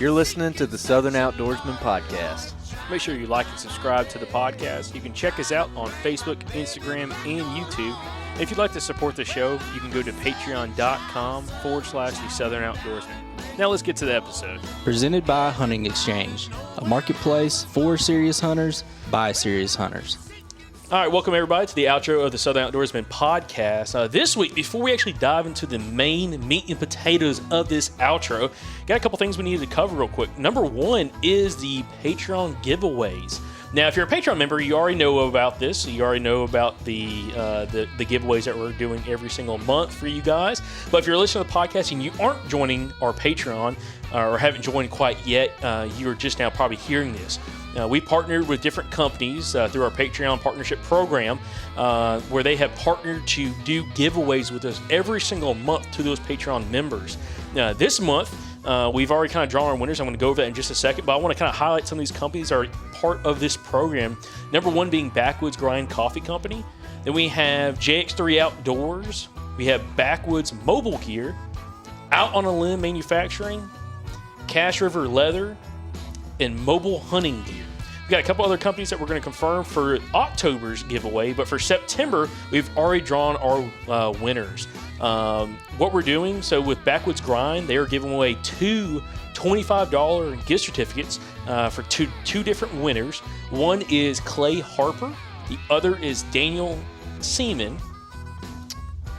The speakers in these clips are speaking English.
You're listening to the Southern Outdoorsman Podcast. Make sure you like and subscribe to the podcast. You can check us out on Facebook, Instagram, and YouTube. And if you'd like to support the show, you can go to patreon.com/the Southern Outdoorsman. Now let's get to the episode. Presented by Hunting Exchange, a marketplace for serious hunters by serious hunters. All right, welcome everybody to the outro of the Southern Outdoorsman podcast. This week, before we actually dive into the main meat and potatoes of this outro, got a couple things we need to cover real quick. Number one is the Patreon giveaways. Now, if you're a Patreon member, you already know about this. You already know about the giveaways that we're doing every single month for you guys. But if you're listening to the podcast and you aren't joining our Patreon or haven't joined quite yet, you're just now probably hearing this. We partnered with different companies through our Patreon partnership program where they have partnered to do giveaways with us every single month to those Patreon members. This month, we've already kind of drawn our winners. I'm going to go over that in just a second, but I want to kind of highlight some of these companies that are part of this program. Number one being Backwoods Grind Coffee Company. Then we have JX3 Outdoors. We have Backwoods Mobile Gear, Out on a Limb Manufacturing, Cache River Leather, and Mobile Hunting Gear. We've got a couple other companies that we're going to confirm for October's giveaway, but for September, we've already drawn our winners. What we're doing, so with Backwoods Grind, they are giving away two $25 gift certificates for two different winners. One is Clay Harper. The other is Daniel Seaman.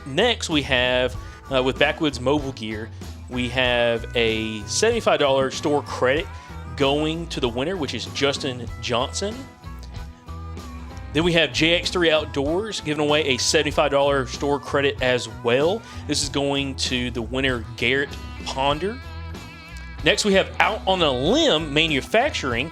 Next, we have, with Backwoods Mobile Gear, we have a $75 store credit going to the winner, which is Justin Johnson. Then we have JX3 Outdoors giving away a $75 store credit as well. This is going to the winner, Garrett Ponder. Next, we have Out on a Limb Manufacturing.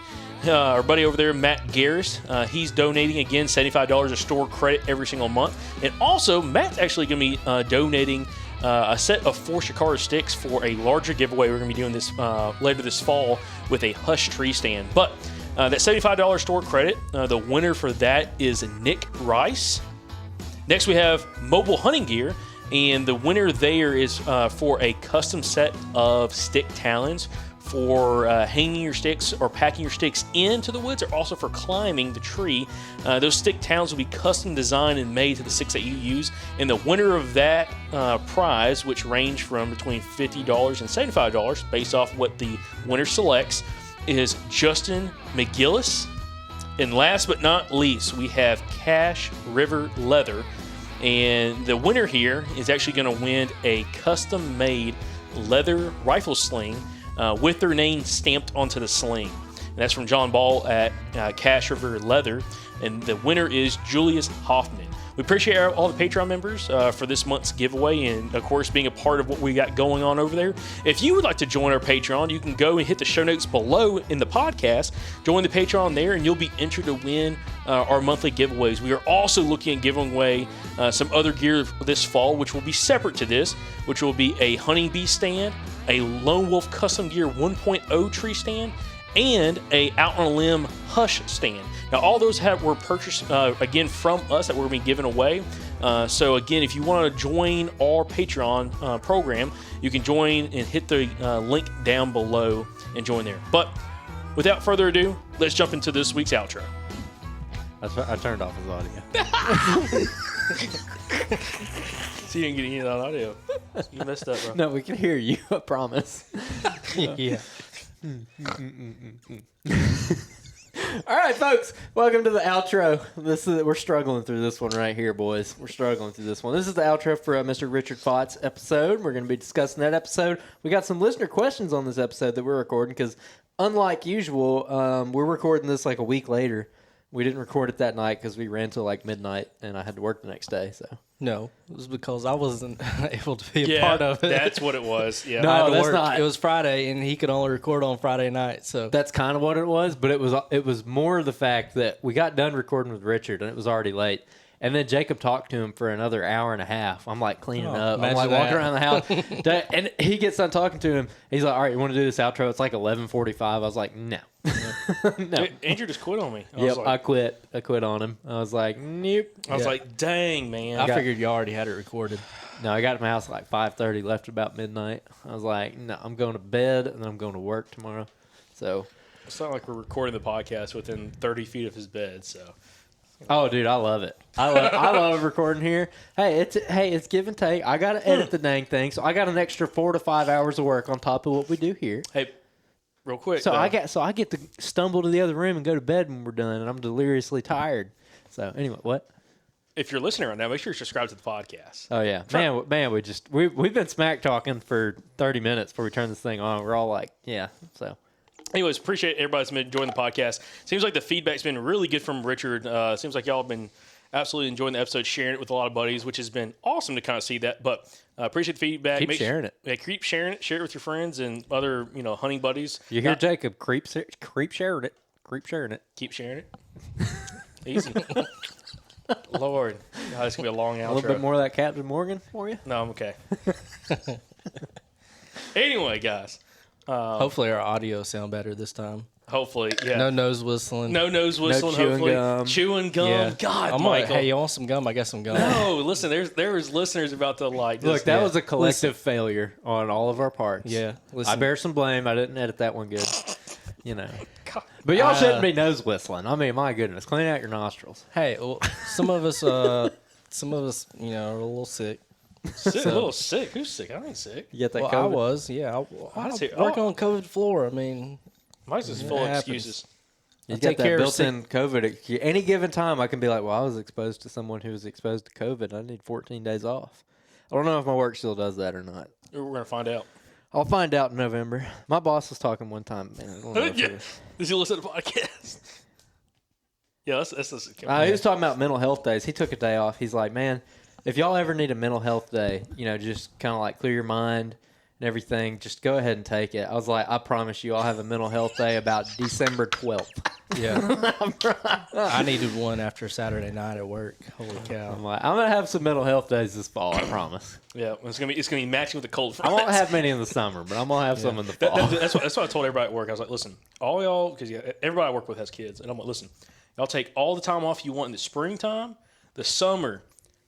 Our buddy over there, Matt Garris, he's donating, again, $75 a store credit every single month. And also, Matt's actually going to be donating a set of 4 Shikara sticks for a larger giveaway we're going to be doing this later this fall with a Hush tree stand. But that $75 store credit, the winner for that is Nick Rice. Next, we have Mobile Hunting Gear, and the winner there is for a custom set of stick talons for hanging your sticks or packing your sticks into the woods, or also for climbing the tree. Those stick talons will be custom designed and made to the sticks that you use. And the winner of that prize, which range from between $50 and $75 based off what the winner selects, is Justin McGillis. And last but not least, we have Cache River Leather. And the winner here is actually going to win a custom-made leather rifle sling with their name stamped onto the sling. And that's from John Ball at Cache River Leather. And the winner is Julius Hoffman. We appreciate all the Patreon members for this month's giveaway and, of course, being a part of what we got going on over there. If you would like to join our Patreon, you can go and hit the show notes below in the podcast. Join the Patreon there, and you'll be entered to win our monthly giveaways. We are also looking at giving away some other gear this fall, which will be separate to this, which will be a Hunting Bee stand, a Lone Wolf Custom Gear 1.0 tree stand, and a Out on a Limb Hush stand. Now, all those were purchased, again, from us that we're going to be giving away. So, again, if you want to join our Patreon program, you can join and hit the link down below and join there. But without further ado, let's jump into this week's outro. I turned off his audio. So you didn't get any of that audio. You messed up, bro. No, we can hear you, I promise. Yeah. All right, folks, welcome to the outro. We're struggling through this one right here, boys. We're struggling through this one. This is the outro for Mr. Richard Fott's episode. We're going to be discussing that episode. We got some listener questions on this episode that we're recording because, unlike usual, we're recording this like a week later. We didn't record it that night because we ran till like midnight, and I had to work the next day. So No, it was because I wasn't able to be a part of it. That's what it was. Yeah. No, that's not. It was Friday, and he could only record on Friday night. So that's kind of what it was, but it was more the fact that we got done recording with Richard, and it was already late. And then Jacob talked to him for another hour and a half. I'm like cleaning up. I'm like walking around the house. And he gets done talking to him. He's like, all right, you want to do this outro? It's like 11:45. I was like, no. No. Andrew just quit on me. Yep, Like, I quit. I quit on him. I was like, nope. I was like, dang, man. I figured you already had it recorded. No, I got to my house at like 5:30, left at about midnight. I was like, no, I'm going to bed, and then I'm going to work tomorrow. So, It's not like we're recording the podcast within 30 feet of his bed, so. oh, dude, I love it. I love recording here. Hey, it's give and take. I got to edit the dang thing, so I got an extra 4 to 5 hours of work on top of what we do here. Hey, real quick. So I get to stumble to the other room and go to bed when we're done, and I'm deliriously tired. So anyway, what? If you're listening right now, make sure you subscribe to the podcast. Oh yeah, man, we've been smack talking for 30 minutes before we turn this thing on. We're all like, yeah. So, anyways, appreciate everybody's been enjoying the podcast. Seems like the feedback's been really good from Richard. Seems like y'all have been absolutely enjoying the episode, sharing it with a lot of buddies, which has been awesome to kind of see that. But appreciate the feedback. Keep sharing it. Yeah, keep sharing it. Share it with your friends and other hunting buddies. You hear Jacob creep sharing it. Keep sharing it. Easy. Lord, God, it's gonna be a long outro. A little bit more of that Captain Morgan for you. No, I'm okay. Anyway, guys. Hopefully our audio sound better this time. Hopefully, yeah. No nose whistling. No nose whistling. chewing hopefully, gum. chewing gum. Yeah. God, I'm Michael. like, hey, you want some gum? I got some gum. No, listen. There was listeners about to like. Look, that yeah. was a collective failure on all of our parts. Yeah, I listen. bear some blame. I didn't edit that one good. But y'all shouldn't be nose whistling. I mean, my goodness, clean out your nostrils. Hey, well, some of us, are a little sick. Sick, a little sick. Who's sick? I ain't sick. You get that Well, COVID? I was, yeah. I was see. working on COVID floor. I mean, Mine's just full of happens. excuses. You I get take that care of built-in COVID. Any given time, I can be like, well, I was exposed to someone who was exposed to COVID. I need 14 days off. I don't know if my work still does that or not. We're gonna find out. I'll find out in November. My boss was talking one time. Man, I don't know if Yeah. it was- Does he listen to the podcast? Yeah, that's he was talking about mental health days. He took a day off. He's like, man, if y'all ever need a mental health day, just kind of like clear your mind and everything, just go ahead and take it. I was like, I promise you, I'll have a mental health day about December 12th. yeah. I needed one after Saturday night at work. Holy cow. I'm like, I'm gonna have some mental health days this fall. I promise. Yeah, it's gonna be matching with the cold I front. won't have many in the summer, but I'm gonna have some in the fall. That's what I told everybody at work. I was like, listen, all y'all, because everybody I work with has kids, and I'm like, listen, y'all take all the time off you want in the springtime, the summer,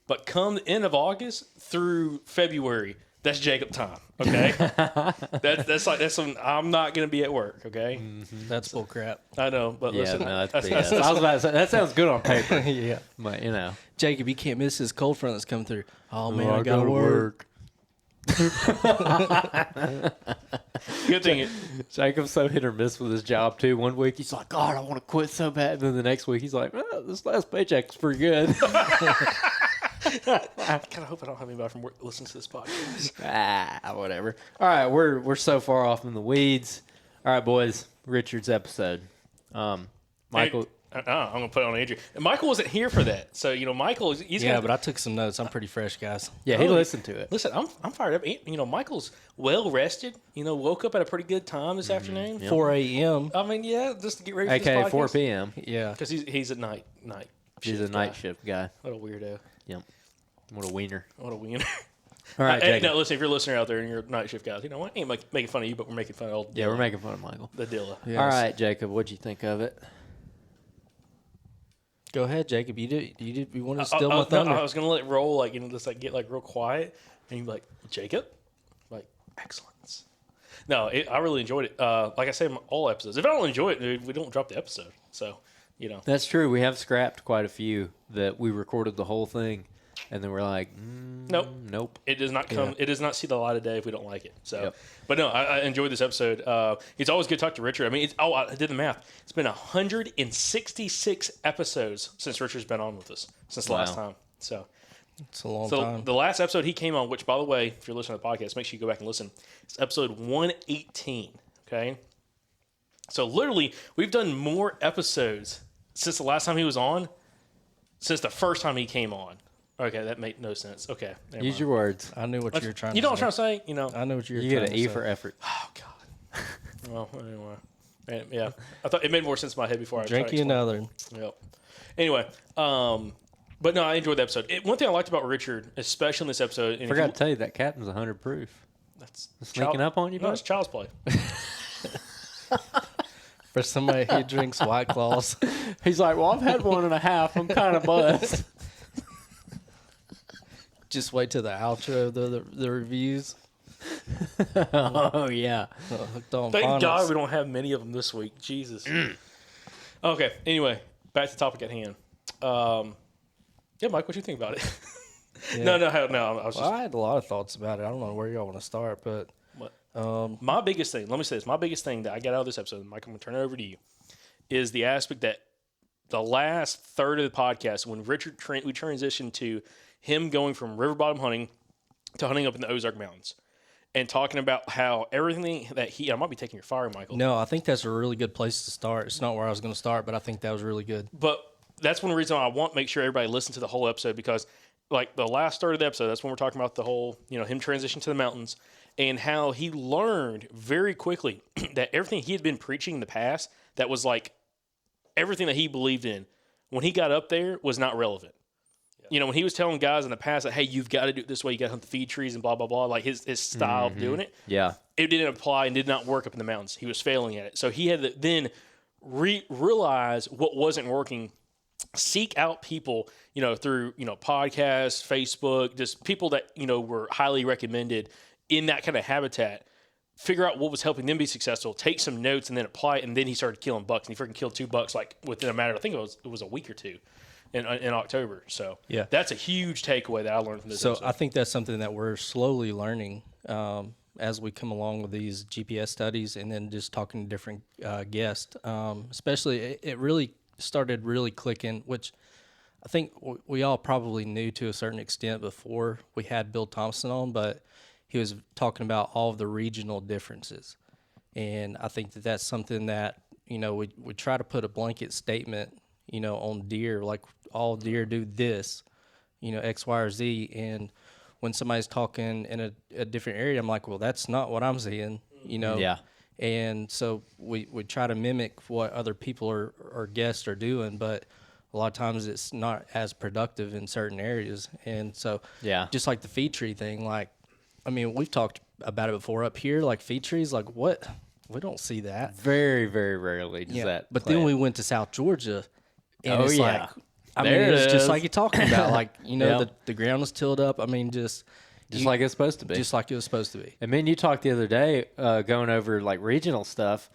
but come the end of August through February, that's Jacob time. Okay, that's when I'm not gonna be at work. Okay, That's bull crap. I know, but Yeah, listen, no, that's BS. I was about to say, that sounds good on paper, Yeah. but Jacob, you can't miss this cold front that's coming through. Oh, man, I got to work. good thing. Jacob's so hit or miss with his job too. One week he's like, God, I want to quit so bad. And then the next week he's like, this last paycheck's pretty good. I kind of hope I don't have anybody from work that listens to this podcast. Whatever. All right, we're so far off in the weeds. All right, boys, Richard's episode. Michael. I'm gonna put it on Adrian. And Michael wasn't here for that, so Michael. He's Yeah, gonna, but I took some notes. I'm pretty fresh, guys. Yeah, he listened to it. Listen, I'm fired up. Michael's well rested. Woke up at a pretty good time this afternoon. 4 a.m. I mean, yeah, just to get ready for this AKA podcast. 4 p.m. Yeah. Because he's a night. He's a night shift guy. What a weirdo. Yep. What a wiener. What a wiener. All right, Hey, Jacob. no, listen, if you're a listener out there and you're a night shift guy, you know what? Ain't making fun of you, but we're making fun of old Yeah, Dilla. we're making fun of Michael. the Dilla. Yes. All right, Jacob, what'd you think of it? Go ahead, Jacob. You want to steal my No, thunder. I was gonna let it roll, just get real quiet, and you'd be like, Jacob, excellence. No, I really enjoyed it. Like I say, all episodes. If I don't enjoy it, dude, we don't drop the episode. So, That's true. We have scrapped quite a few that we recorded the whole thing, and then we're like, nope. it does not come. Yeah. It does not see the light of day if we don't like it. So, Yep. but no, I enjoyed this episode. It's always good to talk to Richard. I mean, I did the math. It's been 166 episodes since Richard's been on with us since the last time. So. It's a long So time. the last episode he came on, which by the way, if you're listening to the podcast, make sure you go back and listen. It's episode 118. Okay. So literally, we've done more episodes since the last time he was on, since the first time he came on. Okay, that made no sense. Okay, never Use mind. your words. I knew what you were trying to You know what say. I'm trying to say? I know what you're You trying get to an E say. for effort. Oh God. Well, anyway, yeah. I thought it made more sense in my head before I Drink tried you to explain. another. Yep. Anyway, but no, I enjoyed the episode. One thing I liked about Richard, especially in this episode, and if Forgot you- to tell you that captain's 100 proof. that's Sneaking up on you, No, bud? it's child's play. For somebody who drinks White Claws. He's like, well, I've had 1.5. I'm kind of buzzed. Just wait till the outro, the reviews. Oh, yeah. Hooked on Thank phonics. God we don't have many of them this week. Jesus. Okay. Anyway, back to the topic at hand. Yeah, Mike, what you think about it? Yeah. No. I was just. Well, I had a lot of thoughts about it. I don't know where y'all want to start, but My biggest thing, let me say this, my biggest thing that I got out of this episode, Mike, I'm going to turn it over to you, is the aspect that the last third of the podcast, when we transitioned to him going from river bottom hunting to hunting up in the Ozark Mountains and talking about how everything that I might be taking your fire, Michael. no, I think that's a really good place to start. It's not where I was going to start, but I think that was really good. But that's one reason I want to make sure everybody listens to the whole episode, because like the last third of the episode, that's when we're talking about the whole, him transition to the mountains and how he learned very quickly that everything he had been preaching in the past, that was like everything that he believed in, when he got up there was not relevant. Yeah. When he was telling guys in the past that, hey, you've got to do it this way, you got to hunt the feed trees and blah, blah, blah, like his style of doing it. Yeah. It didn't apply and did not work up in the mountains. He was failing at it. So he had to then realize what wasn't working, seek out people, through, podcasts, Facebook, just people that, were highly recommended in that kind of habitat, figure out what was helping them be successful, take some notes and then apply it. And then he started killing bucks, and he freaking killed 2 bucks like within a matter, I think it was a week or two in October. So Yeah. that's a huge takeaway that I learned from this So episode. I think that's something that we're slowly learning as we come along with these GPS studies, and then just talking to different guests. Especially, it really started really clicking, which I think we all probably knew to a certain extent before we had Bill Thompson on, but he was talking about all of the regional differences. And I think that that's something that, we try to put a blanket statement, on deer, like all deer do this, X, Y, or Z. And when somebody's talking in a different area, I'm like, well, that's not what I'm seeing, Yeah. And so we try to mimic what other people or guests are doing, but a lot of times it's not as productive in certain areas. And so Yeah. just like the feed tree thing, we've talked about it before up here, like feed trees, like what? We don't see that. Very, very rarely does that. But play then out. we went to South Georgia, and Oh, it's yeah. like, There it it's is. just like you're talking about, like, Yeah. the ground was tilled up. Just like it's supposed to be. just like it was supposed to be. And me and you talked the other day going over like regional stuff,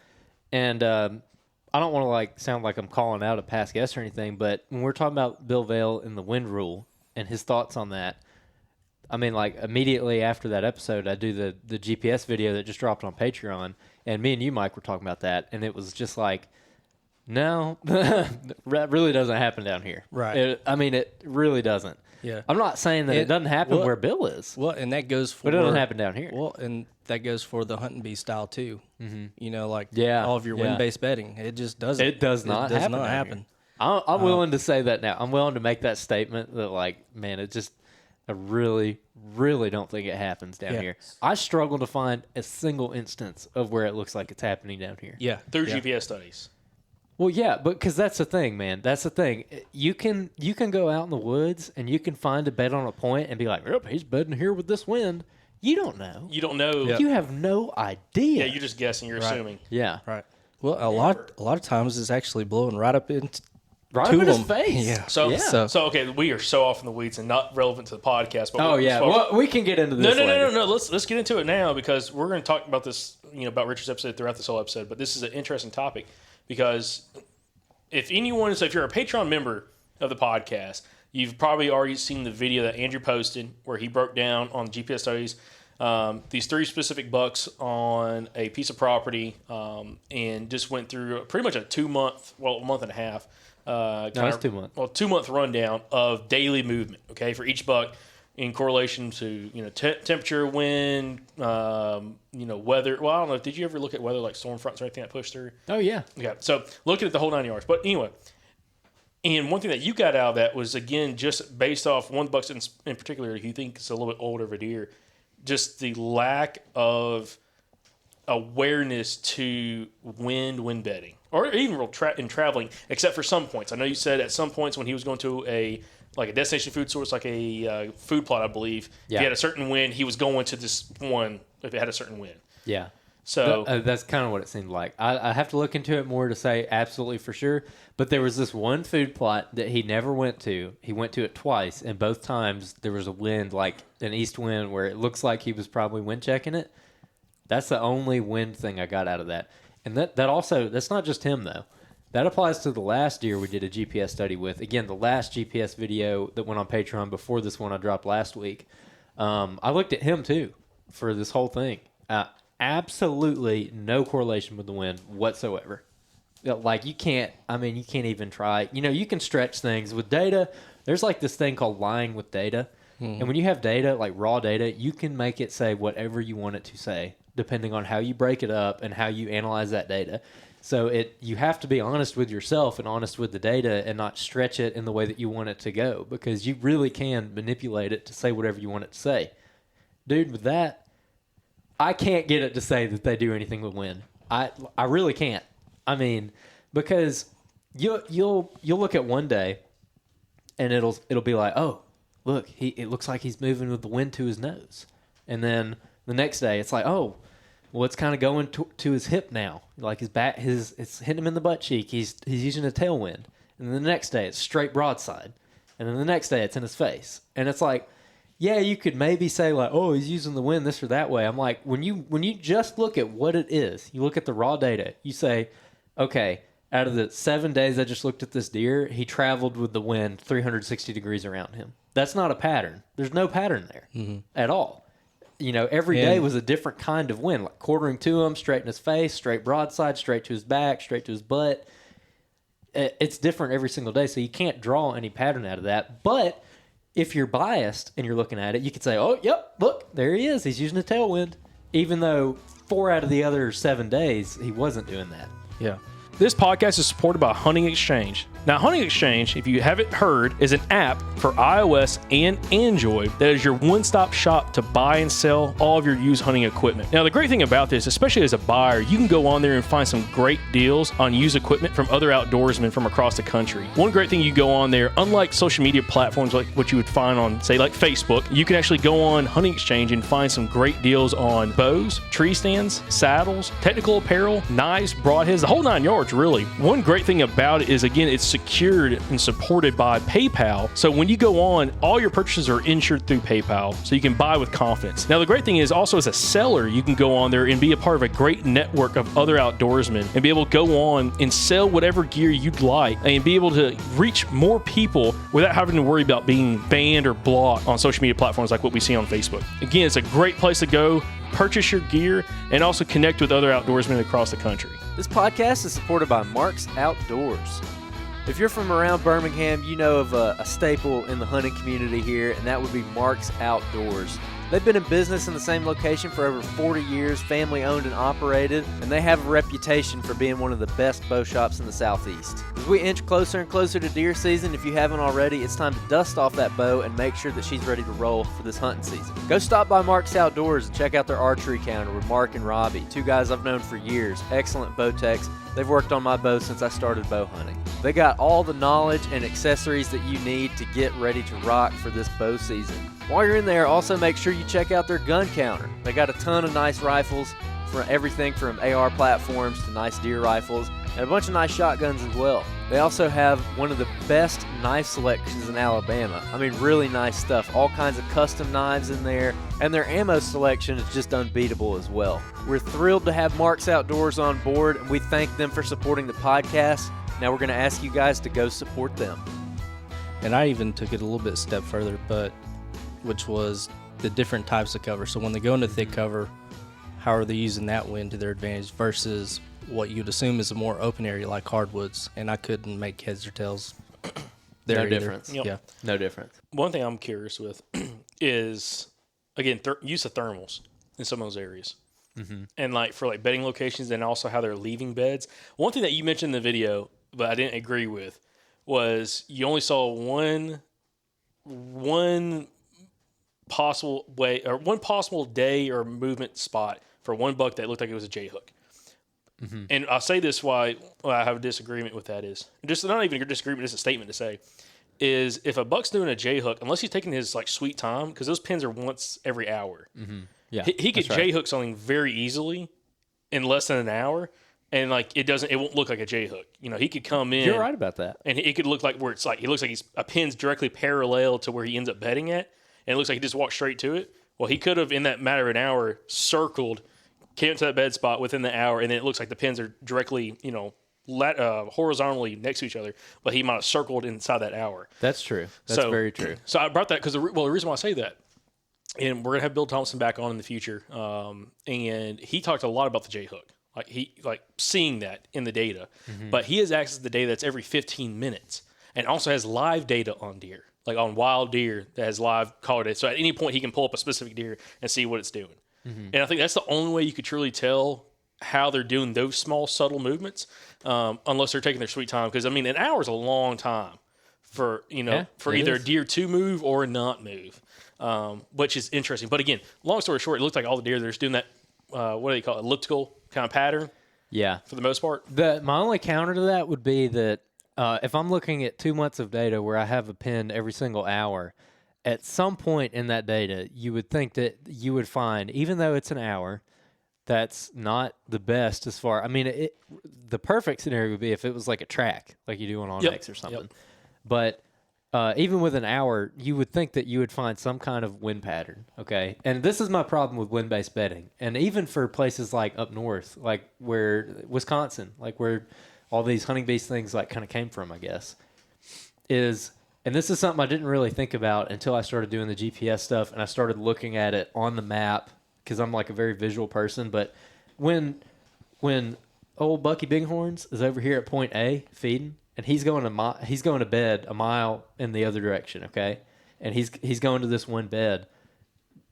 and I don't want to sound like I'm calling out a past guest or anything, but when we're talking about Bill Vail and the wind rule and his thoughts on that, immediately after that episode, I do the GPS video that just dropped on Patreon, and me and you, Mike, were talking about that, and it was just like, no, that really doesn't happen down here. Right. It really doesn't. Yeah. I'm not saying that it doesn't happen where Bill is, Well, and that goes for but it doesn't happen down here. Well, and that goes for the hunting bee style too. Mm-hmm. Yeah, all of your yeah. wind-based bedding. It just doesn't. It does not It does happen not down here. happen. I'm willing to say that now. I'm willing to make that statement that, I really, really don't think it happens down Yeah. here. I struggle to find a single instance of where it looks like it's happening down here. Yeah. Through yeah. GPS studies. Well, yeah, but because that's the thing, man. That's the thing. You can go out in the woods and you can find a bed on a point and be like, "Yep, he's bedding here with this wind." You don't know. You don't know. Yeah. You have no idea. Yeah, you're just guessing. You're assuming. Yeah. Right. Well, a lot of times it's actually blowing right up into Right to up in his them. face. Yeah. So, Yeah. so okay, we are so off in the weeds and not relevant to the podcast. But Oh we're- yeah. so- Well, we can get into this. later. No. Let's get into it now, because we're going to talk about this, about Richard's episode throughout this whole episode. But this is an interesting topic, because if you're a Patreon member of the podcast, you've probably already seen the video that Andrew posted where he broke down on GPS studies these 3 specific bucks on a piece of property, and just went through pretty much a month and a half. it's 2 months. Well, 2-month rundown of daily movement. Okay, for each buck, in correlation to temperature, wind, weather. Well, I don't know. Did you ever look at weather like storm fronts or anything that pushed through? Oh yeah. Okay, so looking at the whole 9 yards. But anyway, and one thing that you got out of that was, again, just based off one buck in particular, you think it's a little bit older of a deer, just the lack of awareness to wind bedding, or even in traveling, except for some points. I know you said at some points when he was going to a destination food source, like a food plot, I believe, if Yeah. he had a certain wind, he was going to this one if it had a certain wind. Yeah. So that's kind of what it seemed like. I have to look into it more to say absolutely for sure. But there was this one food plot that he never went to. He went to it twice, and both times there was a wind, like an east wind, where it looks like he was probably wind checking it. That's the only wind thing I got out of that. And that also, that's not just him, though. That applies to the last deer we did a GPS study with. Again, the last GPS video that went on Patreon before this one I dropped last week. I looked at him, too, for this whole thing. Absolutely no correlation with the wind whatsoever. Like, you can't even try. You can stretch things with data. There's like this thing called lying with data. And when you have data, like raw data, you can make it say whatever you want it to say, depending on how you break it up and how you analyze that data. So you have to be honest with yourself and honest with the data and not stretch it in the way that you want it to go, because you really can manipulate it to say whatever you want it to say. Dude, with that, I can't get it to say that they do anything with wind. I really can't. I mean, because you'll look at one day and it'll be like, oh, look, it looks like he's moving with the wind to his nose. And then the next day it's like, oh, well, it's kind of going to his hip now. Like his back, it's hitting him in the butt cheek. He's using a tailwind. And then the next day it's straight broadside. And then the next day it's in his face. And it's like, yeah, you could maybe say like, oh, he's using the wind this or that way. I'm like, when you just look at what it is, you look at the raw data, you say, okay, out of the 7 days I just looked at this deer, he traveled with the wind 360 degrees around him. That's not a pattern. There's no pattern there at all. Every day was a different kind of wind, like quartering to him, straight in his face, straight broadside, straight to his back, straight to his butt. It's different every single day, so you can't draw any pattern out of that. But if you're biased and you're looking at it, you could say, oh, yep, look, there he is. He's using a tailwind, even though 4 out of the other 7 days he wasn't doing that. Yeah. This podcast is supported by Hunting Exchange. Now, Hunting Exchange, if you haven't heard, is an app for iOS and Android that is your one-stop shop to buy and sell all of your used hunting equipment. Now, the great thing about this, especially as a buyer, you can go on there and find some great deals on used equipment from other outdoorsmen from across the country. One great thing you go on there, unlike social media platforms like what you would find on, say, like Facebook, you can actually go on Hunting Exchange and find some great deals on bows, tree stands, saddles, technical apparel, knives, broadheads, the whole 9 yards, really. One great thing about it is, again, it's secured and supported by PayPal. So when you go on, all your purchases are insured through PayPal, so you can buy with confidence. Now, the great thing is also as a seller, you can go on there and be a part of a great network of other outdoorsmen and be able to go on and sell whatever gear you'd like and be able to reach more people without having to worry about being banned or blocked on social media platforms like what we see on Facebook. Again, it's a great place to go, purchase your gear, and also connect with other outdoorsmen across the country. This podcast is supported by Mark's Outdoors. If you're from around Birmingham, you know of a staple in the hunting community here, and that would be Mark's Outdoors. They've been in business in the same location for over 40 years, family owned and operated, and they have a reputation for being one of the best bow shops in the Southeast. As we inch closer and closer to deer season, if you haven't already, it's time to dust off that bow and make sure that she's ready to roll for this hunting season. Go stop by Mark's Outdoors and check out their archery counter with Mark and Robbie, 2 guys I've known for years, excellent bow techs. They've worked on my bow since I started bow hunting. They got all the knowledge and accessories that you need to get ready to rock for this bow season. While you're in there, also make sure you check out their gun counter. They got a ton of nice rifles, for everything from AR platforms to nice deer rifles, and a bunch of nice shotguns as well. They also have one of the best knife selections in Alabama. I mean, really nice stuff. All kinds of custom knives in there, and their ammo selection is just unbeatable as well. We're thrilled to have Mark's Outdoors on board, and we thank them for supporting the podcast. Now we're going to ask you guys to go support them. And I even took it a little bit step further, which was the different types of cover. So when they go into thick cover, how are they using that wind to their advantage versus what you'd assume is a more open area like hardwoods? And I couldn't make heads or tails there No either. difference. Yep. Yeah. No difference. One thing I'm curious with is, again, use of thermals in some of those areas. Mm-hmm. And like for like bedding locations and also how they're leaving beds. One thing that you mentioned in the video, but I didn't agree with, was you only saw one possible way or one possible day or movement spot for one buck that looked like it was a J hook. Mm-hmm. And I'll say this why I have a disagreement with that is just not even a disagreement, just a statement to say is if a buck's doing a J hook, unless he's taking his like sweet time, because those pins are once every hour. Mm-hmm. Yeah, he could J hook something very easily in less than an hour, and like it won't look like a J hook. You know, he could come in. You're right about that. And it could look like where it's like, it looks like he's a pin's directly parallel to where he ends up bedding at. And it looks like he just walked straight to it. Well, he could have, in that matter of an hour, circled, came to that bed spot within the hour, and then it looks like the pins are directly, horizontally next to each other. But he might have circled inside that hour. That's true. That's very true. So I brought that because, the reason why I say that, and we're going to have Bill Thompson back on in the future, and he talked a lot about the J hook. Like seeing that in the data, but he has access to the data that's every 15 minutes, and also has live data on deer, like on wild deer that has live call data. So at any point he can pull up a specific deer and see what it's doing. And I think that's the only way you could truly tell how they're doing those small subtle movements, unless they're taking their sweet time. Because I mean, an hour is a long time for either a deer to move or not move, which is interesting. But again, long story short, it looks like all the deer they're just doing that. What do they call it? Elliptical kind of pattern. Yeah, for the most part. My only counter to that would be that if I'm looking at 2 months of data where I have a pin every single hour, at some point in that data, you would think that you would find, even though it's an hour, that's not the best as far. I mean, the perfect scenario would be if it was like a track, like you do on Onyx or something. But even with an hour, you would think that you would find some kind of wind pattern, okay? And this is my problem with wind-based bedding. And even for places like up north, like where Wisconsin, like where all these hunting beast things like kind of came from, I guess, and this is something I didn't really think about until I started doing the GPS stuff and I started looking at it on the map because I'm like a very visual person. But when old Bucky Bighorns is over here at point A feeding, and he's going to bed a mile in the other direction, okay? And he's going to this one bed.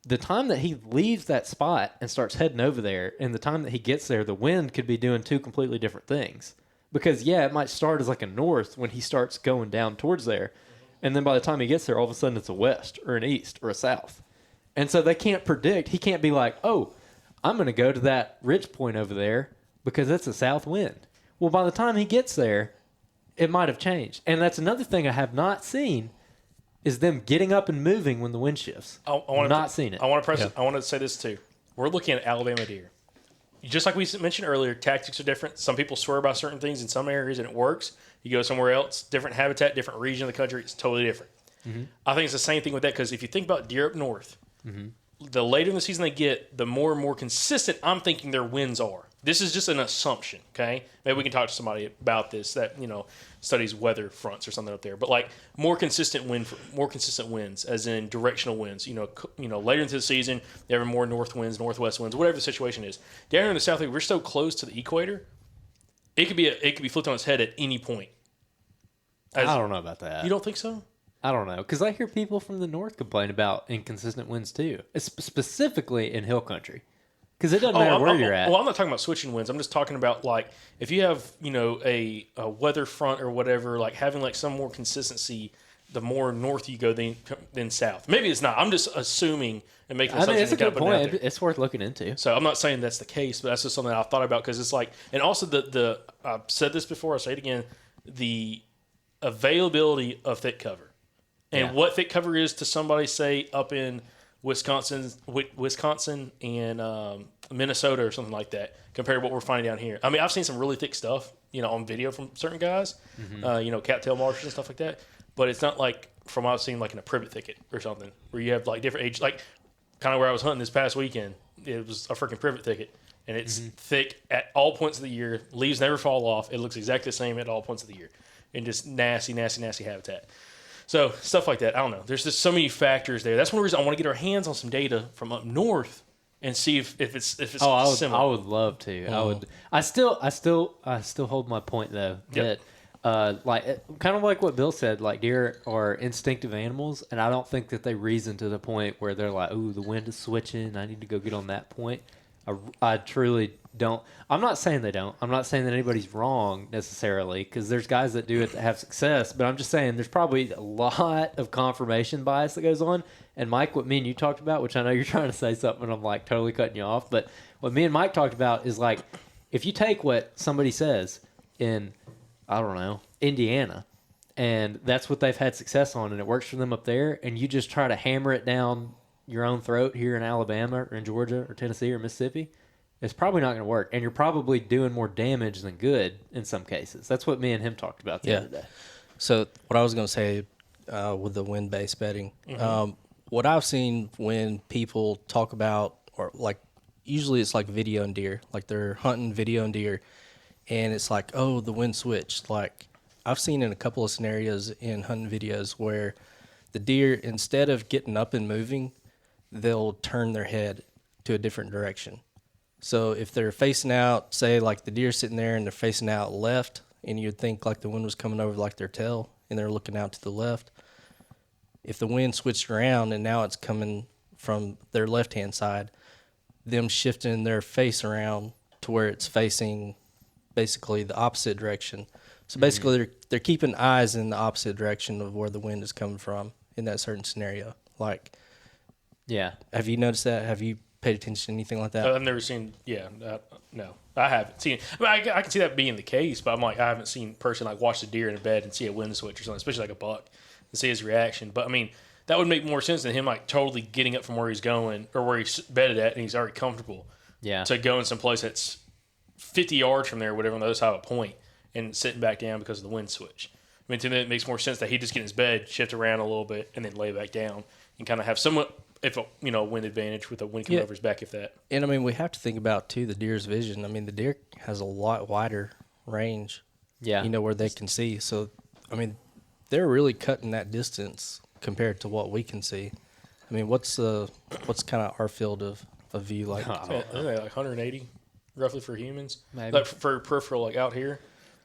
The time that he leaves that spot and starts heading over there, and the time that he gets there, the wind could be doing two completely different things. Because, it might start as like a north when he starts going down towards there. And then by the time he gets there, all of a sudden it's a west or an east or a south. And so they can't predict. He can't be like, oh, I'm going to go to that ridge point over there because it's a south wind. Well, by the time he gets there, it might have changed. And that's another thing I have not seen is them getting up and moving when the wind shifts. I want to say this too. We're looking at Alabama deer. Just like we mentioned earlier, tactics are different. Some people swear by certain things in some areas and it works. You go somewhere else, different habitat, different region of the country, it's totally different. I think it's the same thing with that because if you think about deer up north, the later in the season they get, the more and more consistent I'm thinking their winds are. This is just an assumption, okay? Maybe we can talk to somebody about this that, studies weather fronts or something up there. But like more consistent winds, as in directional winds. Later into the season, there are more north winds, northwest winds, whatever the situation is. Down here in the south, we're so close to the equator. It could be flipped on its head at any point. I don't know about that. You don't think so? I don't know, because I hear people from the north complain about inconsistent winds too, specifically in hill country. Because it doesn't matter where you're at. Well, I'm not talking about switching winds. I'm just talking about like if you have a weather front or whatever, like having like some more consistency. The more north you go than south. Maybe it's not. I'm just assuming and making assumptions. It's a good point. It's worth looking into. So I'm not saying that's the case, but that's just something I've thought about because it's like, and also I've said this before. I'll say it again. The availability of thick cover and what thick cover is to somebody, say up in Wisconsin and Minnesota or something like that, compared to what we're finding down here. I mean, I've seen some really thick stuff, on video from certain guys, cattail marshes and stuff like that. But it's not like from what I've seen, like in a privet thicket or something, where you have like different age, like kind of where I was hunting this past weekend. It was a freaking privet thicket, and it's thick at all points of the year. Leaves never fall off. It looks exactly the same at all points of the year, and just nasty habitat. So stuff like that. I don't know. There's just so many factors there. That's one reason I want to get our hands on some data from up north and see if it's similar. I would love to. I would. I still hold my point though that. Kind of like what Bill said, like deer are instinctive animals, and I don't think that they reason to the point where they're like, "Ooh, the wind is switching. I need to go get on that point." I truly don't. I'm not saying they don't. I'm not saying that anybody's wrong necessarily, because there's guys that do it that have success. But I'm just saying there's probably a lot of confirmation bias that goes on. And Mike, what me and you talked about, which I know you're trying to say something, and I'm like totally cutting you off, but what me and Mike talked about is like if you take what somebody says in I don't know, Indiana, and that's what they've had success on, and it works for them up there, and you just try to hammer it down your own throat here in Alabama or in Georgia or Tennessee or Mississippi, it's probably not going to work. And you're probably doing more damage than good in some cases. That's what me and him talked about the other day. So what I was going to say with the wind-based betting, what I've seen when people talk about, or like usually it's like video and deer, like they're hunting video and deer, and it's like, oh, the wind switched. Like I've seen in a couple of scenarios in hunting videos where the deer, instead of getting up and moving, they'll turn their head to a different direction. So if they're facing out, say like the deer's sitting there and they're facing out left, and you'd think like the wind was coming over like their tail, and they're looking out to the left. If the wind switched around and now it's coming from their left-hand side, them shifting their face around to where it's facing basically the opposite direction. So basically they're keeping eyes in the opposite direction of where the wind is coming from in that certain scenario. Like, Yeah. have you noticed that? Have you paid attention to anything like that? I've never seen. No, I haven't seen. I mean, I can see that being the case, but I'm like, I haven't seen a person like watch the deer in a bed and see a wind switch or something, especially like a buck, and see his reaction. But I mean, that would make more sense than him like totally getting up from where he's going or where he's bedded at and he's already comfortable. Yeah. To go in some place that's 50 yards from there, or whatever, on the other side of a point, and sitting back down because of the wind switch. I mean, to me, it makes more sense that he just get in his bed, shift around a little bit, and then lay back down and kind of have somewhat, if a wind advantage with the wind coming over his back, if that. And I mean, we have to think about too the deer's vision. I mean, the deer has a lot wider range. Yeah. Where they can see. So, I mean, they're really cutting that distance compared to what we can see. I mean, what's kind of our field of view like? Like 180, roughly for humans. Maybe. Like for peripheral, like out here,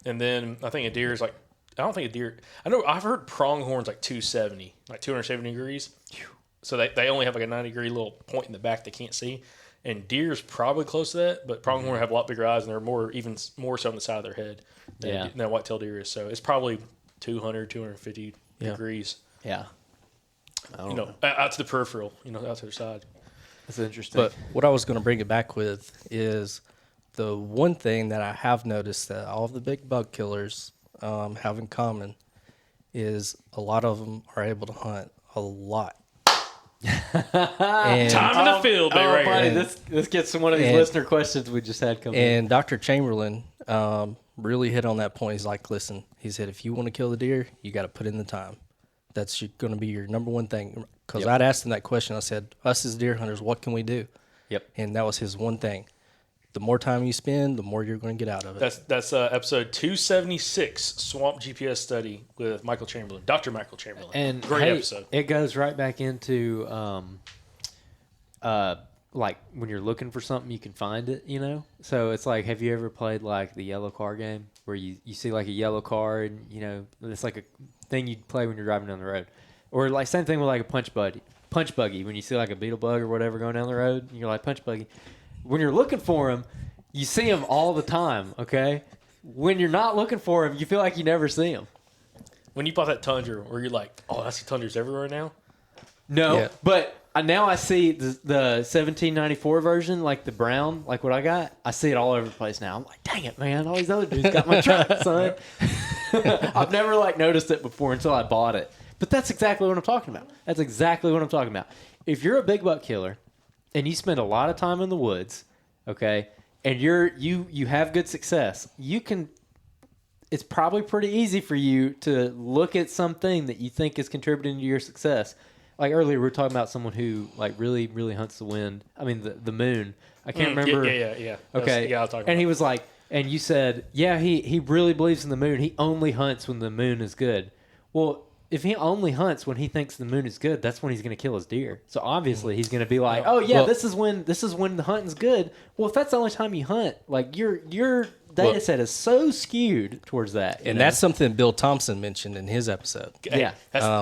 and then I think a deer is like. I don't think a deer. I know I've heard pronghorns like 270, like 270 degrees. So they only have like a 90-degree little point in the back they can't see. And deer's probably close to that, but pronghorn have a lot bigger eyes and they're even more so on the side of their head than a white-tailed deer is. So it's probably 200, 250 degrees. Yeah. Out to the peripheral, out to the side. That's interesting. But what I was going to bring it back with is the one thing that I have noticed that all of the big bug killers have in common is a lot of them are able to hunt a lot. And, Time in the field, baby, right buddy, here. this gets to one of these listener questions we just had come in. And Dr. Chamberlain really hit on that point. He's like, listen, he said, if you want to kill the deer, you got to put in the time. That's going to be your number one thing. Because I'd asked him that question. I said, us as deer hunters, what can we do? Yep. And that was his one thing. The more time you spend, the more you're going to get out of it. That's episode 276, Swamp GPS Study with Michael Chamberlain, Dr. Michael Chamberlain. And great episode. It goes right back into like when you're looking for something, you can find it, So it's like, have you ever played like the yellow car game where you see like a yellow car and, it's like a thing you play when you're driving down the road? Or like same thing with like a punch buggy when you see like a beetle bug or whatever going down the road, and you're like, punch buggy. When you're looking for them, you see them all the time, okay? When you're not looking for them, you feel like you never see them. When you bought that Tundra, where you're like, oh, I see Tundras everywhere now? No, but now I see the 1794 version, like the brown, like what I got. I see it all over the place now. I'm like, dang it, man. All these other dudes got my truck, son. I've never noticed it before until I bought it. But that's exactly what I'm talking about. That's exactly what I'm talking about. If you're a big buck killer and you spend a lot of time in the woods, okay, and you have good success, it's probably pretty easy for you to look at something that you think is contributing to your success. Like earlier, we were talking about someone who like really, really hunts the wind. I mean, the moon. I can't remember. Yeah. Okay. I'll talk about and he was like, and you said, yeah, he really believes in the moon. He only hunts when the moon is good. Well, if he only hunts when he thinks the moon is good, that's when he's going to kill his deer. So obviously he's going to be like, oh yeah, this is when the hunting's good. Well, if that's the only time you hunt, like your data set is so skewed towards that. And that's something Bill Thompson mentioned in his episode. Yeah.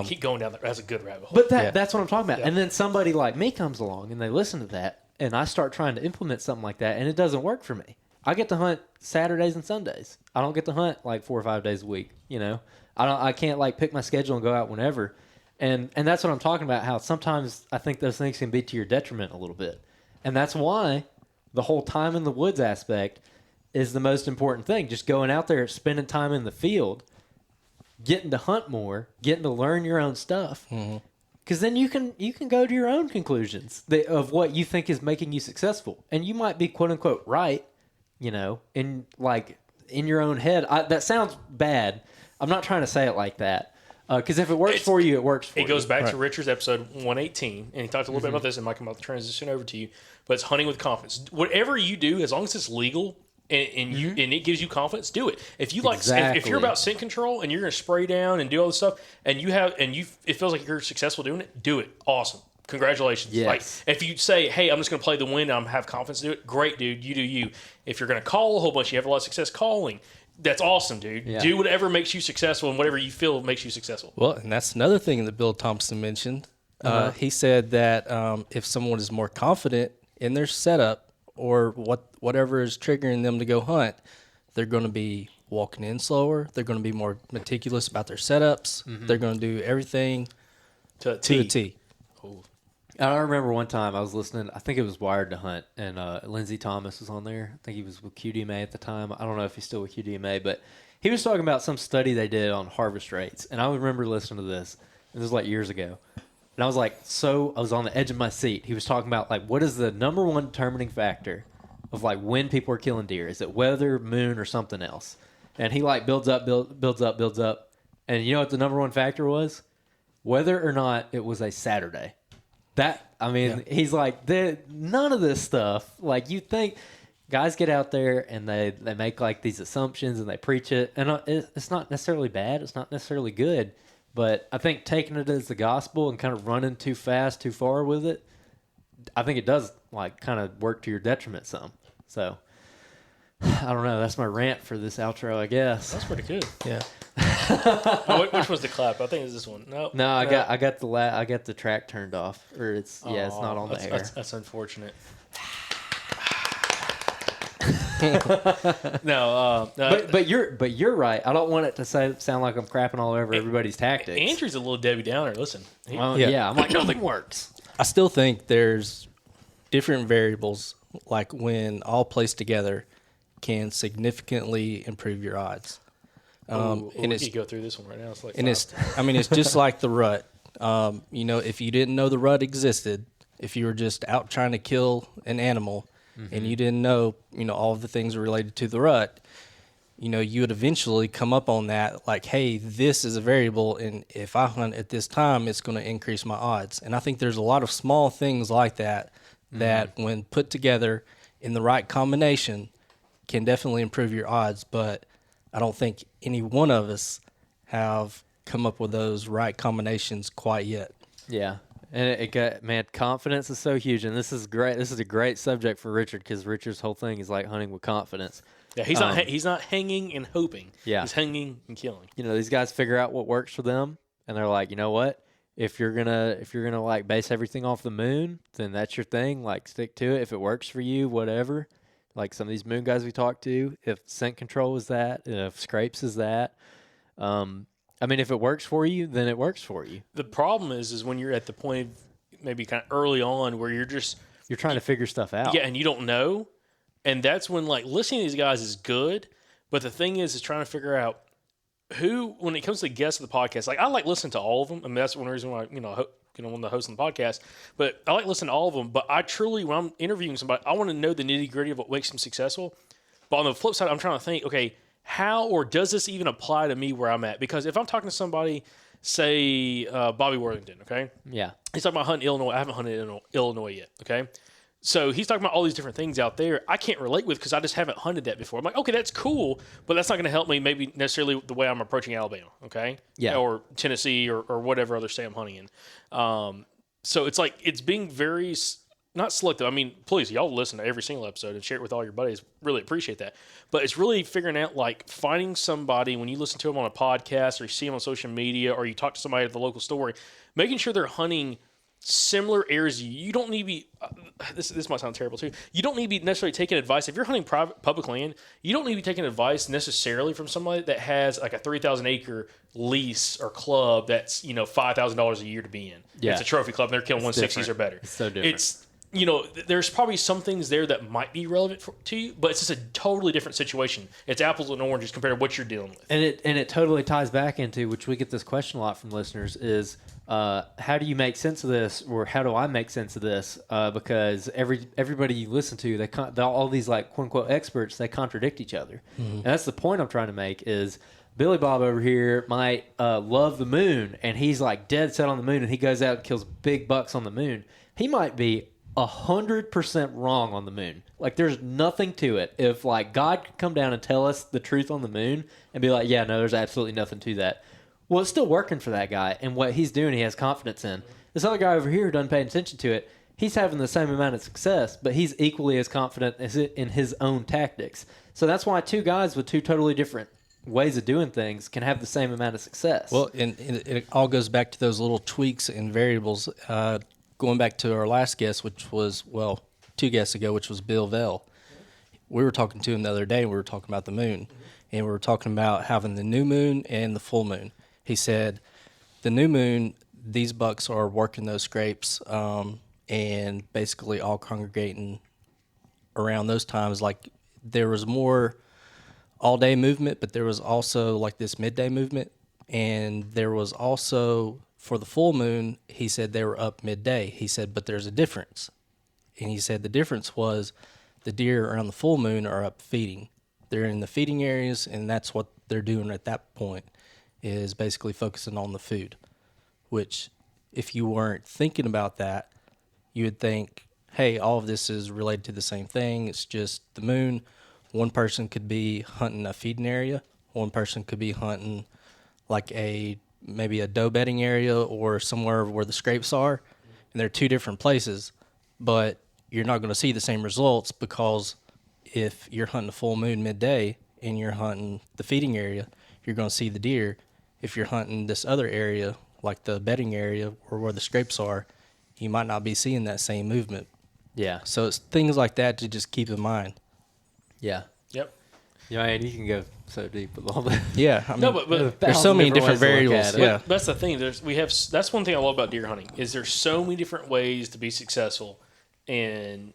Keep going down there. That's a good rabbit hole. But that's what I'm talking about. Yeah. And then somebody like me comes along and they listen to that and I start trying to implement something like that and it doesn't work for me. I get to hunt Saturdays and Sundays. I don't get to hunt like 4 or 5 days a week, I can't like pick my schedule and go out whenever. And that's what I'm talking about, how sometimes I think those things can be to your detriment a little bit. And that's why the whole time in the woods aspect is the most important thing. Just going out there, spending time in the field, getting to hunt more, getting to learn your own stuff. Mm-hmm. Because then you can go to your own conclusions of what you think is making you successful, and you might be quote unquote right, in your own head. That sounds bad. I'm not trying to say it like that, because if it works for you, it works for you. It goes back to Richard's episode 118, and he talked a little bit about this, and Mike, I'm about to transition over to you. But it's hunting with confidence. Whatever you do, as long as it's legal and it gives you confidence, do it. If you if you're about scent control and you're going to spray down and do all this stuff, and it feels like you're successful doing it, do it. Awesome. Congratulations. Yes. Like, if you say, hey, I'm just going to play the wind and have confidence to do it, great, dude. You do you. If you're going to call a whole bunch, you have a lot of success calling. That's awesome, dude. Yeah. Do whatever makes you successful and whatever you feel makes you successful. Well, and that's another thing that Bill Thompson mentioned. He said that if someone is more confident in their setup or whatever is triggering them to go hunt, they're going to be walking in slower. They're going to be more meticulous about their setups. They're going to do everything To the T. I remember one time I was listening. I think it was Wired to Hunt, and Lindsey Thomas was on there. I think he was with QDMA at the time. I don't know if he's still with QDMA, but he was talking about some study they did on harvest rates. And I remember listening to this. This was like years ago. And I was like, I was on the edge of my seat. He was talking about like, what is the number one determining factor of like when people are killing deer? Is it weather, moon, or something else? And he like builds up. And you know what the number one factor was? Whether or not it was a Saturday. He's like, none of this stuff. Like, you think guys get out there and they make like these assumptions and they preach it, and it's not necessarily bad. It's not necessarily good, but I think taking it as the gospel and kind of running too fast, too far with it, I think it does like kind of work to your detriment some. So I don't know. That's my rant for this outro, I guess. That's pretty good. Yeah. Which was the clap? I think it's this one. No, I got the track turned off, or it's not on the air. That's unfortunate. But you're right. I don't want it to sound like I'm crapping all over everybody's tactics. Andrew's a little Debbie Downer. Listen, I'm like, nothing works. I still think there's different variables, like when all placed together, can significantly improve your odds. And you go through this one right now. It's like, it's just like the rut. If you didn't know the rut existed, if you were just out trying to kill an animal, and you didn't know, all of the things related to the rut, you would eventually come up on that, like, hey, this is a variable, and if I hunt at this time, it's going to increase my odds. And I think there's a lot of small things like that that, when put together in the right combination, can definitely improve your odds. But I don't think any one of us have come up with those right combinations quite yet. Yeah. And confidence is so huge, and this is great. This is a great subject for Richard, because Richard's whole thing is like hunting with confidence. Yeah, he's not hanging and hoping. Yeah, he's hanging and killing. These guys figure out what works for them, and they're like, you know what? If you're gonna like base everything off the moon, then that's your thing. Like, stick to it. If it works for you, whatever. Like some of these moon guys we talked to, if scent control is that, if scrapes is that. If it works for you, then it works for you. The problem is when you're at the point of maybe kind of early on where you're trying to figure stuff out. Yeah, and you don't know. And that's when, like, listening to these guys is good. But the thing is trying to figure out who, when it comes to the guests of the podcast, like, I like listening to all of them. I mean, that's one reason why, one of the hosts on the podcast. But I like listening to all of them. But I truly, when I'm interviewing somebody, I want to know the nitty gritty of what makes them successful. But on the flip side, I'm trying to think, okay, how or does this even apply to me where I'm at? Because if I'm talking to somebody, say Bobby Worthington, okay? Yeah. He's talking about hunting Illinois. I haven't hunted in Illinois yet, okay? So he's talking about all these different things out there I can't relate with because I just haven't hunted that before. I'm like, okay, that's cool, but that's not going to help me maybe necessarily the way I'm approaching Alabama, okay? Yeah. Or Tennessee or whatever other state I'm hunting in. So it's like it's being very not selective. I mean, please, y'all listen to every single episode and share it with all your buddies. Really appreciate that. But it's really figuring out, like, finding somebody when you listen to them on a podcast or you see them on social media or you talk to somebody at the local store, making sure they're hunting similar areas. You don't need to be this might sound terrible too. You don't need to be necessarily taking advice. If you're hunting public land, you don't need to be taking advice necessarily from somebody that has like a 3,000 acre lease or club that's $5,000 a year to be in. Yeah. It's a trophy club and they're killing 160s or better. It's so different. there's probably some things there that might be relevant to you, but it's just a totally different situation. It's apples and oranges compared to what you're dealing with. And it totally ties back into, which we get this question a lot from listeners, is how do you make sense of this, or how do I make sense of this? Because everybody you listen to, all these like quote unquote experts, they contradict each other, and that's the point I'm trying to make. Is Billy Bob over here might love the moon, and he's like dead set on the moon, and he goes out and kills big bucks on the moon. He might be 100% wrong on the moon. Like, there's nothing to it. If like God could come down and tell us the truth on the moon and be like, yeah, no, there's absolutely nothing to that. Well, it's still working for that guy, and what he's doing, he has confidence in. This other guy over here who doesn't pay attention to it, he's having the same amount of success, but he's equally as confident as it in his own tactics. So that's why two guys with two totally different ways of doing things can have the same amount of success. Well, and it all goes back to those little tweaks and variables. Going back to our last guest, which was, 2 guests ago, which was Bill Vell. We were talking to him the other day, and we were talking about the moon. And we were talking about having the new moon and the full moon. He said, the new moon, these bucks are working those scrapes and basically all congregating around those times. Like, there was more all-day movement, but there was also like this midday movement. And there was also... For the full moon, he said they were up midday. He said, but there's a difference. And he said the difference was the deer around the full moon are up feeding. They're in the feeding areas, and that's what they're doing at that point, is basically focusing on the food. Which, if you weren't thinking about that, you would think, hey, all of this is related to the same thing. It's just the moon. One person could be hunting a feeding area. One person could be hunting like maybe a doe bedding area or somewhere where the scrapes are, and they're two different places, but you're not going to see the same results, because if you're hunting a full moon midday and you're hunting the feeding area, you're going to see the deer. If you're hunting this other area, like the bedding area or where the scrapes are, you might not be seeing that same movement. yeah. So it's things like that to just keep in mind. Yeah. Yep. Yeah, and you can go so deep with all that. Yeah, I mean, No, but there's so many different ways to look variables. at it. Yeah, that's the thing. That's one thing I love about deer hunting, is there's so many different ways to be successful, and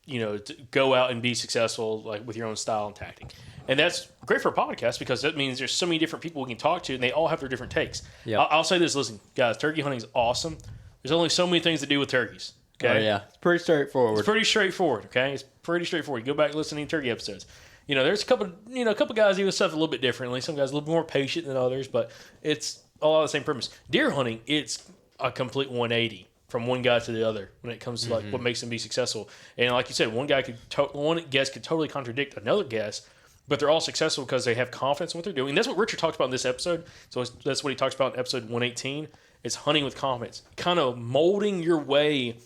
to go out and be successful like with your own style and tactic. And that's great for a podcast, because that means there's so many different people we can talk to, and they all have their different takes. Yep. I'll say this: listen, guys, turkey hunting is awesome. There's only so many things to do with turkeys. Okay. Oh, yeah. It's pretty straightforward. It's pretty straightforward. Okay, it's pretty straightforward. You go back and listen to turkey episodes. There's a couple guys do stuff a little bit differently. Some guys a little more patient than others, but it's a lot of the same premise. Deer hunting, it's a complete 180 from one guy to the other when it comes to like what makes them be successful. And like you said, one guest could totally contradict another guest, but they're all successful because they have confidence in what they're doing. And that's what Richard talked about in this episode. So that's what he talks about in episode 118. It's hunting with confidence, kind of molding your way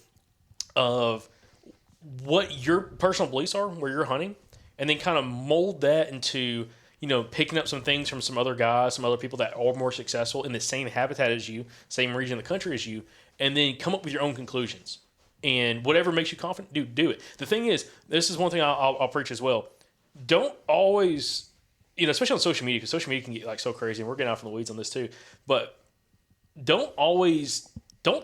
of what your personal beliefs are where you're hunting, and then kind of mold that into, picking up some things from some other guys, some other people that are more successful in the same habitat as you, same region of the country as you, and then come up with your own conclusions. And whatever makes you confident, do it. The thing is, this is one thing I'll preach as well. Don't always, especially on social media, because social media can get like so crazy, and we're getting out from the weeds on this too, but don't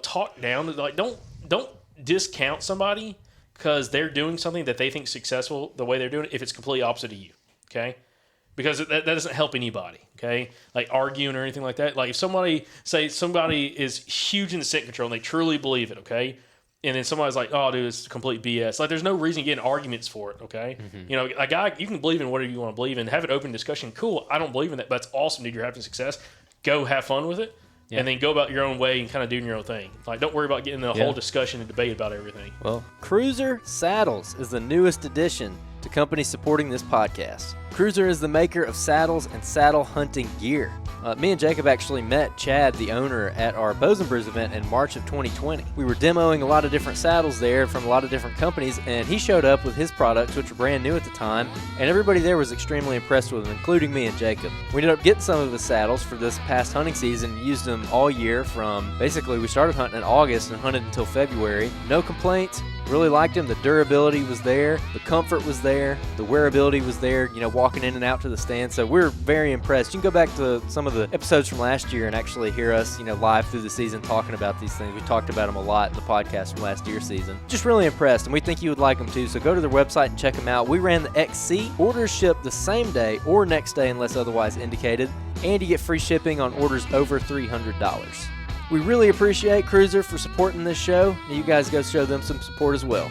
talk down, like don't discount somebody because they're doing something that they think successful the way they're doing it if it's completely opposite of you, okay? Because that doesn't help anybody, okay? Like arguing or anything like that. Like if somebody is huge in scent control and they truly believe it, okay? And then somebody's like, oh, dude, it's complete BS. Like there's no reason to get in arguments for it, okay? Mm-hmm. A guy, you can believe in whatever you want to believe in. Have an open discussion. Cool, I don't believe in that, but that's awesome, dude. You're having success. Go have fun with it. Yeah. And then go about your own way and kind of doing your own thing. Like, don't worry about getting in a whole discussion and debate about everything. Well, Cruiser Saddles is the newest addition to companies supporting this podcast. Cruiser is the maker of saddles and saddle hunting gear. Me and Jacob actually met Chad, the owner, at our Bows and Brews event in March of 2020. We were demoing a lot of different saddles there from a lot of different companies, and he showed up with his products, which were brand new at the time, and everybody there was extremely impressed with them, including me and Jacob. We ended up getting some of his saddles for this past hunting season, used them all year from, basically we started hunting in August and hunted until February. No complaints, Really liked them. The durability was there. The comfort was there. The wearability was there, walking in and out to the stand. So we're very impressed. You can go back to some of the episodes from last year and actually hear us, live through the season talking about these things. We talked about them a lot in the podcast from last year's season. Just really impressed, and we think you would like them too. So go to their website and check them out. We ran the XC. Orders ship the same day or next day unless otherwise indicated, and you get free shipping on orders over $300. We really appreciate Cruiser for supporting this show. You guys go show them some support as well.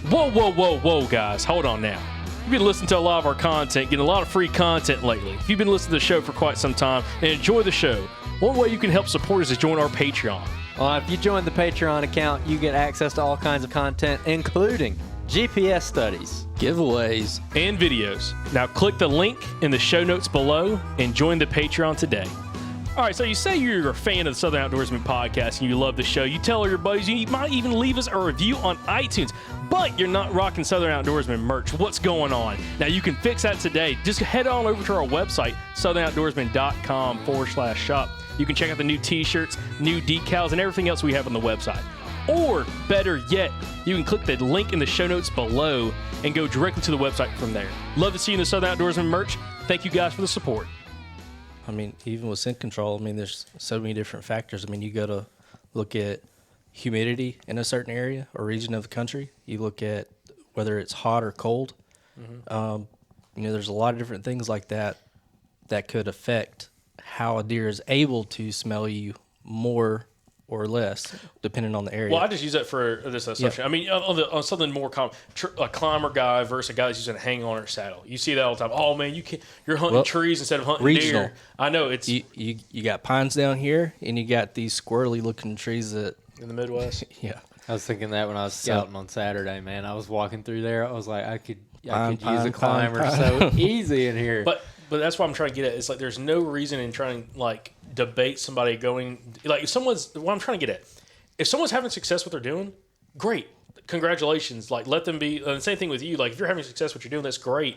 Whoa, guys. Hold on now. You've been listening to a lot of our content, getting a lot of free content lately. If you've been listening to the show for quite some time and enjoy the show, one way you can help support us is join our Patreon. If you join the Patreon account, you get access to all kinds of content, including GPS studies, giveaways, and videos. Now click the link in the show notes below and join the Patreon today. All right, so you say you're a fan of the Southern Outdoorsman podcast and you love the show. You tell all your buddies. You might even leave us a review on iTunes, but you're not rocking Southern Outdoorsman merch. What's going on? Now, you can fix that today. Just head on over to our website, southernoutdoorsman.com/shop. You can check out the new t-shirts, new decals, and everything else we have on the website. Or, better yet, you can click the link in the show notes below and go directly to the website from there. Love to see you in the Southern Outdoorsman merch. Thank you guys for the support. Even with scent control, there's so many different factors. You go to look at humidity in a certain area or region of the country. You look at whether it's hot or cold. There's a lot of different things like that that could affect how a deer is able to smell you more or less, depending on the area. Well, I just use that for this assumption. Yeah. On something more common, a climber guy versus a guy that's using a hang on or saddle. You see that all the time. Oh man, you're hunting trees instead of hunting regional deer. I know it's you got pines down here, and you got these squirrely looking trees that in the Midwest. Yeah, I was thinking that when I was scouting on Saturday, man. I was walking through there. I was like, I could use a climber so easy in here. But that's what I'm trying to get at. It's like there's no reason in trying to debate somebody going if someone's what I'm trying to get at. If someone's having success what they're doing, great, congratulations. Let them be. And the same thing with you. If you're having success what you're doing, that's great.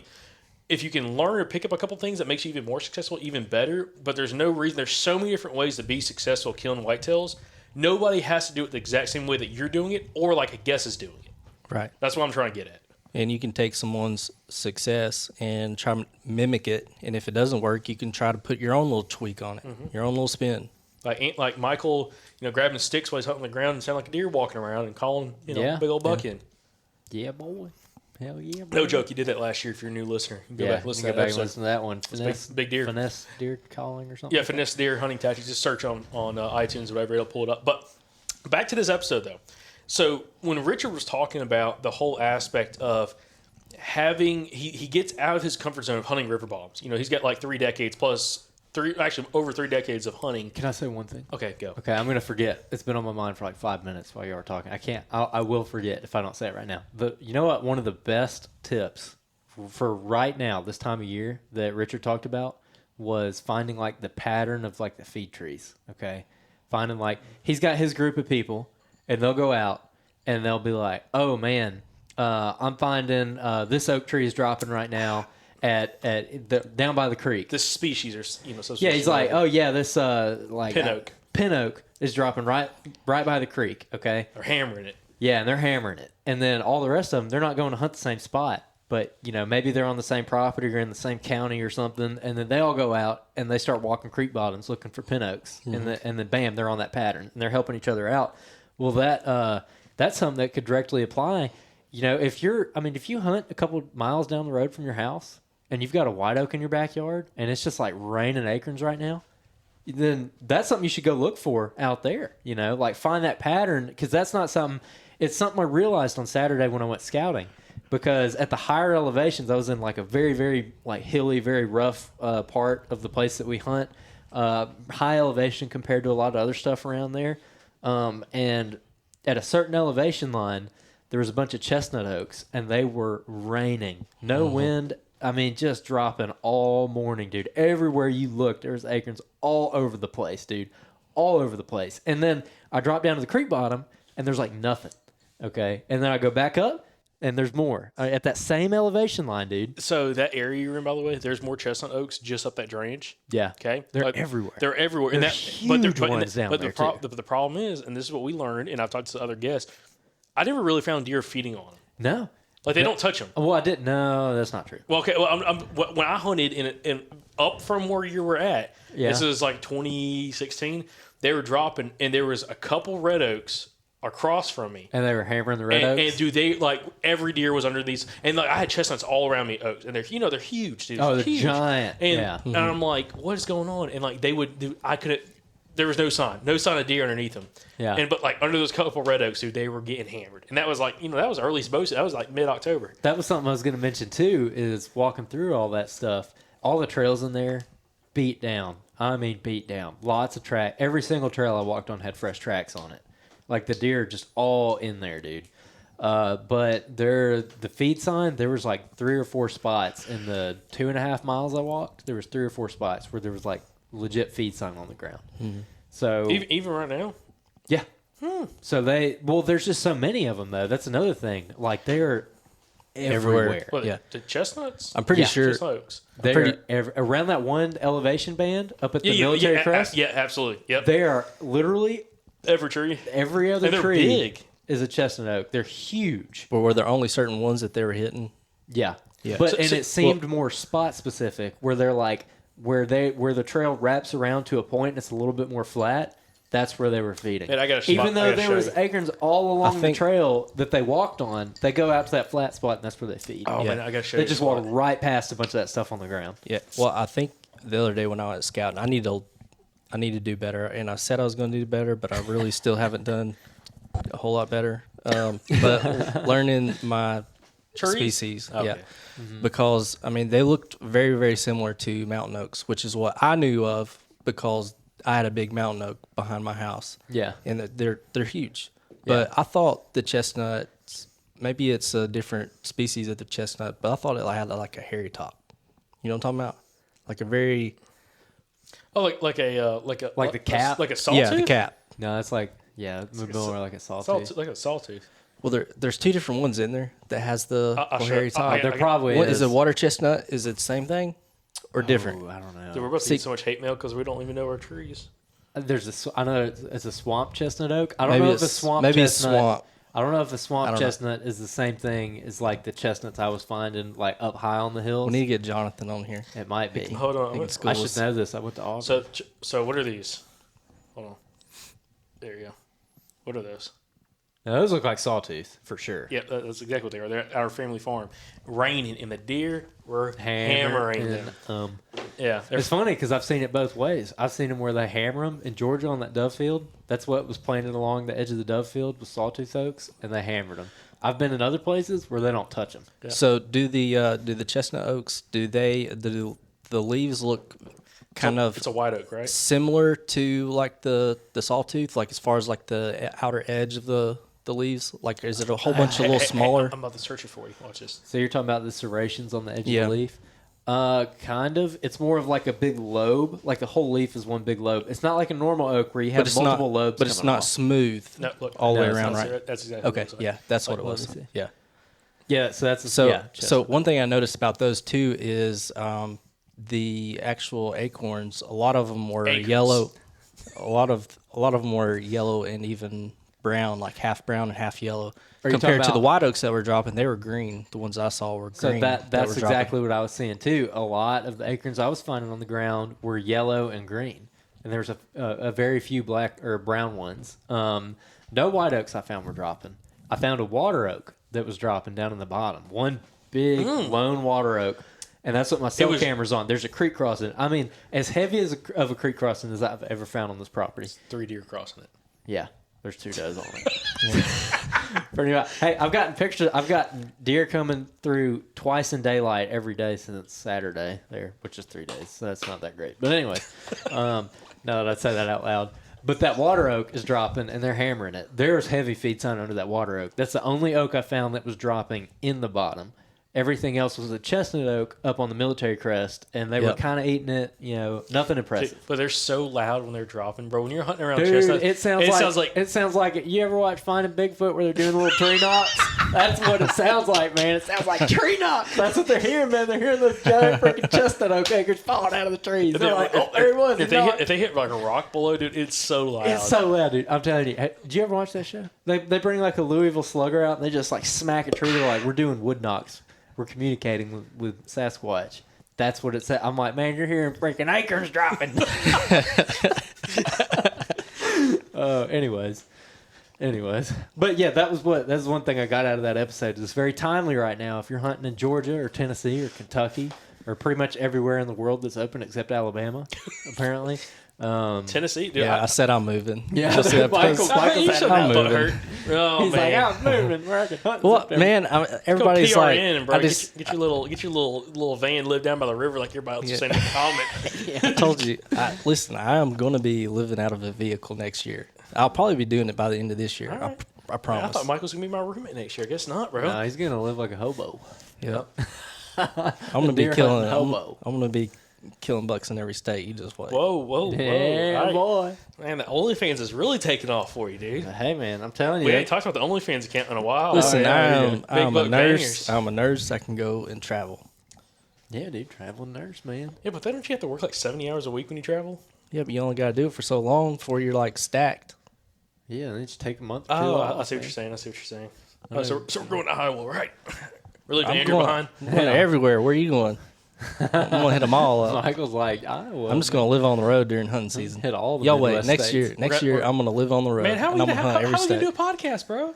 If you can learn or pick up a couple things that makes you even more successful, even better. But there's no reason. There's so many different ways to be successful killing whitetails. Nobody has to do it the exact same way that you're doing it, or like a guest is doing it. Right. That's what I'm trying to get at. And you can take someone's success and try to mimic it. And if it doesn't work, you can try to put your own little tweak on it, your own little spin. Like Michael, grabbing sticks while he's hunting the ground and sound like a deer walking around and calling, big old buck in. Yeah, boy. Hell yeah, boy. No joke. You did that last year if you're a new listener. Go back and listen to that one. Finesse, big deer. Finesse deer calling or something? Yeah, finesse deer hunting tactics. Just search on iTunes or whatever. It'll pull it up. But back to this episode, though. So when Richard was talking about the whole aspect of having, he gets out of his comfort zone of hunting river bottoms. He's got 3 decades plus over 3 decades of hunting. Can I say one thing? Okay, go. Okay, I'm going to forget. It's been on my mind for 5 minutes while you are talking. I will forget if I don't say it right now. You know what? One of the best tips for right now, this time of year, that Richard talked about was finding the pattern of the feed trees. Okay, finding he's got his group of people, and they'll go out and they'll be like, "Oh man, I'm finding this oak tree is dropping right now at down by the creek. This species or yeah." He's like, "Oh yeah, this pin oak is dropping right by the creek." Okay, they're hammering it. Yeah, and they're hammering it, and then all the rest of them, they're not going to hunt the same spot. But, maybe they're on the same property or in the same county or something, and then they all go out and they start walking creek bottoms looking for pin oaks, and then bam, they're on that pattern, and they're helping each other out. Well, that's something that could directly apply. If you hunt a couple miles down the road from your house and you've got a white oak in your backyard and it's just raining acorns right now, then that's something you should go look for out there. Find that pattern, because that's not something. It's something I realized on Saturday when I went scouting. Because at the higher elevations, I was in a very, very hilly, very rough part of the place that we hunt. High elevation compared to a lot of other stuff around there. And at a certain elevation line, there was a bunch of chestnut oaks, and they were raining. No wind. Just dropping all morning, dude. Everywhere you looked, there was acorns all over the place, dude. All over the place. And then I dropped down to the creek bottom, and there's nothing. Okay? And then I go back up, and there's more at that same elevation line, dude. So that area you're in, by the way, there's more chestnut oaks just up that drainage. Yeah. Okay. They're everywhere. They're everywhere. There's huge ones down there, too. But the problem is, and this is what we learned, and I've talked to other guests, I never really found deer feeding on them. No. Like, they don't touch them. Well, I didn't. No, that's not true. Well, okay. Well, when I hunted in up from where you were at, this was like 2016. They were dropping, and there was a couple red oaks across from me. And they were hammering the red oaks? And dude, they like every deer was under these, and like I had chestnuts all around me oaks, and they're huge, dude. Oh, they're huge. giant. And and I'm like, what is going on? And like they would, I couldn't. There was no sign of deer underneath them. Yeah. And but like under those couple red oaks, dude, they were getting hammered, and that was like that was early supposed to. That was like mid-October. That was something I was going to mention too. Is walking through all that stuff, all the trails in there, beat down. I mean, beat down. Lots of track. Every single trail I walked on had fresh tracks on it. Like the deer just all in there, dude. But the feed sign, there was like 3 or 4 spots in the 2.5 miles I walked. There was 3 or 4 spots where there was like legit feed sign on the ground. Mm-hmm. So even right now, yeah. So there's just so many of them though. That's another thing. Like they're everywhere. what, Yeah. the chestnuts. I'm pretty sure. Just oaks. They're around that one elevation band up at the military crest. Yeah, absolutely. Yep. They are literally Every tree. every other And they're tree big. is a chestnut oak. They're huge. But were there only certain ones that they were hitting? Yeah. Yeah. But So- it seemed more spot specific where they're like where the trail wraps around to a point and it's a little bit more flat. That's where they were feeding. And I got a spot- Even I though gotta there show was you. acorns all along the think- trail that they walked on, they go out to that flat spot and that's where they feed. Oh Yeah. man, I gotta show They you. just the walk spot. right past a bunch of that stuff on the ground. Yeah. Well, I think the other day when I was scouting, I need to do better, and I said I was going to do better, but I really still haven't done a whole lot better. But learning my Trees? species, Okay. yeah, because I mean they looked very very similar to mountain oaks, which is what I knew of because I had a big mountain oak behind my house. Yeah. and they're huge. But I thought the chestnuts, maybe it's a different species of the chestnut, but I thought it had like a hairy top. You know what I'm talking about? Like a very Oh, like the cap? like a sawtooth. yeah, the cap. No, it's like more like a sawtooth. Like a sawtooth. Well, there's 2 different ones in there that has the I'll show- hairy top. There probably What is. is a water chestnut? Is it the same thing or different? Ooh, I don't know. Dude, we're about to get so much hate mail because we don't even know our trees. I know it's a swamp chestnut oak. I don't Maybe know if the it's- swamp maybe it's chestnut. swamp. I don't know if the I swamp don't know. chestnut is the same thing as like the chestnuts I was finding like up high on the hills. We need to get Jonathan on here. It might be. Hold on. it's I cool. should know this. I went to Auburn. So what are these? Hold on. There you go. What are those? Now, those look like sawtooth for sure. Yeah, that's exactly what they are. They're at our family farm. Raining, and the deer were hammering them. Yeah. It's funny because I've seen it both ways. I've seen them where they hammer them in Georgia on that dove field. That's what was planted along the edge of the dove field with sawtooth oaks, and they hammered them. I've been in other places where they don't touch them. Yeah. So do the chestnut oaks? Do the leaves look kind of It's a white oak, right? similar to like the sawtooth? Like as far as like the outer edge of the leaves? Like is it a whole bunch of little smaller? I'm about to search it for you. Watch this. So you're talking about the serrations on the edge Yeah. of the leaf? Kind of. It's more of like a big lobe. Like the whole leaf is one big lobe. It's not like a normal oak where you have multiple lobes. But it's coming not off. smooth No, look. all the way No, it's around, That's- right? That's exactly what Okay, it looks like. yeah, that's what Like, it was. let me see. Yeah. Yeah, so that's So chestnut. one thing I noticed about those two is the actual acorns. A lot of them were Acorns. yellow. A lot of them were yellow and even brown, like half brown and half yellow. Are you Compared talking to the about- white oaks that were dropping, they were green. The ones I saw were So green. that's were dropping. exactly what I was seeing too. A lot of the acorns I was finding on the ground were yellow and green, and there was a very few black or brown ones. No white oaks I found were dropping. I found a water oak that was dropping down in the bottom. One big lone water oak, and that's what my cell camera's on. There's a creek crossing. I mean, as heavy of a creek crossing as I've ever found on this property. 3 deer crossing it. Yeah, there's 2 does on it. Pretty much. Hey, I've gotten pictures. I've gotten deer coming through twice in daylight every day since Saturday there, which is 3 days. So that's not that great. But anyway, now that I say that out loud. But that water oak is dropping, and they're hammering it. There's heavy feed sign under that water oak. That's the only oak I found that was dropping in the bottom. Everything else was a chestnut oak up on the military crest, and they were kind of eating it. Nothing impressive. But they're so loud when they're dropping, bro. When you're hunting around Dude, chestnuts, it sounds like it. You ever watch Finding Bigfoot where they're doing little tree knocks? That's what it sounds like, man. It sounds like tree knocks. That's what they're hearing, man. They're hearing those giant freaking chestnut oak acres falling out of the trees. They're like, oh, there he was. If they hit like a rock below, dude, it's so loud. It's so loud, dude. I'm telling you. Did you ever watch that show? They bring like a Louisville slugger out and they just like smack a tree. They're like, we're doing wood knocks. We're communicating with Sasquatch. That's what it said. I'm like, man, you're hearing freaking acres dropping. Anyways. But yeah, that's one thing I got out of that episode. It's very timely right now. If you're hunting in Georgia or Tennessee or Kentucky or pretty much everywhere in the world that's open except Alabama, apparently. Tennessee, dude. Yeah, I said I'm moving. Yeah, Michael said I'm that moving. hurt. Oh, He's man. like, I'm moving. We're hunting. Well, man, everybody's Go like, PRN, bro. I just, Get your little van, live down by the river like everybody else was saying in the comment. I told you. Listen, I am going to be living out of a vehicle next year. I'll probably be doing it by the end of this year. Right. I promise. I thought Michael was gonna be my roommate next year. I guess not, bro. No, he's gonna live like a hobo. Yep. I'm going to be Deer killing. hunting hobo. I'm going to be killing bucks in every state. You just wait. Whoa. Yeah, All right. boy. Man, the OnlyFans is really taking off for you, dude. Hey, man, I'm telling you. We ain't talked about the OnlyFans account in a while. Listen, yeah. Big I'm a buck nurse. bangers. I'm a nurse. I can go and travel. Yeah, dude, traveling nurse, man. Yeah, but then don't you have to work like 70 hours a week when you travel? Yeah, but you only got to do it for so long before you're like stacked. Yeah, and then just take a month or two Oh, off. I see what you're saying. Oh, so we're going to Iowa, right? We're leaving I'm Andrew behind. going everywhere. Where are you going? I'm going to hit them all up. Michael's like, Iowa. I'm just going to live on the road during hunting season. hit all the Y'all wait. Midwest Next states. year, I'm going to live on the road. Man, how are and we I'm gonna hunt every going to state do a podcast, bro?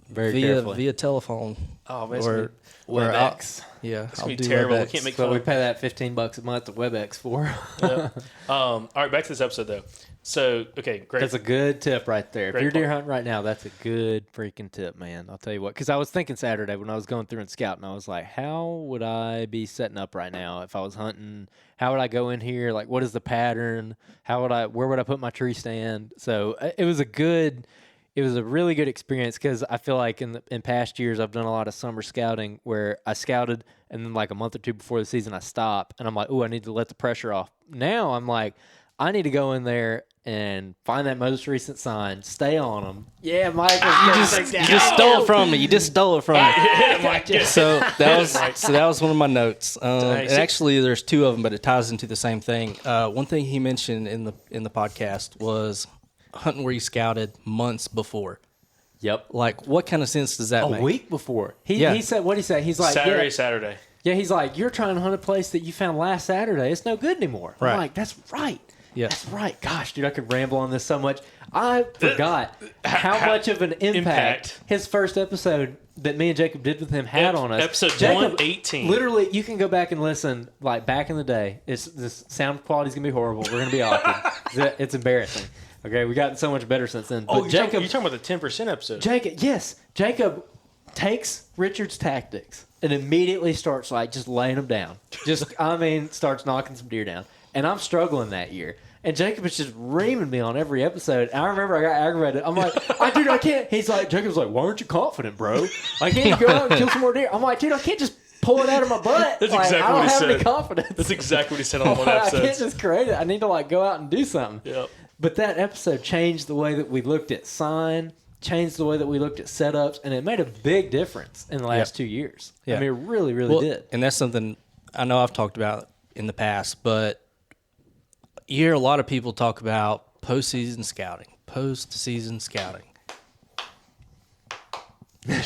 Very carefully. via telephone. Oh, man, Or WebEx. yeah, it's I'll going to do be terrible. We WebEx. can't make So fun we of pay that $15 a month to WebEx for. Yeah. All right, back to this episode, though. So, okay, great. That's a good tip right there. If Great you're deer point. hunting right now, that's a good freaking tip, man. I'll tell you what. Because I was thinking Saturday when I was going through and scouting, I was like, how would I be setting up right now if I was hunting? How would I go in here? Like, what is the pattern? Where would I put my tree stand? So it was a really good experience because I feel like in past years I've done a lot of summer scouting where I scouted and then like a month or two before the season I stop and I'm like, oh, I need to let the pressure off. Now I'm like, I need to go in there and find that most recent sign, stay on them. Yeah, Michael, You just stole it from me. You just stole it from me. So that was one of my notes. And actually, there's two of them, but it ties into the same thing. One thing he mentioned in the podcast was hunting where you scouted months before. Yep. Like, what kind of sense does that make? A week before. He said, what did he say? He's like, Saturday. Yeah, he's like, you're trying to hunt a place that you found last Saturday. It's no good anymore. Right. I'm like, that's right. Yeah. That's right. Gosh, dude, I could ramble on this so much. I forgot how much of an impact his first episode that me and Jacob did with him had on us. Episode Jacob, 118. Literally, you can go back and listen. Like back in the day, this sound quality's gonna be horrible. We're gonna be awkward. It's embarrassing. Okay, we gotten so much better since then. Oh, But you're talking about the 10% episode. Jacob takes Richard's tactics and immediately starts like just laying them down. Starts knocking some deer down. And I'm struggling that year. And Jacob is just reaming me on every episode. And I remember I got aggravated. I'm like, dude, I can't. Jacob's like, why aren't you confident, bro? I can't go out and kill some more deer. I'm like, dude, I can't just pull it out of my butt. That's like, exactly I don't what he have said. any confidence. That's exactly what he said on one I episode. can't just create it. I need to like go out and do something. Yep. But that episode changed the way that we looked at sign, changed the way that we looked at setups, and it made a big difference in the last 2 years. Yeah. I mean, it really, really did. And that's something I know I've talked about in the past, but you hear a lot of people talk about postseason scouting.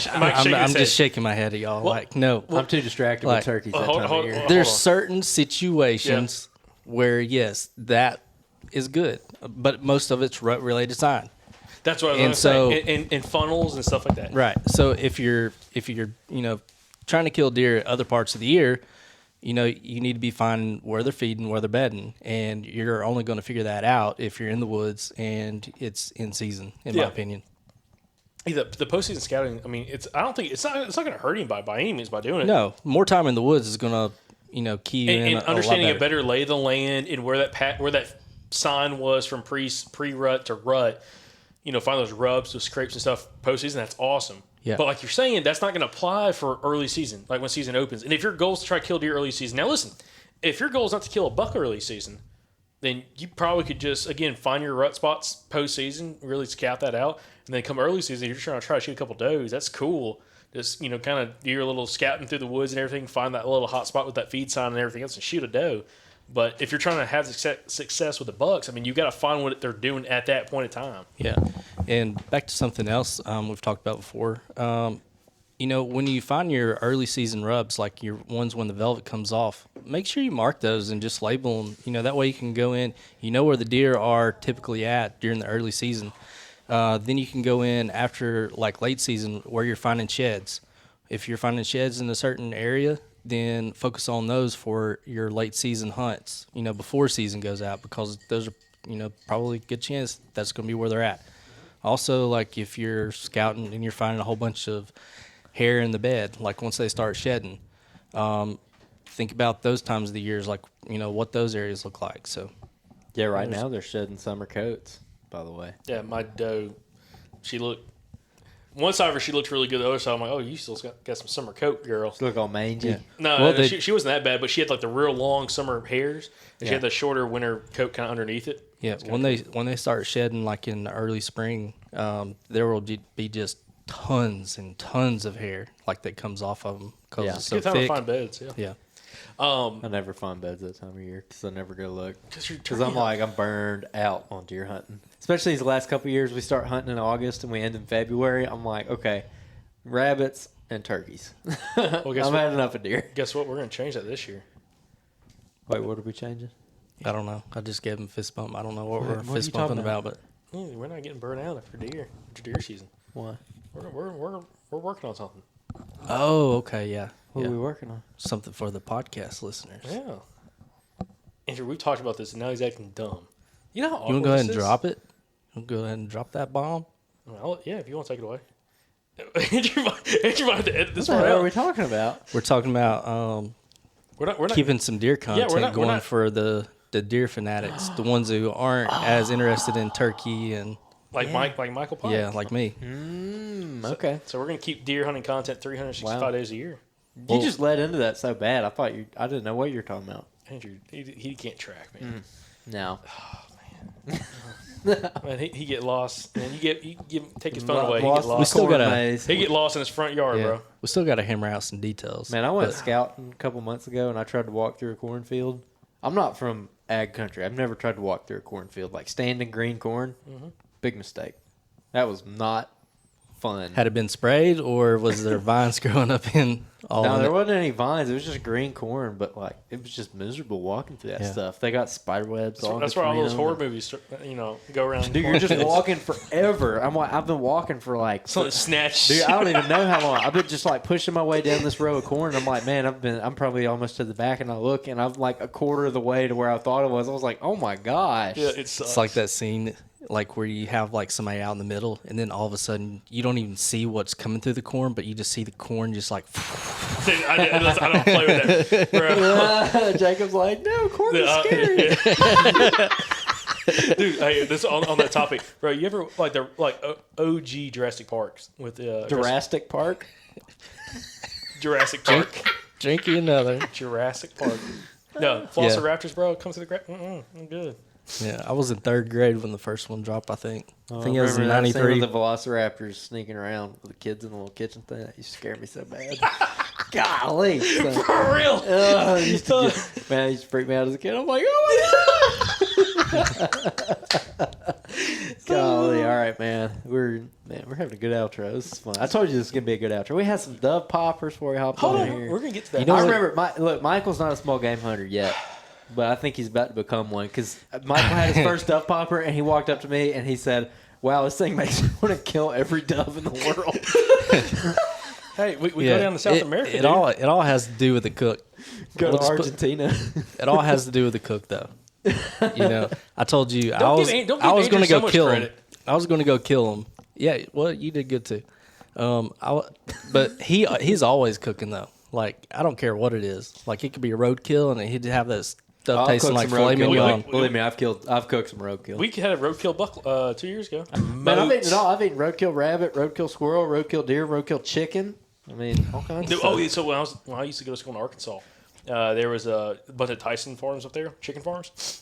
I'm just shaking my head at y'all. No. I'm too distracted with turkeys that time of year. There's certain situations where, yes, that is good, but most of it's related to sign. That's what I was going to say. And funnels and stuff like that. Right. So if you're trying to kill deer at other parts of the year, you need to be finding where they're feeding, where they're bedding, and you're only going to figure that out if you're in the woods and it's in season, in my opinion. The postseason scouting, I mean, it's not going to hurt anybody by any means by doing it. No, more time in the woods is going to key you in and a understanding lot a better lay of the land and where that sign was from pre-rut to rut. Find those rubs, those scrapes and stuff postseason. That's awesome. Yeah. But like you're saying, that's not going to apply for early season, like when season opens. And if your goal is to try to kill deer early season, now listen, if your goal is not to kill a buck early season, then you probably could just, again, find your rut spots postseason, really scout that out, and then come early season, you're trying to shoot a couple does. That's cool. Just, kind of do your little scouting through the woods and everything, find that little hot spot with that feed sign and everything else and shoot a doe. But if you're trying to have success with the bucks, I mean, you've got to find what they're doing at that point in time. Yeah. And back to something else we've talked about before. When you find your early season rubs, like your ones when the velvet comes off, make sure you mark those and just label them. That way you can go in, where the deer are typically at during the early season. Then you can go in after like late season where you're finding sheds. If you're finding sheds in a certain area, then focus on those for your late season hunts, before season goes out, because those are, probably a good chance that's going to be where they're at. Also, like if you're scouting and you're finding a whole bunch of hair in the bed, like once they start shedding, think about those times of the years, like, what those areas look like. So, Yeah, right now they're shedding summer coats, by the way. Yeah, my doe, she looked, one side of her, she looked really good. The other side, I'm like, oh, you still got some summer coat, girl. She look all mangy. Yeah. No, she wasn't that bad, but she had like the real long summer hairs, and she had the shorter winter coat kind of underneath it. Yeah, when they start shedding, like in the early spring, there will be just tons and tons of hair like that comes off of them because it's so Good time to thick. find beds. Yeah. I never find beds that time of year because I never go look. Because I'm burned out on deer hunting. Especially these last couple of years, we start hunting in August and we end in February. I'm like, okay, rabbits and turkeys. Well, I've had enough of deer. Guess what? We're going to change that this year. Wait, what are we changing? I don't know. I just gave him fist bump. I don't know what we're what are fist you talking bumping about, but We're not getting burnt out after deer. After deer season. Why? We're working on something. oh, okay, yeah. What yeah. are we working on? Something for the podcast listeners. Yeah. Andrew, we've talked about this, and now he's acting dumb. You know how awkward You want to go ahead this and is? drop it? You want to go ahead and drop that bomb? Well, yeah, if you want to take it away. Andrew might have to edit this What the part hell out. are we talking about? We're talking about We're not keeping some deer content we're going not- for the deer fanatics, the ones who aren't as interested in turkey and like Michael Pike. yeah, like me. Okay. So we're gonna keep deer hunting content 365 Wow. days a year. You just led into that so bad. I didn't know what you were talking about. Andrew, he can't track, man. No. Man, he get lost, and you take his phone away. He Lost get in the lost. still corn gotta- maze. He get lost in his front yard, Yeah. bro. We still got to hammer out some details. Man, I went but- scouting a couple months ago, and I tried to walk through a cornfield. I'm not from ag country. I've never tried to walk through a cornfield, like standing green corn. Big mistake. That was not fun. Had it been sprayed, or was there vines growing up in all No, of there it? wasn't any vines. It was just green corn, but like it was just miserable walking through that Yeah. stuff. They got spider webs all That's where all between those them. horror movies, go around. Dude, you're just walking forever. I've been walking for like. Something snatched. Dude, I don't even know how long. I've been just like pushing my way down this row of corn. I'm like, man, I'm probably almost to the back, and I look, and I'm like a quarter of the way to where I thought it was. I was like, oh my gosh. Yeah, it sucks. It's like that scene, like where you have like somebody out in the middle, and then all of a sudden you don't even see what's coming through the corn, but you just see the corn just like. Dude, I don't play with that, bro. Jacob's like, no, corn is Uh, scary. Dude, hey, this on that topic, bro. You ever OG Jurassic Parks with Jurassic Park. Jurassic Park, Drinking another. Jurassic Park. No, Velociraptors, bro. Come to the ground. I'm good. Yeah, I was in third grade when the first one dropped. I think. I think it was in Remember that scene '93. with the Velociraptors sneaking around with the kids in the little kitchen thing. That used to scare me so bad. Golly. So, For real. it used to it used to freak me out as a kid. I'm like, oh my God. Golly. All right, man. We're having a good outro. This is fun. I told you this is going to be a good outro. We had some dove poppers before we hopped Hold on on, here. we're gonna get to that. You know I what? remember, look, Michael's not a small game hunter yet, but I think he's about to become one because Michael had his first dove popper, and he walked up to me and he said, wow, this thing makes me want to kill every dove in the world. Hey, we go down to South America. It dude. all has to do with the cook. Go We'll to just put- Argentina. It all has to do with the cook, though. I told you I Don't was give I was Andrew going to so go much kill him. credit. I was going to go kill him. Yeah, well, you did good too. But he's always cooking though. Like I don't care what it is. Like it could be a roadkill, and he'd have this Stuff tasting like filet mignon. Believe me, I've cooked some roadkill. We had a roadkill buck 2 years ago. Man, I've eaten it all. I've eaten roadkill rabbit, roadkill squirrel, roadkill deer, roadkill chicken. I mean, all kinds of stuff. Oh, yeah, so when I used to go to school in Arkansas, there was a bunch of Tyson farms up there, chicken farms.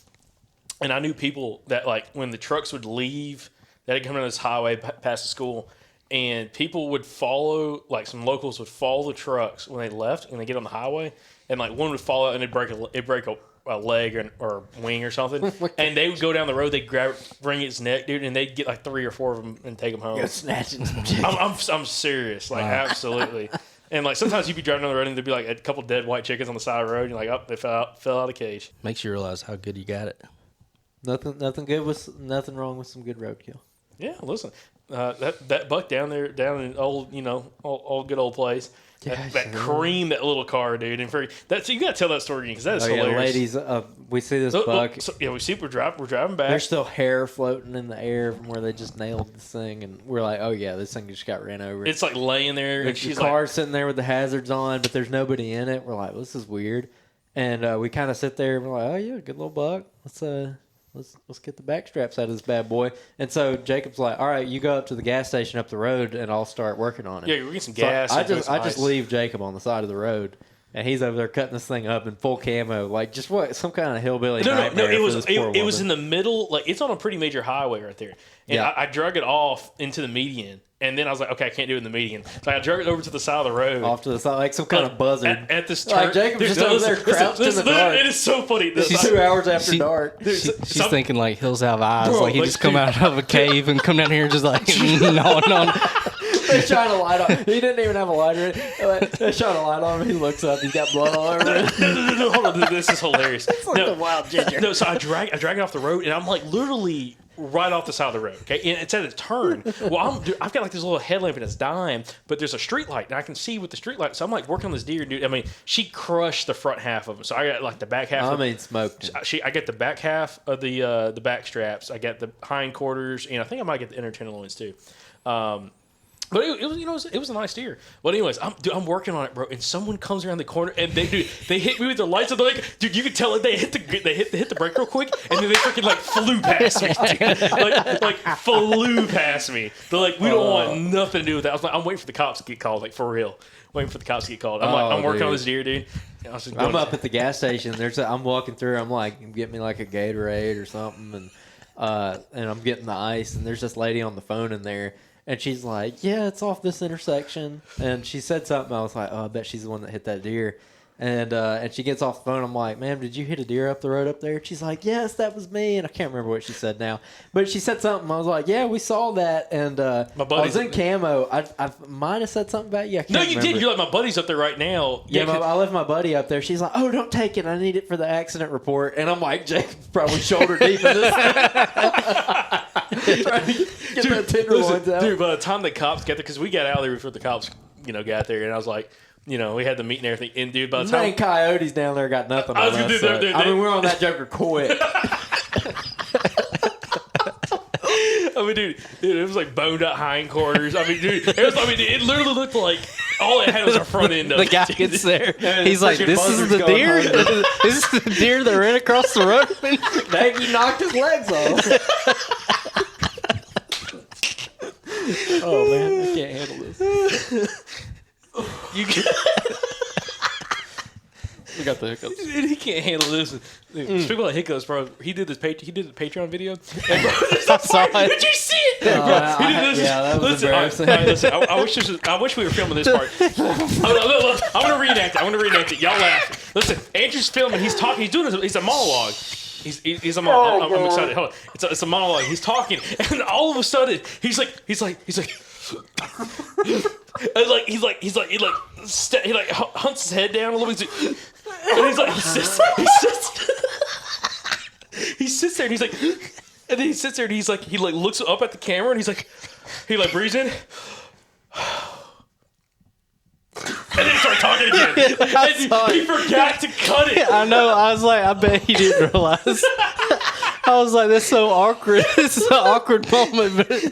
And I knew people that, like, when the trucks would leave, they'd come down this highway past the school, and people would follow, like, some locals would follow the trucks when they left, and they get on the highway, and, like, one would follow, and it'd break a leg or wing or something, and they would go down the road, they'd bring its neck, dude, and they'd get, like, 3 or 4 of them and take them home. Go snatching some chicken. I'm serious, like, absolutely. And, like, sometimes you'd be driving down the road, and there'd be, like, a couple dead white chickens on the side of the road, and you're like, oh, they fell out of the cage. Makes you realize how good you got it. Nothing wrong with some good roadkill. Yeah, listen, that buck down in old good old place. That cream, that little car, dude, and you gotta tell that story again because that is hilarious. Ladies, we see this buck. We're driving back. There's still hair floating in the air from where they just nailed this thing, and we're like, oh yeah, this thing just got ran over. It's like laying there, and she's car's sitting there with the hazards on, but there's nobody in it. We're like, well, this is weird, and we kind of sit there and we're like, oh yeah, good little buck. Let's get the back straps out of this bad boy. And so Jacob's like, all right, you go up to the gas station up the road, and I'll start working on it. Yeah, we'll get some gas. So I just leave Jacob on the side of the road, and he's over there cutting this thing up in full camo, like just some kind of hillbilly nightmare. No, it was in the middle, like it's on a pretty major highway right there. And yeah. I drug it off into the median. And then I was like, okay, I can't do it in the median. So I drug it over to the side of the road. Off to the side, like some kind of buzzard. At this turn. Like Jacob's just over there crouched in the dark. It is so funny. This is 2 hours after dark. She's thinking like Hills Have Eyes. Bro, like he just come out of a cave and come down here and just like gnawing on. They shine a light on. He didn't even have a lighter. They shine a light on him. He looks up. He's got blood all over him. No, hold on. This is hilarious. It's like the wild ginger. No, so I drag it off the road, and I'm like literally right off the side of the road, okay? And it's at a turn. Well, I've got like this little headlamp and it's dying, but there's a street light, and I can see with the street light. So I'm like working on this deer, dude. I mean, she crushed the front half of him. So I got like the back half. Smoked him. I get the back half of the back straps. I got the hindquarters, and I think I might get the inner tenderloins too. But it was a nice deer. But anyways, I'm working on it, bro. And someone comes around the corner and they hit me with their lights. And they're like, dude, you can tell they hit the brake real quick, and then they freaking like flew past me, dude. like flew past me. They're like, we don't want nothing to do with that. I was like, I'm waiting for the cops to get called, like for real. Waiting for the cops to get called. I'm working on this deer, dude. I'm up at the gas station. I'm walking through. I'm like, get me like a Gatorade or something, and I'm getting the ice. And there's this lady on the phone in there. And she's like, yeah, it's off this intersection. And she said something. I was like, oh, I bet she's the one that hit that deer. And she gets off the phone. I'm like, ma'am, did you hit a deer up the road up there? She's like, yes, that was me. And I can't remember what she said now. But she said something. I was like, yeah, we saw that. And I was in camo. I might have said something about you. I can't remember. Did. You're like, my buddy's up there right now. Yeah, I left my buddy up there. She's like, oh, don't take it. I need it for the accident report. And I'm like, Jake's probably shoulder deep in this. Trying to get that tenderloins out. Dude, by the time the cops got there, because we got out of there before the cops, got there, and I was like, we had the meet and everything. And dude, by the time coyotes down there got nothing on us. We're on that joker quick. I mean, dude, it was like boned up hindquarters. I mean, dude, it literally looked like all it had was a front end of it. The guy gets there. He's like, this is the deer? Is this the deer that ran across the road? Dang, he knocked his legs off. Oh, man, I can't handle this. We got the hiccups. Dude, he can't handle this. Speaking about hiccups, bro, he did the Patreon video. And, bro, I saw it. Did you see it? Bro, that was embarrassing. Listen, I wish we were filming this part. I want to reenact it. Y'all laugh. Listen, Andrew's filming. He's talking. He's doing this. He's a monologue. He's a monologue. I'm excited. Hold on. It's a monologue. He's talking, and all of a sudden, he's like. And he hunts his head down a little bit, and he's like, he sits there, and he's like, and then he sits there, and he's like, he looks up at the camera, and he breathes in, and then he started talking again. He forgot to cut it. I know. I was like, I bet he didn't realize. I was like, that's so awkward. This is an awkward moment. But look, he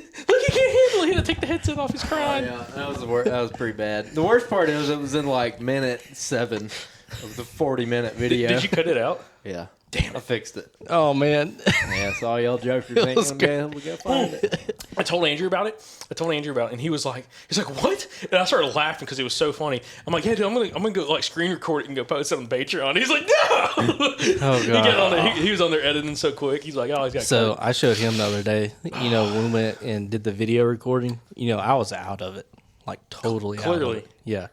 can't handle it. He had to take the headset off. He's crying. Yeah, that was the worst. That was pretty bad. The worst part is it was in like minute 7 of the 40-minute video. Did you cut it out? Yeah. Damn, I fixed it. Oh man. Yeah, so all y'all jokers ain't gonna be able to go find it. I told Andrew about it, and he was like, what? And I started laughing because it was so funny. I'm like, yeah, dude, I'm gonna go like screen record it and go post it on Patreon. He's like, no. Oh god. He was on there editing so quick. He's like, oh, he's got. So I showed him the other day. When we went and did the video recording. I was out of it, like totally out of Clearly. it. Yeah.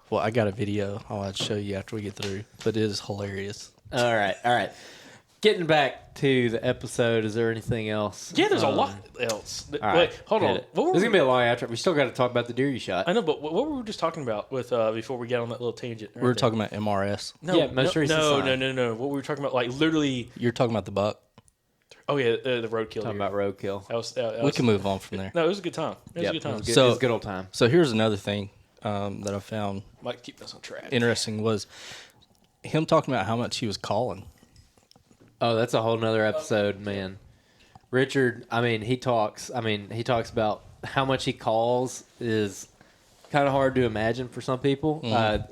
Well, I got a video I'll have to show you after we get through, but it is hilarious. All right. Getting back to the episode, is there anything else? Yeah, there's a lot else. All right, Wait, hold on. This is going to be a long outro. We still got to talk about the deer you shot. I know, but what were we just talking about with before we get on that little tangent? We were talking about MRS. Yeah, most recent sign. No. What we were talking about, like literally. You're talking about the buck. Oh yeah, the roadkill. Talking about roadkill. We can move on from there. No, it was a good time. It was a good time. It was a good old time. So here's another thing that I found Might keep us on track. interesting was him talking about how much he was calling. Oh, that's a whole nother episode, man. Richard, he talks about how much he calls is kind of hard to imagine for some people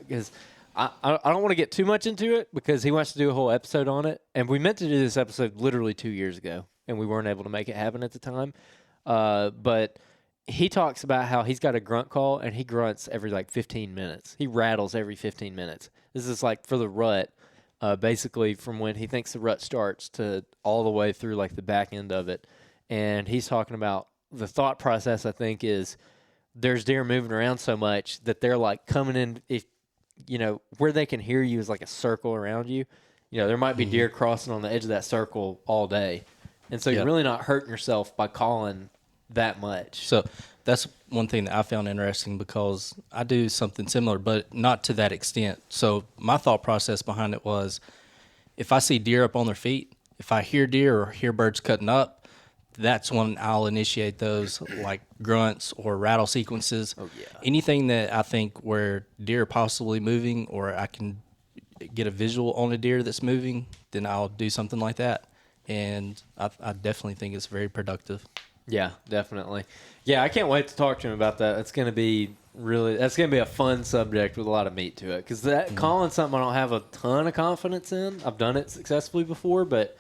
because I don't want to get too much into it because he wants to do a whole episode on it. And we meant to do this episode literally 2 years ago, and we weren't able to make it happen at the time. But he talks about how he's got a grunt call, and he grunts every, 15 minutes. He rattles every 15 minutes. This is, for the rut. Basically from when he thinks the rut starts to all the way through the back end of it. And he's talking about the thought process, I think, is there's deer moving around so much that they're coming in, where they can hear you is a circle around you. There might be deer crossing on the edge of that circle all day. And so you're really not hurting yourself by calling that much. So that's one thing that I found interesting because I do something similar, but not to that extent. So my thought process behind it was if I see deer up on their feet, if I hear deer or hear birds cutting up, that's when I'll initiate those grunts or rattle sequences. Oh, yeah. Anything that I think where deer are possibly moving or I can get a visual on a deer that's moving, then I'll do something like that. And I definitely think it's very productive. Yeah, definitely. Yeah, I can't wait to talk to him about that. That's going to be a fun subject with a lot of meat to it. Because calling something I don't have a ton of confidence in. I've done it successfully before, but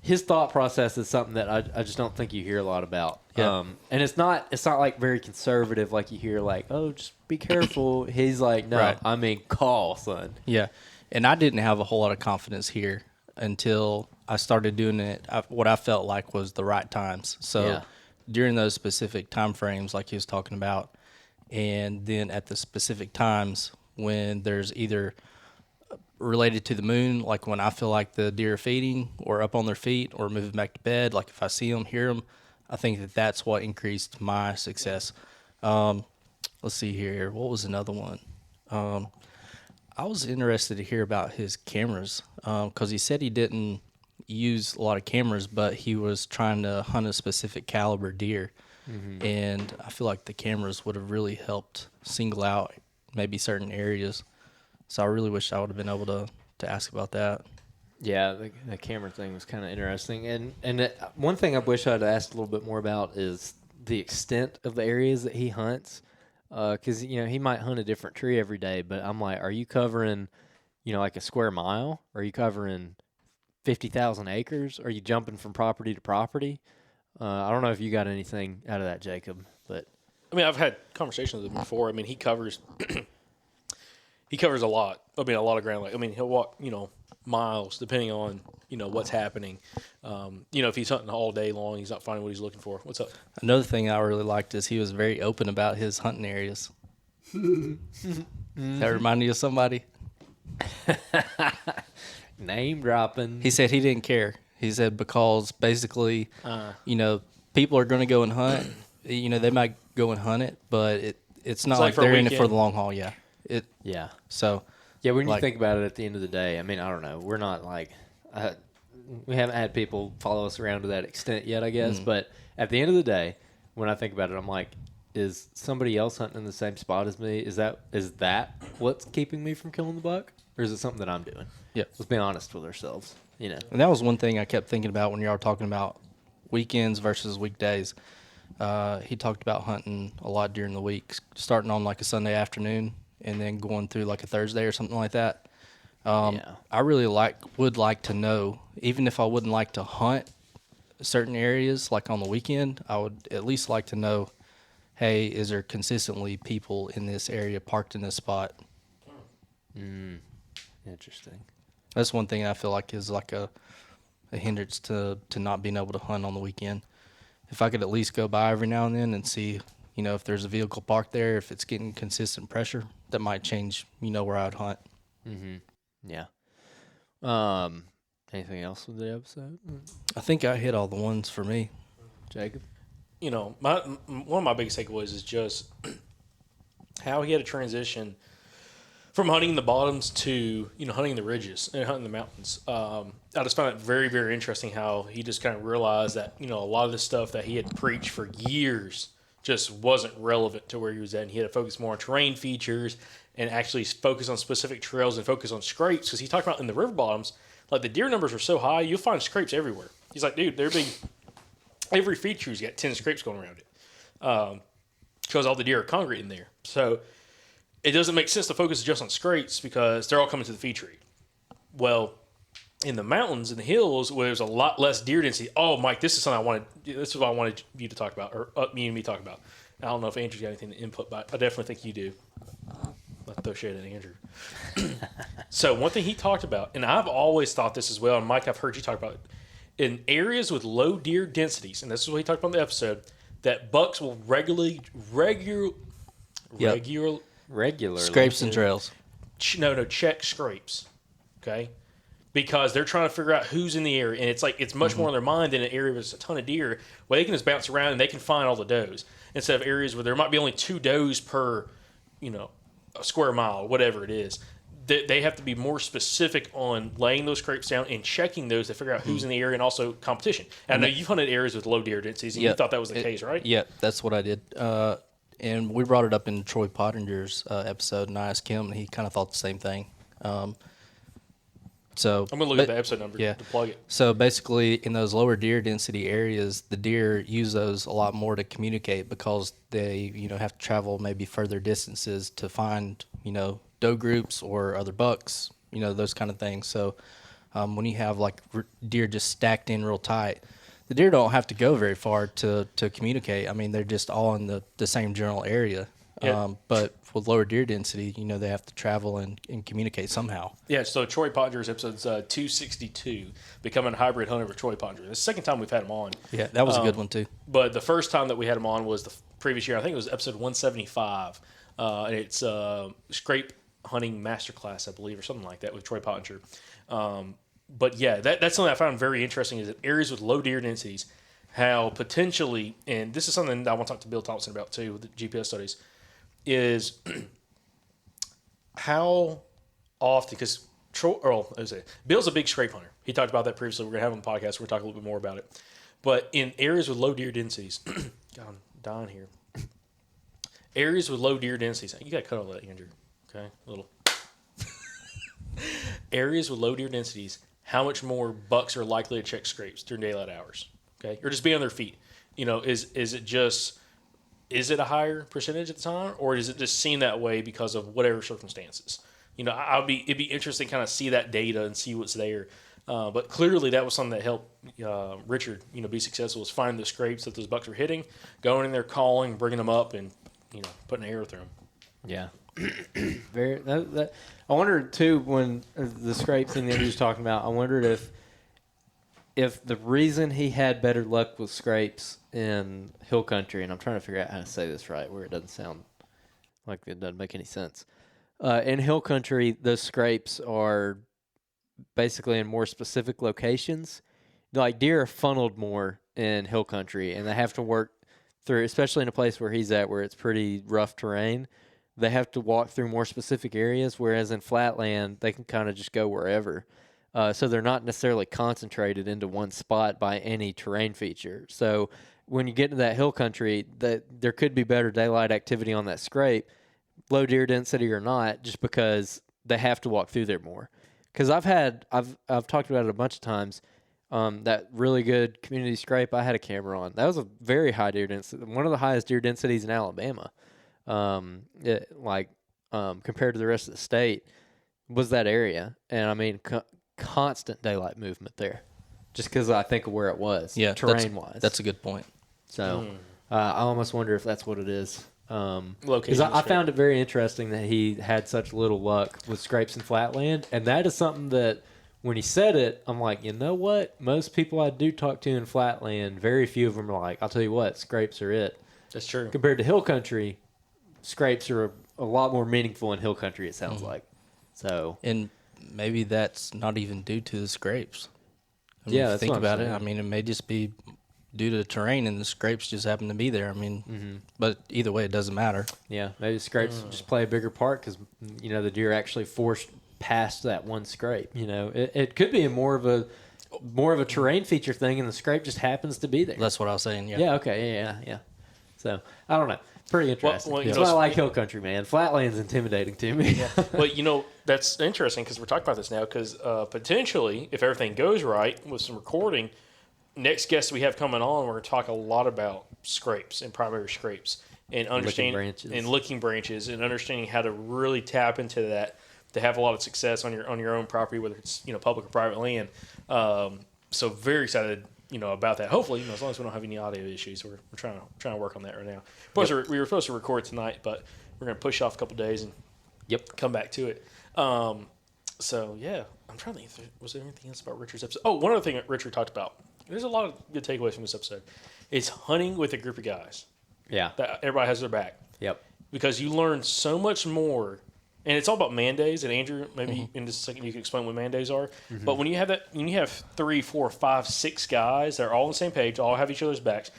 his thought process is something that I just don't think you hear a lot about. Yeah. And it's not very conservative like you hear oh, just be careful. He's no, right. Call, son. Yeah, and I didn't have a whole lot of confidence here until I started doing it what I felt like was the right times. So during those specific time frames like he was talking about, and then at the specific times when there's either related to the moon, like when I feel like the deer are feeding or up on their feet or moving back to bed, like if I see them, hear them, I think that's what increased my success. Let's see here. What was another one? I was interested to hear about his cameras because he said he didn't use a lot of cameras, but he was trying to hunt a specific caliber deer. Mm-hmm. And I feel like the cameras would have really helped single out maybe certain areas. So I really wish I would have been able to ask about that. Yeah, the camera thing was kind of interesting. And one thing I wish I'd asked a little bit more about is the extent of the areas that he hunts. Because, he might hunt a different tree every day, but I'm like, are you covering, a square mile? Are you covering 50,000 acres? Are you jumping from property to property? I don't know if you got anything out of that, Jacob, but. I've had conversations with him before. He covers a lot. A lot of ground. He'll walk, miles depending on, what's happening. If he's hunting all day long, he's not finding what he's looking for. What's up? Another thing I really liked is he was very open about his hunting areas. That remind you of somebody? Name dropping. He said he didn't care. He said because basically, people are going to go and hunt. They might go and hunt it, but it's not like they're in it for the long haul. Yeah. So. Yeah, when you think about it at the end of the day, I don't know. We're not we haven't had people follow us around to that extent yet, I guess. But at the end of the day, when I think about it, I'm like, is somebody else hunting in the same spot as me? Is that what's keeping me from killing the buck? Or is it something that I'm doing? Yeah. Let's be honest with ourselves, And that was one thing I kept thinking about when you were talking about weekends versus weekdays. He talked about hunting a lot during the week, starting on a Sunday afternoon and then going through a Thursday or something like that. I really would like to know, even if I wouldn't like to hunt certain areas, like on the weekend, I would at least like to know, hey, is there consistently people in this area parked in this spot? Interesting. That's one thing I feel like is like a hindrance to not being able to hunt on the weekend. If I could at least go by every now and then and see, if there's a vehicle parked there, if it's getting consistent pressure, that might change, where I'd hunt. Yeah. Anything else with the episode? I think I hit all the ones for me. Jacob? One of my biggest takeaways is just how he had to transition from hunting the bottoms to hunting the ridges and hunting the mountains. I just found it very, very interesting how he just kind of realized that a lot of the stuff that he had preached for years just wasn't relevant to where he was at, and he had to focus more on terrain features and actually focus on specific trails and focus on scrapes, because he talked about in the river bottoms, like the deer numbers are so high, you'll find scrapes everywhere. He's like, dude, every feature's got 10 scrapes going around it, because all the deer are congregate in there. So it doesn't make sense to focus just on scrapes because they're all coming to the feed tree. Well, in the mountains and the hills, where there's a lot less deer density. Oh, Mike, this is what I wanted you to talk about, or me and me talk about. I don't know if Andrew's got anything to input, but I definitely think you do. I'll throw shade at Andrew. So one thing he talked about, and I've always thought this as well, and Mike, I've heard you talk about it, in areas with low deer densities, and this is what he talked about in the episode, that bucks will regularly Scrapes and trails. Check scrapes, okay? Because they're trying to figure out who's in the area, and it's much more in their mind than an area with a ton of deer, where they can just bounce around and they can find all the does, instead of areas where there might be only 2 does per, a square mile, whatever it is. They have to be more specific on laying those scrapes down and checking those to figure out who's in the area, and also competition. And I know you've hunted areas with low deer densities, and you thought that was the case, right? Yeah, that's what I did. And we brought it up in Troy Pottinger's episode, and I asked him, and he kind of thought the same thing. So I'm going to look at the episode number to plug it. So basically, in those lower deer density areas, the deer use those a lot more to communicate, because they, have to travel maybe further distances to find, doe groups or other bucks, those kind of things. So when you have like deer just stacked in real tight, the deer don't have to go very far to communicate. I mean, they're just all in the same general area. Yeah. But with lower deer density, they have to travel and communicate somehow. Yeah, so Troy Pottinger's episode's 262, Becoming a Hybrid Hunter with Troy Pottinger. It's the second time we've had him on. Yeah, that was a good one too. But the first time that we had him on was the previous year. I think it was episode 175. And it's Scrape Hunting Masterclass, I believe, or something like that, with Troy Pottinger. But yeah, that's something I found very interesting, is that areas with low deer densities, how potentially, and this is something that I want to talk to Bill Thompson about too with the GPS studies, is how often, because Bill's a big scrape hunter. He talked about that previously. We're going to have him on the podcast. We're going to talk a little bit more about it. But in areas with low deer densities, God, I'm dying here. Areas with low deer densities, you got to cut all that, Andrew. Okay, a little. Areas with low deer densities, how much more bucks are likely to check scrapes during daylight hours? Okay, or just be on their feet. Is it a higher percentage at the time, or is it just seen that way because of whatever circumstances? It'd be interesting to kind of see that data and see what's there. But clearly that was something that helped Richard, be successful, was finding the scrapes that those bucks were hitting, going in there, calling, bringing them up, and putting an arrow through them. Yeah. I wondered too, when the scrapes thing that he was talking about, I wondered if the reason he had better luck with scrapes in hill country, and I'm trying to figure out how to say this right where it doesn't sound like it doesn't make any sense. In hill country, those scrapes are basically in more specific locations. Like deer are funneled more in hill country, and they have to work through, especially in a place where he's at, where it's pretty rough terrain. They have to walk through more specific areas, whereas in flatland, they can kind of just go wherever. So they're not necessarily concentrated into one spot by any terrain feature. So when you get into that hill country, there could be better daylight activity on that scrape, low deer density or not, just because they have to walk through there more. Because I've talked about it a bunch of times. That really good community scrape I had a camera on, that was a very high deer density, one of the highest deer densities in Alabama. Compared to the rest of the state, was that area, and I mean constant daylight movement there, just because I think of where it was, terrain wise. That's a good point. So I almost wonder if that's what it is. Location. Because I found it very interesting that he had such little luck with scrapes and flatland, and that is something that when he said it, I'm like, you know what? Most people I do talk to in flatland, very few of them are like, I'll tell you what, scrapes are it. That's true. Compared to hill country, scrapes are a lot more meaningful in hill country, it sounds like. So, and maybe that's not even due to the scrapes. I mean, Yeah, if you that's think what I'm about it. saying. I mean, it may just be due to the terrain, and the scrapes just happen to be there. I mean, but either way, it doesn't matter. yeah, maybe the scrapes just play a bigger part because, the deer actually forced past that one scrape. It could be more of a terrain feature thing, and the scrape just happens to be there. That's what I was saying. Yeah. Yeah, okay, yeah. So, I don't know. Pretty interesting. well, That's why I like hill country, man. Flatland's intimidating to me. Well, that's interesting because we're talking about this now because potentially, if everything goes right with some recording, next guest we have coming on, we're going to talk a lot about scrapes and primary scrapes and understanding looking branches and understanding how to really tap into that to have a lot of success on your own property, whether it's public or private land. So very excited about that. Hopefully, as long as we don't have any audio issues, we're trying to work on that right now. Plus, we were supposed to record tonight, but we're going to push off a couple days and come back to it. So yeah, I'm trying to think. Was there anything else about Richard's episode? Oh, one other thing that Richard talked about. There's a lot of good takeaways from this episode. It's hunting with a group of guys. Yeah. That everybody has their back. Yep. Because you learn so much more. And it's all about man days. And Andrew, maybe in just a second you can explain what man days are. But when you have 3, 4, 5, 6 guys that are all on the same page, all have each other's backs,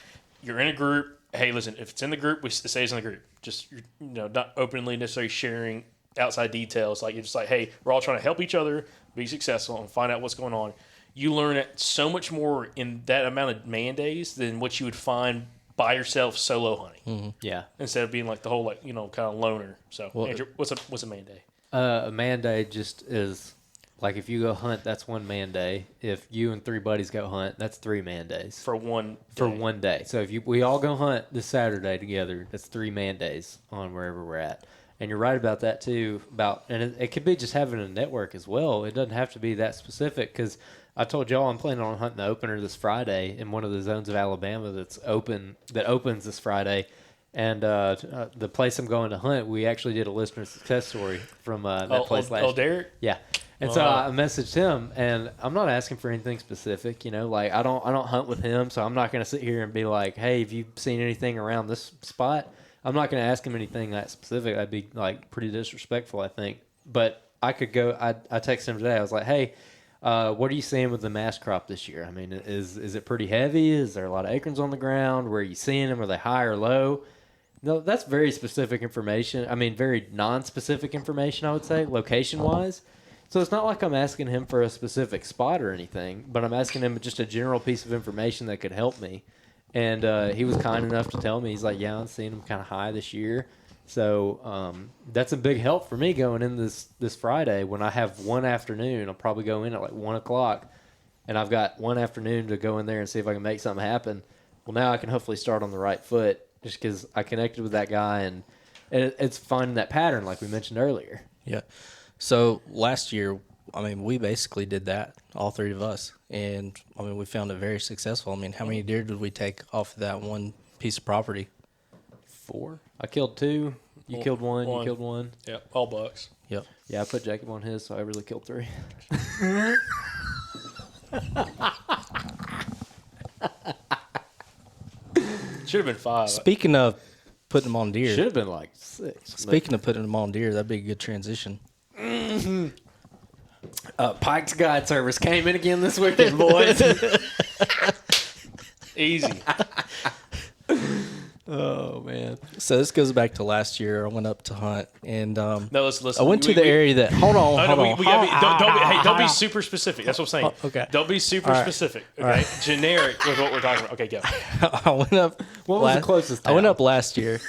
you're in a group. Hey, listen, if it's in the group, it stays in the group. Just not openly necessarily sharing outside details. Like you're just like, hey, we're all trying to help each other be successful and find out what's going on. You learn it so much more in that amount of man days than what you would find by yourself solo hunting. Yeah. Instead of being like the whole kind of loner. So, Andrew, what's a man day? A man day just is like if you go hunt, that's one man day. If you and 3 buddies go hunt, that's 3 man days For one day. So if we all go hunt this Saturday together, that's 3 man days on wherever we're at. And you're right about that too. And it could be just having a network as well. It doesn't have to be that specific because I told y'all I'm planning on hunting the opener this Friday in one of the zones of Alabama that opens this Friday. And the place I'm going to hunt, we actually did a listener success story from that place last year. Derek? Yeah. And so I messaged him, and I'm not asking for anything specific. Like I don't hunt with him, so I'm not going to sit here and be like, hey, have you seen anything around this spot? I'm not going to ask him anything that specific. That'd be like pretty disrespectful, I think. But I could go. I texted him today. I was like, hey, what are you seeing with the mass crop this year? I mean, is it pretty heavy? Is there a lot of acorns on the ground? Where are you seeing them? Are they high or low? No, that's very specific information. I mean, very non-specific information, I would say, location-wise. So it's not like I'm asking him for a specific spot or anything, but I'm asking him just a general piece of information that could help me. And he was kind enough to tell me, he's like, yeah, I'm seeing them kind of high this year. So that's a big help for me going in this Friday when I have one afternoon. I'll probably go in at like 1 o'clock, and I've got one afternoon to go in there and see if I can make something happen. Well, now I can hopefully start on the right foot just because I connected with that guy, and it's finding that pattern like we mentioned earlier. Yeah. So last year, I mean, we basically did that, all 3 of us. And, I mean, we found it very successful. I mean, how many deer did we take off of that one piece of property? 4. I killed 2. You killed 1. You killed 1. Yeah, all bucks. Yep. Yeah, I put Jacob on his, so I really killed 3. Should have been 5. Speaking of putting them on deer. Should have been like 6. Speaking of putting them on deer, that'd be a good transition. Pike's Guide Service came in again this weekend, boys. Easy. Oh, man. So this goes back to last year. I went up to hunt, and No, listen. I went to the area that. Hold on, hold on. We gotta don't be super specific. That's what I'm saying. Okay. Don't be super specific. Okay. Generic with what we're talking about. Okay, go. I went up. What was the closest I went town? up last year.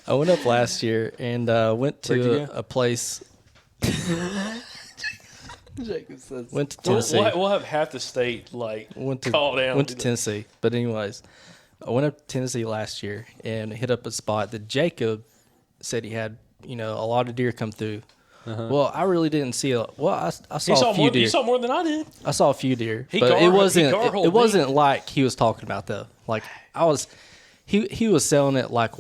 I went up last year and went Where'd you to go? a place. Jacob says. Went to Tennessee. We'll have half the state call down. Went to Tennessee. But anyways, I went up to Tennessee last year and hit up a spot that Jacob said he had a lot of deer come through. Well, I really didn't see I saw a few deer. You saw more than I did. I saw a few deer, He but gar- it wasn't. he gar-holed It wasn't like he was talking about though. Like he was selling it like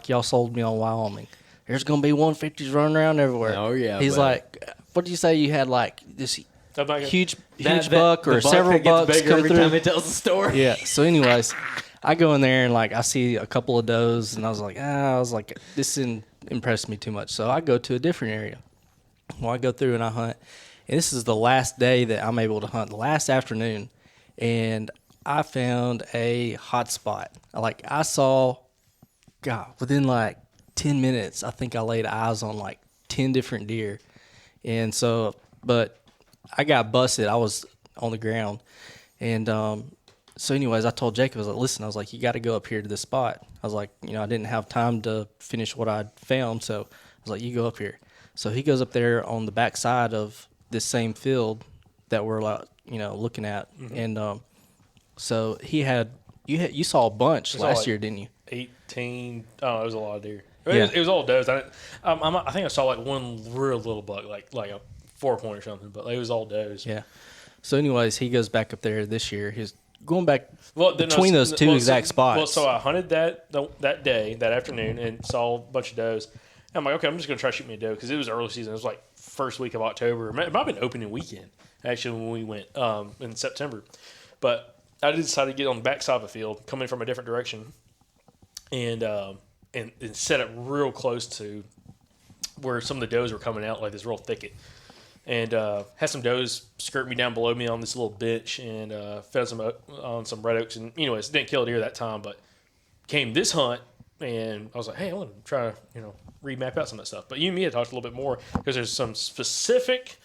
y'all sold me on Wyoming. There's gonna be 150s running around everywhere. Oh, yeah, He's buddy. like, what did you say? You had like this I'm not gonna- huge That- buck the or several that gets bucks bigger come every through. time he tells the story. Yeah. So, anyways, I go in there and like I see a couple of does, and I was like, this didn't impress me too much. So I go to a different area. Well, I go through and I hunt, and this is the last day that I'm able to hunt, the last afternoon, and I found a hot spot. Like I saw, God, within like 10 minutes, I think I laid eyes on like 10 different deer, and so, but I got busted. I was on the ground, and so anyways, I told Jacob, I was like, listen, I was like, you got to go up here to this spot. I was like, I didn't have time to finish what I'd found, so I was like, you go up here. So he goes up there on the back side of this same field that we're like, looking at, and so you saw a bunch last year, didn't you? 18. Oh, it was a lot of deer. Yeah. It was all does. I think I saw like one real little buck, like a 4-point or something, but it was all does. Yeah. So anyways, he goes back up there this year. He's going back Well, between those two exact spots. Well, so I hunted that day, that afternoon, and saw a bunch of does. I'm like, okay, I'm just going to try to shoot me a doe because it was early season. It was like first week of October. It might have been opening weekend, actually, when we went in September. But I did decide to get on the back side of the field, coming from a different direction, and set it real close to where some of the does were coming out, like this real thicket. And had some does skirt me down below me on this little bench, and fed some red oaks. And anyways, didn't kill a deer that time, but came this hunt, and I was like, hey, I want to try to remap out some of that stuff. But you and me had talked a little bit more because there's some specific,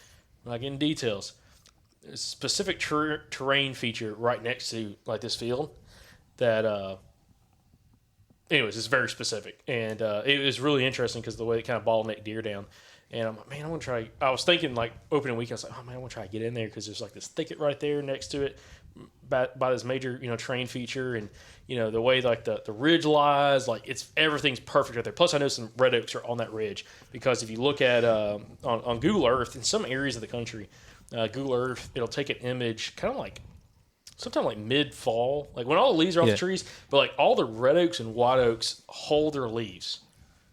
like in details, specific terrain feature right next to like this field that. Anyways, it's very specific, and it was really interesting because the way it kind of bottlenecked deer down. And I'm like, man, I want to try. I was thinking like opening weekend, I was like, oh man, I want to try to get in there because there's like this thicket right there next to it, by this major terrain feature, and the way like the ridge lies, like everything's perfect right there. Plus, I know some red oaks are on that ridge because if you look at on Google Earth in some areas of the country, Google Earth it'll take an image kind of like. Sometime like mid-fall, like when all the leaves are off the trees, but like all the red oaks and white oaks hold their leaves.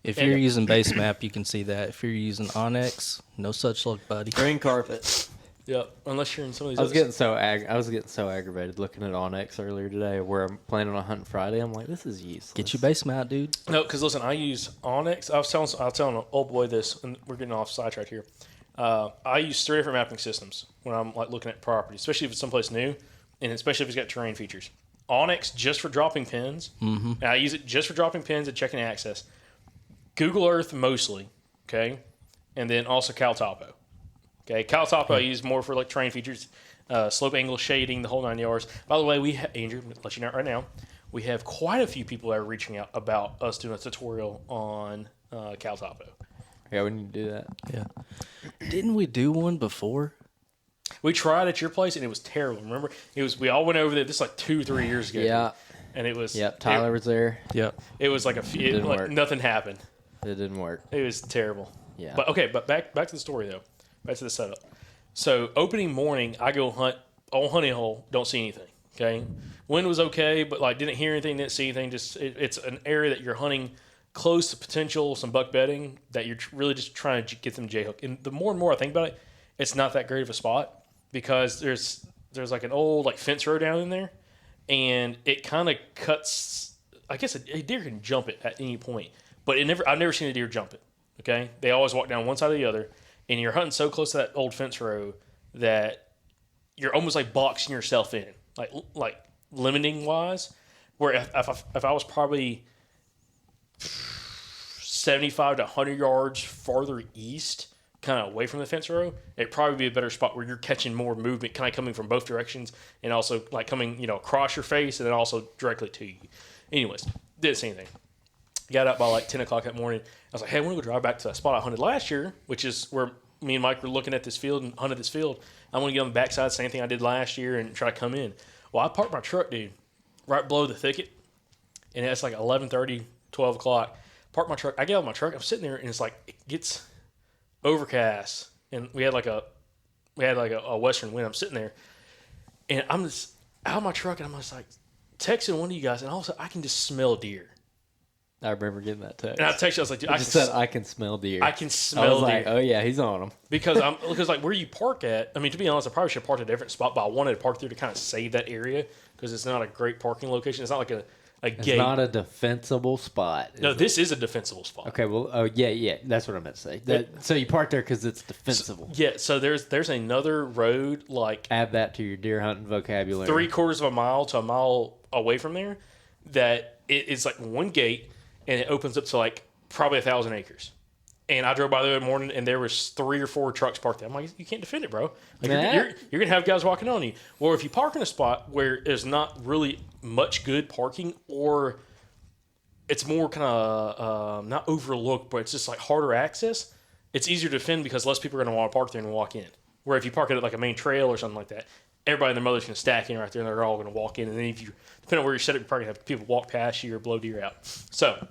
If you're using base map, you can see that. If you're using Onyx, no such luck, buddy. Green carpet. Yep, unless you're in some of these. I was getting so aggravated looking at Onyx earlier today, where I'm planning on hunting Friday. I'm like, this is useless. Get your base map, dude. No, because listen, I use Onyx. I was telling an old boy this, and we're getting off sidetrack here. I use 3 different mapping systems when I'm like looking at property, especially if it's someplace new. And especially if it's got terrain features. Onyx just for dropping pins. Mm-hmm. And I use it just for dropping pins and checking access. Google Earth mostly, okay? And then also CalTopo. Okay, CalTopo I use more for like terrain features, slope angle shading, the whole 9 yards. By the way, Andrew, I'm going to let you know right now, we have quite a few people that are reaching out about us doing a tutorial on CalTopo. Yeah, we need to do that. Yeah. Didn't we do one before? We tried at your place and it was terrible. Remember, we all went over there. This is like 2-3 years ago. Yeah, and it was. Yep, Tyler was there. Yep. It was like didn't work. nothing happened. It didn't work. It was terrible. Yeah. But back to the story though. Back to the setup. So opening morning, I go hunt on Honey Hole. Don't see anything. Okay, wind was okay, but like didn't hear anything, didn't see anything. Just it's an area that you're hunting close to potential some buck bedding that you're really just trying to get them J hook. And the more and more I think about it, it's not that great of a spot. Because there's like an old like fence row down in there, and it kind of cuts. I guess a deer can jump it at any point, but I've never seen a deer jump it. Okay, they always walk down one side or the other, and you're hunting so close to that old fence row that you're almost like boxing yourself in, like limiting wise. Where if I was probably 75 to 100 yards farther east, kind of away from the fence row, it'd probably be a better spot where you're catching more movement kind of coming from both directions and also like coming, across your face and then also directly to you. Anyways, didn't see anything. Got up by like 10 o'clock that morning. I was like, hey, I want to go drive back to that spot I hunted last year, which is where me and Mike were looking at this field and hunted this field. I want to get on the backside, same thing I did last year, and try to come in. Well, I parked my truck, dude, right below the thicket, and it's like 11:30, 12 o'clock. park my truck. I get out of my truck. I'm sitting there, and it's like it gets overcast, and we had like a western wind. I'm sitting there, and I'm just out of my truck, and I'm just like texting one of you guys, and all of a sudden I can just smell deer. I remember getting that text. And I texted you, I was like, dude, I can smell deer. I can I smell was deer. like, oh yeah, he's on them. because like where you park at. I mean, to be honest, I probably should have parked at a different spot, but I wanted to park there to kind of save that area because it's not a great parking location. It's not like a It's gate. not a defensible spot. No, this is a defensible spot. Okay, well, oh yeah, that's what I meant to say. So you park there because it's defensible. Yeah, so there's another road like Add that to your deer hunting vocabulary. 3/4 of a mile to a mile away from there that it's like one gate and it opens up to like probably 1,000 acres. And I drove by there in the morning and there was 3 or 4 trucks parked there. I'm like, you can't defend it, bro. Like, you're gonna have guys walking on you. Or if you park in a spot where there's not really much good parking, or it's more kind of not overlooked, but it's just like harder access, it's easier to defend because less people are gonna want to park there and walk in. Where if you park it at like a main trail or something like that, everybody and their mother's gonna stack in right there and they're all gonna walk in. And then if you, depending on where you set up, you're probably gonna have people walk past you or blow deer out. So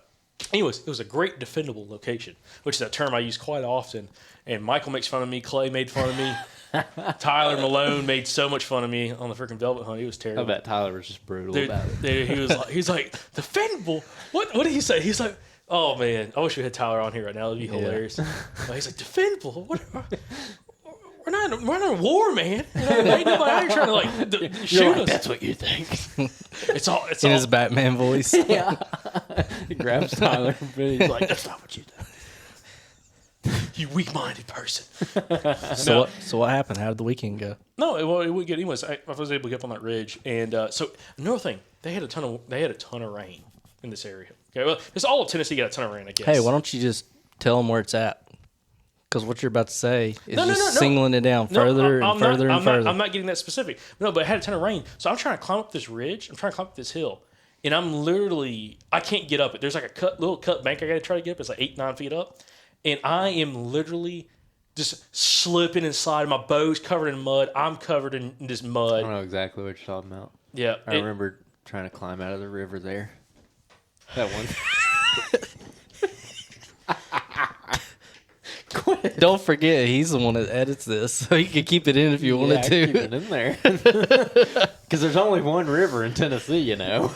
anyways, it was a great defendable location, which is a term I use quite often. And Michael makes fun of me. Clay made fun of me. Tyler Malone made so much fun of me on the freaking velvet hunt. It was terrible. I bet Tyler was just brutal Dude, about it. dude, he's like defendable. What did he say? He's like, oh man, I wish we had Tyler on here right now. That'd be hilarious. But he's like defendable. What? We're not in a war, man. Ain't nobody out here trying to like shoot us. That's what you think. It's all in his Batman voice. Yeah. He grabs Tyler and he's like, that's not what you think. You weak-minded person. So what happened? How did the weekend go? No, it would get. Anyways, I was able to get up on that ridge, and so another thing, they had a ton of rain in this area. Okay, well, it's all of Tennessee got a ton of rain, I guess. Hey, why don't you just tell them where it's at? Because what you're about to say is No. singling it down further and further. I'm not getting that specific. No, but it had a ton of rain, so I'm trying to climb up this ridge. I'm trying to climb up this hill, and I can't get up it. There's like a little cut bank I got to try to get up. It's like 8-9 feet up. And I am literally just slipping and sliding. My bow's covered in mud. I'm covered in this I mud. don't know exactly what you're talking about. Yeah. I remember trying to climb out of the river there. That one. Don't forget, he's the one that edits this, so he can keep it in if you wanted to. Keep it in there. Because there's only one river in Tennessee, you know.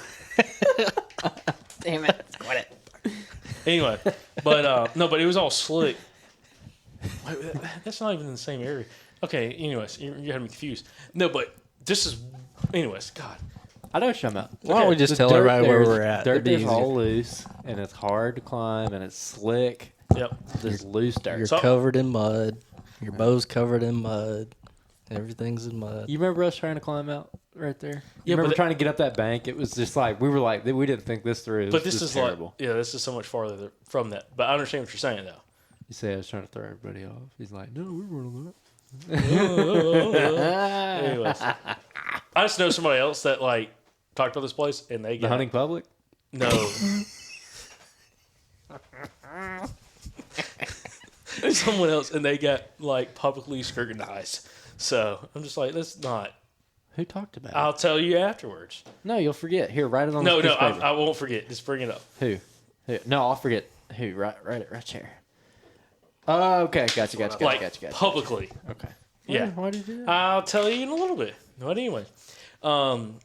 Damn it. Quit it. Anyway, but no, but it was all slick. Wait, that's not even in the same area. Okay, anyways, you had me confused. No, but this is, anyways, God. I know what you're talking about. Why don't we just tell everybody where we're at? Dirt It'd be is easier. all loose, and it's hard to climb, and it's slick. Yep. There's loose dirt. You're covered in mud. Your bow's covered in mud. Everything's in mud. You remember us trying to climb out right there? Yeah, remember but trying to get up that bank? It was just like, we didn't think this through. But this is terrible. like, this is so much farther from that. But I understand what you're saying, though. You say I was trying to throw everybody off. He's like, no, we were on that. Anyways, I just know somebody else that like talked about this place, and they The hunting public? No. Someone else, and they got like publicly scrutinized. So I'm just like, that's not. Who talked about I'll it? tell you afterwards. No, you'll forget. Here, write it on No, this no, piece of paper. I won't forget. Just bring it up. Who? No, I'll forget. Who? Write it right here. Oh, okay. Gotcha. Publicly. Okay. Yeah. Why did you do that? I'll tell you in a little bit. But anyway. So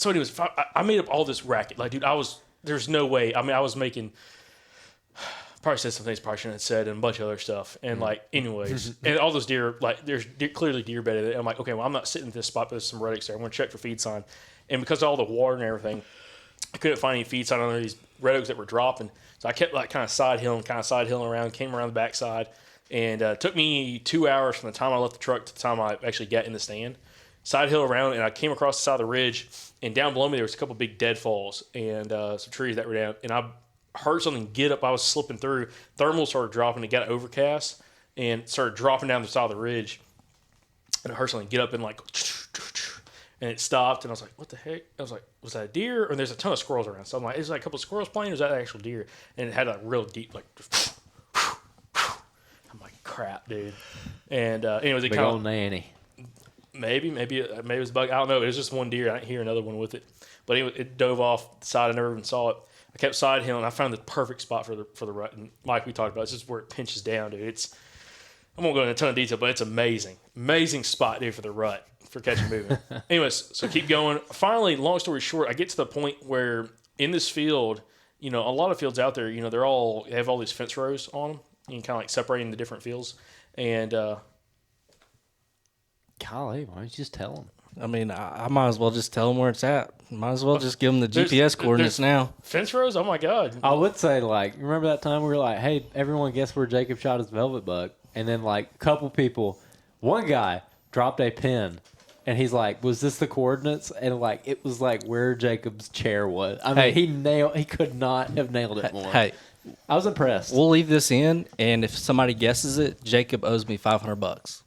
anyways, I made up all this racket. Like, dude, there's no way. I mean, I was making, probably said some things probably shouldn't have said and a bunch of other stuff. And like, anyways, and all those deer, like there's clearly deer bedded. I'm like, okay, well, I'm not sitting at this spot, but there's some reddicks there. I'm going to check for feed sign. And because of all the water and everything, I couldn't find any feed sign on these red oaks that were dropping. So I kept like kind of side hilling around, came around the backside. And it took me 2 hours from the time I left the truck to the time I actually got in the stand. Side hill around, and I came across the side of the ridge, and down below me there was a couple big deadfalls and some trees that were down. And I heard something get up. I was slipping through. Thermal started dropping. It got overcast and started dropping down the side of the ridge. And I heard something get up and like, and it stopped. And I was like, what the heck? I was like, was that a deer? And there's a ton of squirrels around. So I'm like, is that a couple of squirrels playing, or is that an actual deer? And it had a real deep, like, I'm like, crap, dude. And anyways, it Big kind old of nanny. maybe it was a bug. I don't know. It was just one deer. I didn't hear another one with it, but it dove off the side. I never even saw it. I kept side hilling. I found the perfect spot for the rut. And like we talked about, this is where it pinches down, dude. I won't go into a ton of detail, but it's amazing spot, dude, for the rut for catching moving. Anyways, so keep going. Finally, long story short, I get to the point where in this field, a lot of fields out there, they have all these fence rows on them. You can kind of like separating the different fields. And golly, why don't you just tell them? I mean, I might as well just tell them where it's at. Might as well just give them the GPS coordinates now. Fence rows? Oh, my God. I would say, remember that time we were like, hey, everyone guess where Jacob shot his velvet bug? And then, a couple people, one guy dropped a pin. And he's like, was this the coordinates? And, it was, where Jacob's chair was. I mean, he could not have nailed it more. Hey. I was impressed. We'll leave this in, and if somebody guesses it, Jacob owes me $500.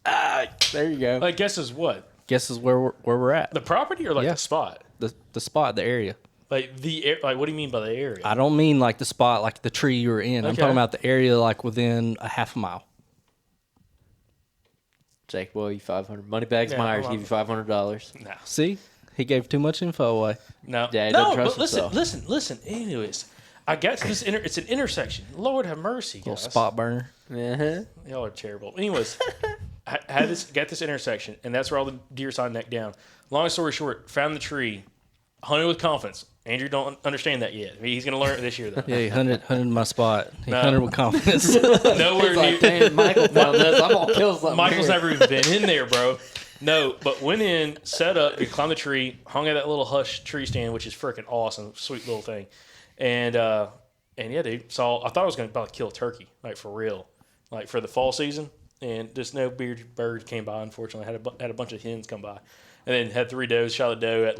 There you go. Guesses what? Guesses where we're at. The property or the spot? The spot, the area. What do you mean by the area? I don't mean the spot, the tree you were in. I'm talking about the area within a half a mile. Jake will owe you $500. Moneybags Myers give you $500. No. See? He gave too much info away. No. Yeah, he doesn't trust himself. Listen. Anyways, I got to this. It's an intersection. Lord have mercy, guys. Little spot burner. Uh-huh. Y'all are terrible. Anyways, I got this intersection, and that's where all the deer saw neck down. Long story short, found the tree, hunted with confidence. Andrew don't understand that yet. He's going to learn it this year, though. Yeah, he hunted my spot. He hunted with confidence. Nowhere near. Damn, Michael found this. I'm going to kill something. Michael's never even been in there, bro. No, but went in, set up, climbed the tree, hung at that little hush tree stand, which is freaking awesome, sweet little thing. And yeah, dude, I thought I was going to about kill a turkey, for real, for the fall season. And just no bearded bird came by, unfortunately. Had a bunch of hens come by. And then had 3 does, shot a doe at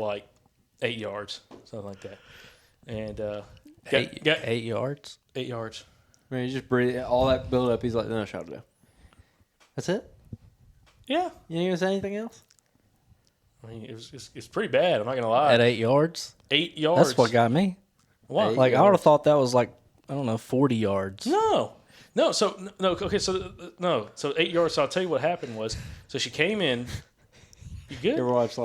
8 yards, something like that. And got 8 yards? 8 yards. I mean, he just breathed all that build up. He's like, no, shot it down. That's it? Yeah. You ain't going to say anything else? I mean, it's pretty bad. I'm not going to lie. At 8 yards? 8 yards. That's what got me. Why? I would have thought that was 40 yards. No. So no. Okay. So no. So 8 yards. So I'll tell you what happened was. So she came in. You good? You ever watch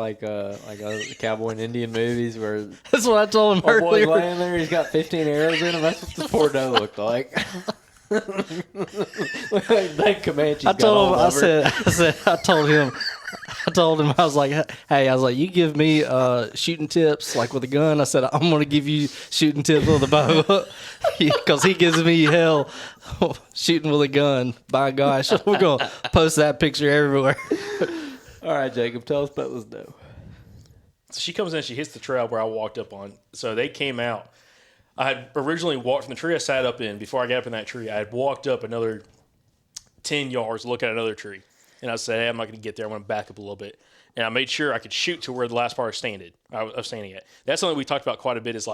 cowboy and Indian movies where That's what I told him old boy's earlier. laying there, he's got 15 arrows in him? That's what this poor doe looked like. That Comanche's I told him. got all I told him. I was like, hey, you give me shooting tips with a gun. I said, I'm gonna give you shooting tips with a bow because he gives me hell shooting with a gun. By gosh, we're gonna post that picture everywhere. All right, Jacob, tell us about this doe. So she comes in. She hits the trail where I walked up on. So they came out. I had originally walked from the tree I sat up in. Before I got up in that tree, I had walked up another 10 yards to look at another tree. And I said, hey, I'm not going to get there. I'm going to back up a little bit. And I made sure I could shoot to where the last part I was standing at. That's something we talked about quite a bit is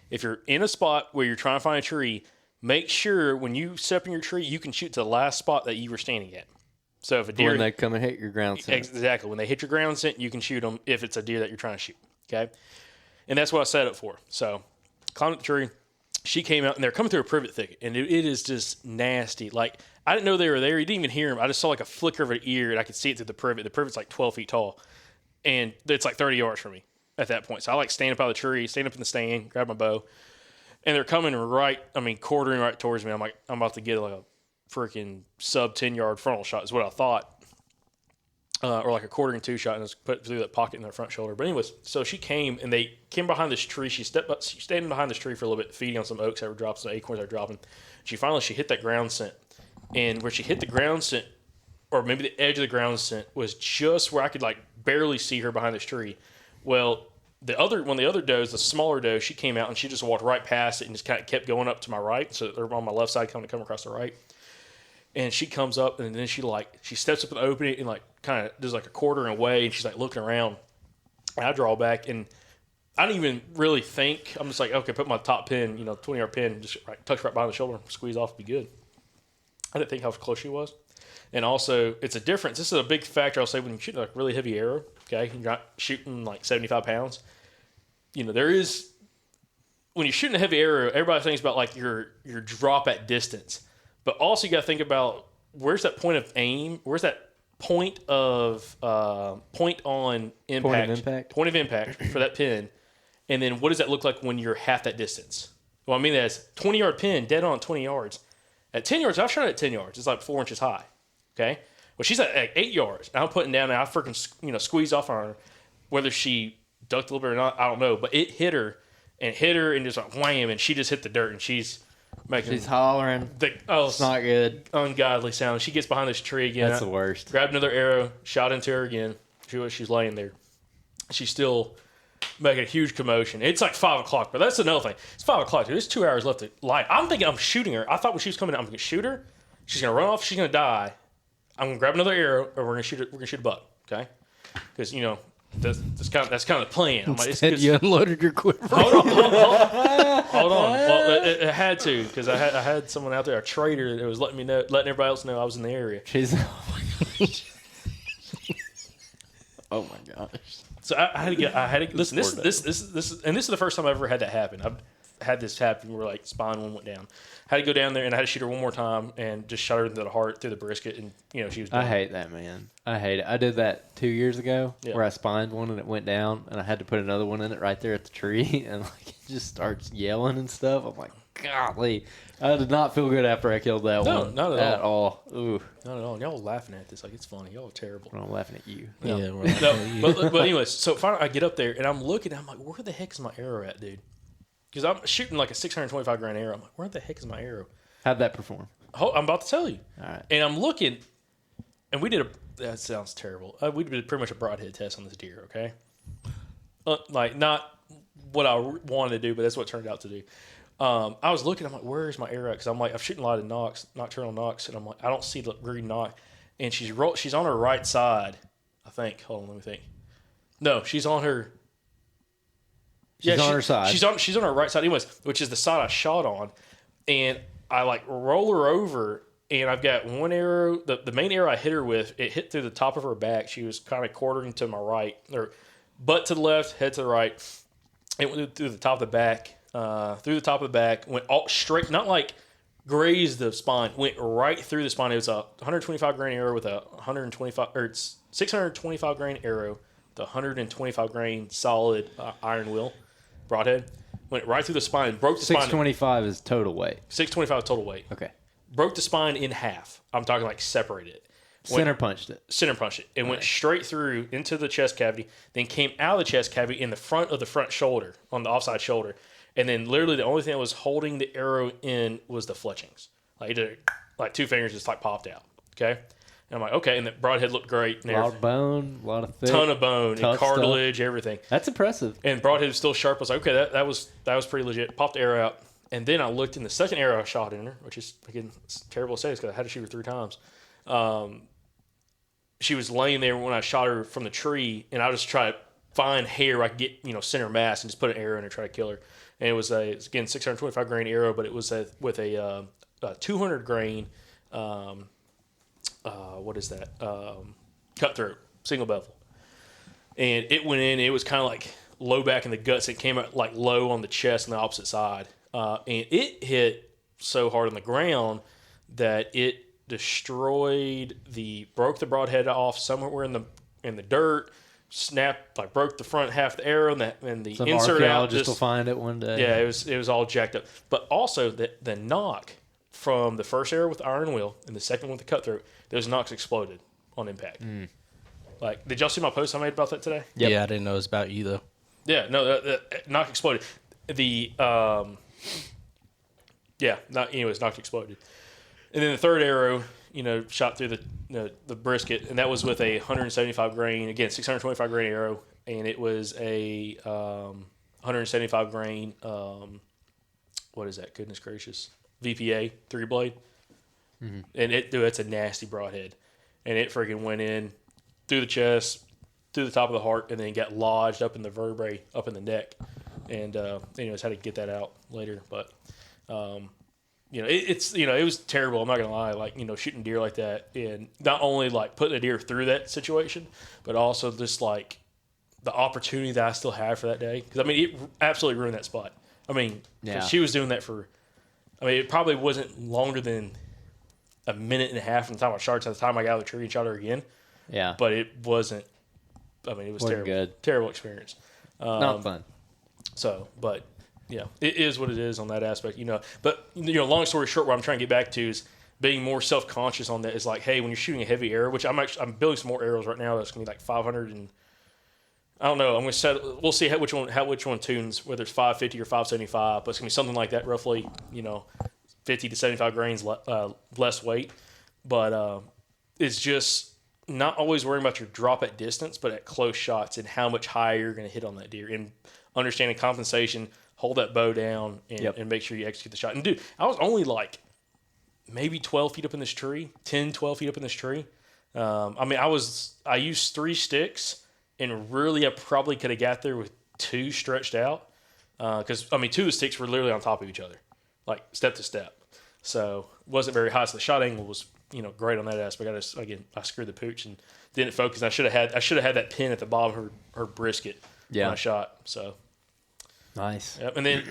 if you're in a spot where you're trying to find a tree, make sure when you step in your tree, you can shoot to the last spot that you were standing at. So if a deer... When they come and hit your ground scent. Exactly. When they hit your ground scent, you can shoot them if it's a deer that you're trying to shoot. Okay? And that's what I set up for. So climbed up the tree. She came out, and they're coming through a privet thicket, and it is just nasty. I didn't know they were there. You didn't even hear them. I just saw a flicker of an ear, and I could see it through the privet. The privet's 12 feet tall, and it's 30 yards from me at that point. So I stand up out of the tree, stand up in the stand, grab my bow, and they're coming quartering right towards me. I'm about to get a freaking sub 10-yard frontal shot is what I thought. Or a quartering 2 shot, and just put it through that pocket in their front shoulder. But anyways, so she came, and they came behind this tree. She's standing behind this tree for a little bit, feeding on some oaks that were dropping, some acorns that were dropping. She hit that ground scent. And where she hit the ground scent, or maybe the edge of the ground scent, was just where I could barely see her behind this tree. Well, one of the other does, the smaller doe, she came out, and she just walked right past it and just kind of kept going up to my right. So they're on my left side, come across the right. And she comes up, and then she steps up in the opening and kind of does a quartering away, and she's looking around. And I draw back, and I didn't even really think. I'm just okay, put my top pin, 20-yard pin, just touch right behind the shoulder, squeeze off, be good. I didn't think how close she was. And also, it's a difference. This is a big factor, I'll say, when you shoot a really heavy arrow, okay? You're not shooting 75 pounds. There is, when you're shooting a heavy arrow, everybody thinks about your drop at distance. But also, you got to think about where's that point of aim? Where's that point on impact? Point of impact for that pin. And then what does that look like when you're half that distance? Well, I mean, that's 20-yard pin, dead on 20 yards. At 10 yards, I've shot it at 10 yards. It's like 4 inches high. Okay? Well, she's at 8 yards. And I'm putting down, and I freaking, squeeze off on her. Whether she ducked a little bit or not, I don't know. But it hit her and just like wham, and she just hit the dirt, and she's hollering. It's not good. Ungodly sound. She gets behind this tree again. That's the worst. Grabbed another arrow, shot into her again. She's laying there. She's still making a huge commotion. It's like 5 o'clock, but that's another thing. It's 5 o'clock, dude. There's 2 hours left of light. I'm thinking I'm shooting her. I thought when she was coming out, I'm going to shoot her. She's going to run off. She's going to die. I'm going to grab another arrow, or we're going to shoot her. We're going to shoot a buck, okay? Because, that's kind of the plan. I'm like, Instead, you unloaded your quiver. Hold on. Well, it had to, because I had someone out there, a trader, that was letting everybody else know I was in the area. Oh my gosh. So I had to listen. This is the first time I've ever had that happen. I've had this happen where like spine one went down. I had to go down there and I had to shoot her one more time and just shot her into the heart through the brisket, and she was done. I hate that, man. I hate it. I did that 2 years ago where I spined one and it went down, and I had to put another one in it right there at the tree, and like it just starts yelling and stuff. I'm like, golly, I did not feel good after I killed that one. No, not at all. Ooh. Not at all. Y'all are laughing at this like it's funny. Y'all are terrible. I'm laughing at you. Yeah, but anyways, so finally I get up there and I'm looking. I'm like, where the heck is my arrow at, dude? Because I'm shooting like a 625 grain arrow. I'm like, where the heck is my arrow? How'd that perform? I'm about to tell you. All right. And I'm looking, and that sounds terrible. We did pretty much a broadhead test on this deer, okay? Like, not what I wanted to do, but that's what it turned out to do. I was looking, I'm like, where's my arrow at? Because I'm like, I'm shooting a lot of nocturnal knocks, and I'm like, I don't see the green knock. And she's on her right side, I think. Hold on, let me think. No, she's on her... She's on her side. She's on her right side anyways, which is the side I shot on. And I like roll her over, and I've got one arrow. The main arrow I hit her with, it hit through the top of her back. She was kind of quartering to my right, or butt to the left, head to the right. It went through the top of the back, went all straight, not like grazed the spine, went right through the spine. It was a 125 grain arrow with a 625 grain arrow with a 125 grain solid iron will broadhead. Went right through the spine, broke the 625 is total weight. 625 total weight. Okay. Broke the spine in half. I'm talking like separated it. Center punched it. It went straight through into the chest cavity, then came out of the chest cavity in the front of the front shoulder, on the offside shoulder. And then literally the only thing that was holding the arrow in was the fletchings. Like 2 fingers just like popped out. Okay? And I'm like, okay. And the broadhead looked great. A lot of bone, a lot of thick. Ton of bone and cartilage, stuff. Everything. That's impressive. And broadhead was still sharp. I was like, okay, that was pretty legit. Popped the arrow out. And then I looked in the second arrow I shot in her, which is, again, it's terrible to say this because I had to shoot her 3 times. She was laying there when I shot her from the tree, and I just try to find hair I could get, center mass and just put an arrow in her, try to kill her. And it was again 625 grain arrow, but it was with a 200 grain. What is that? Cutthroat, single bevel. And it went in. It was kind of like low back in the guts. It came out like low on the chest on the opposite side, and it hit so hard on the ground that it broke the broadhead off somewhere in the dirt. Snapped, like broke the front half of the arrow, and the Some insert out. Just will find it one day. Yeah, it was all jacked up. But also the knock from the first arrow with the iron wheel and the second one with the cutthroat, those knocks exploded on impact. Like, did y'all see my post I made about that today? Yep. Yeah, I didn't know it was about you though. Yeah, no, the knock exploded. The knock exploded. And then the third arrow, shot through the brisket, and that was with a 175 grain, again, 625 grain arrow, and it was a 175 grain, what is that? Goodness gracious. VPA 3-blade. Mm-hmm. And it's a nasty broadhead. And it freaking went in through the chest, through the top of the heart, and then got lodged up in the vertebrae, up in the neck. And, anyways, had to get that out later. But, it was terrible. I'm not going to lie. Like, shooting deer like that, and not only like putting a deer through that situation, but also just like the opportunity that I still have for that day. Because, it absolutely ruined that spot. She was doing that for, it probably wasn't longer than a minute and a half from the time I shot to the time I got out of the tree and shot her again. Yeah. But it wasn't, it was terrible. Good. Terrible experience. Not fun. So, but Yeah, it is what it is on that aspect, But long story short, what I'm trying to get back to is being more self-conscious on that. Is like, hey, when you're shooting a heavy arrow, which I'm building some more arrows right now. That's gonna be like 500 and I don't know. I'm gonna set. We'll see which one tunes, whether it's 550 or 575. But it's gonna be something like that, roughly. 50 to 75 grains less weight. But it's just not always worrying about your drop at distance, but at close shots and how much higher you're gonna hit on that deer, and understanding compensation. Hold that bow down and make sure you execute the shot. And dude, I was only like maybe 12 feet up in this tree, 10, 12 feet up in this tree. I used 3 sticks, and really I probably could have got there with 2 stretched out. Because, 2 of the sticks were literally on top of each other, like step to step. So it wasn't very high. So the shot angle was, great on that aspect. I screwed the pooch and didn't focus. I should have had that pin at the bottom of her brisket when I shot. So. Nice. Yep. And then,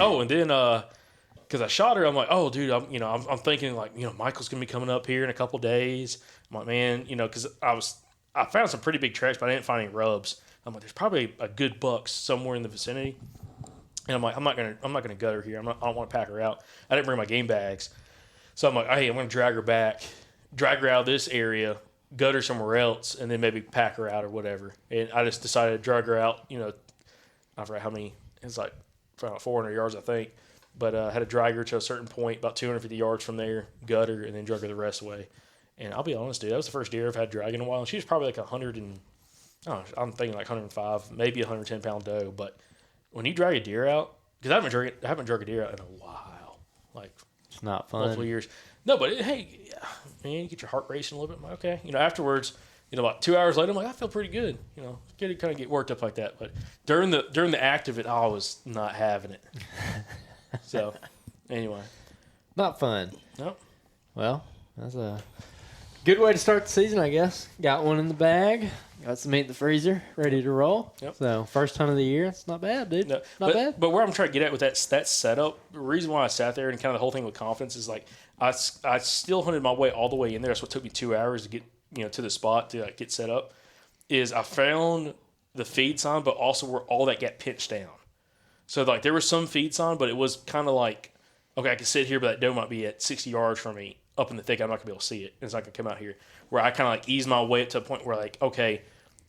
because I shot her, I'm like, oh, dude, I'm thinking like, Michael's gonna be coming up here in a couple days. I'm like, man, because I found some pretty big tracks, but I didn't find any rubs. I'm like, there's probably a good buck somewhere in the vicinity. And I'm like, I'm not gonna gut her here. I don't want to pack her out. I didn't bring my game bags, so I'm like, hey, I'm gonna drag her out of this area, gut her somewhere else, and then maybe pack her out or whatever. And I just decided to drag her out. I forgot how many. It's like about 400 yards, I think. But I had to drag her to a certain point, about 250 yards from there, gut her, and then drug her the rest away. And I'll be honest, dude, that was the first deer I've had drag in a while. And she was probably like 100 and, I'm thinking like 105, maybe 110-pound doe. But when you drag a deer out, because I haven't drug a deer out in a while. Like, it's not fun. Multiple years. No, but hey, man, you get your heart racing a little bit. I'm like, okay. Afterwards, about 2 hours later, I'm like, I feel pretty good. Kind of get worked up like that. But during the act of it, I was not having it. So, anyway. Not fun. Nope. Well, that's a good way to start the season, I guess. Got one in the bag. Got some meat in the freezer, ready to roll. Yep. So, first hunt of the year. It's not bad, dude. No, not bad. But where I'm trying to get at with that setup, the reason why I sat there and kind of the whole thing with confidence is like, I still hunted my way all the way in there. That's what took me 2 hours to get to the spot to get set up, is I found the feed sign, but also where all that got pinched down. So like there was some feed sign, but it was kind of like, okay, I can sit here, but that doe might be at 60 yards from me up in the thicket. I'm not gonna be able to see it. It's not gonna come out here. Where I kind of like ease my way up to a point where like, okay,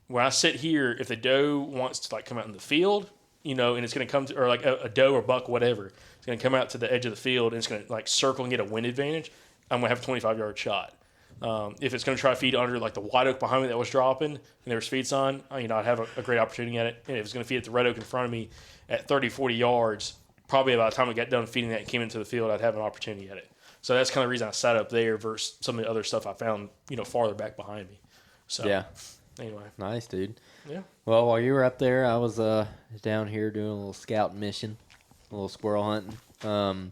when I sit here, if the doe wants to like come out in the field, and it's gonna come to, or like a doe or buck, whatever, it's gonna come out to the edge of the field and it's gonna like circle and get a wind advantage. I'm gonna have a 25-yard shot. If it's going to try to feed under like the white oak behind me that was dropping and there was feed sign, I'd have a great opportunity at it. And if it's going to feed at the red oak in front of me at 30, 40 yards, probably by the time I got done feeding that and came into the field, I'd have an opportunity at it. So that's kind of the reason I sat up there versus some of the other stuff I found, farther back behind me. So, yeah. Anyway. Nice, dude. Yeah. Well, while you were up there, I was down here doing a little scout mission, a little squirrel hunting.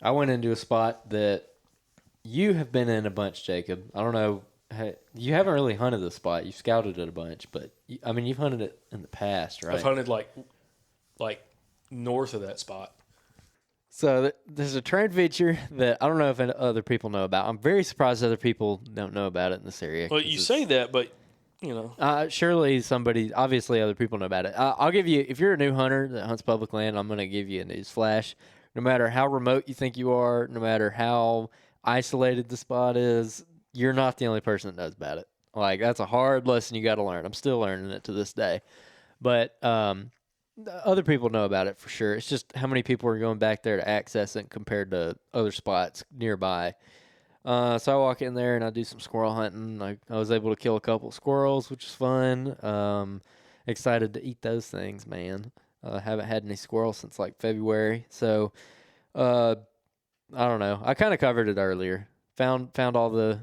I went into a spot that you have been in a bunch, Jacob. I don't know. You haven't really hunted the spot. You've scouted it a bunch, but you've hunted it in the past, right? I've hunted like north of that spot. So there's a terrain feature that I don't know if other people know about. I'm very surprised other people don't know about it in this area. Well, you say that, but surely obviously other people know about it. I'll give you, if you're a new hunter that hunts public land, I'm going to give you a news flash. No matter how remote you think you are, no matter how isolated the spot is, you're not the only person that knows about it. Like, that's a hard lesson you got to learn. I'm still learning it to this day. But other people know about it for sure. It's just how many people are going back there to access it compared to other spots nearby. So I walk in there and I do some squirrel hunting. I was able to kill a couple of squirrels, which is fun. Excited to eat those things, man. Haven't had any squirrels since like February. So I don't know. I kind of covered it earlier. Found all the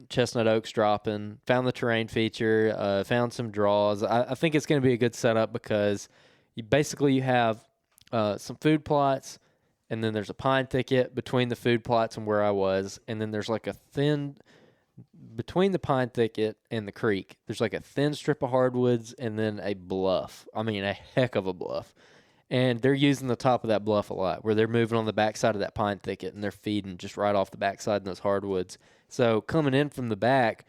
chestnut oaks dropping. Found the terrain feature. Found some draws. I think it's going to be a good setup because you have some food plots, and then there's a pine thicket between the food plots and where I was, and then there's like a thin between the pine thicket and the creek. There's like a thin strip of hardwoods and then a bluff. A heck of a bluff. And they're using the top of that bluff a lot, where they're moving on the backside of that pine thicket, and they're feeding just right off the backside in those hardwoods. So coming in from the back,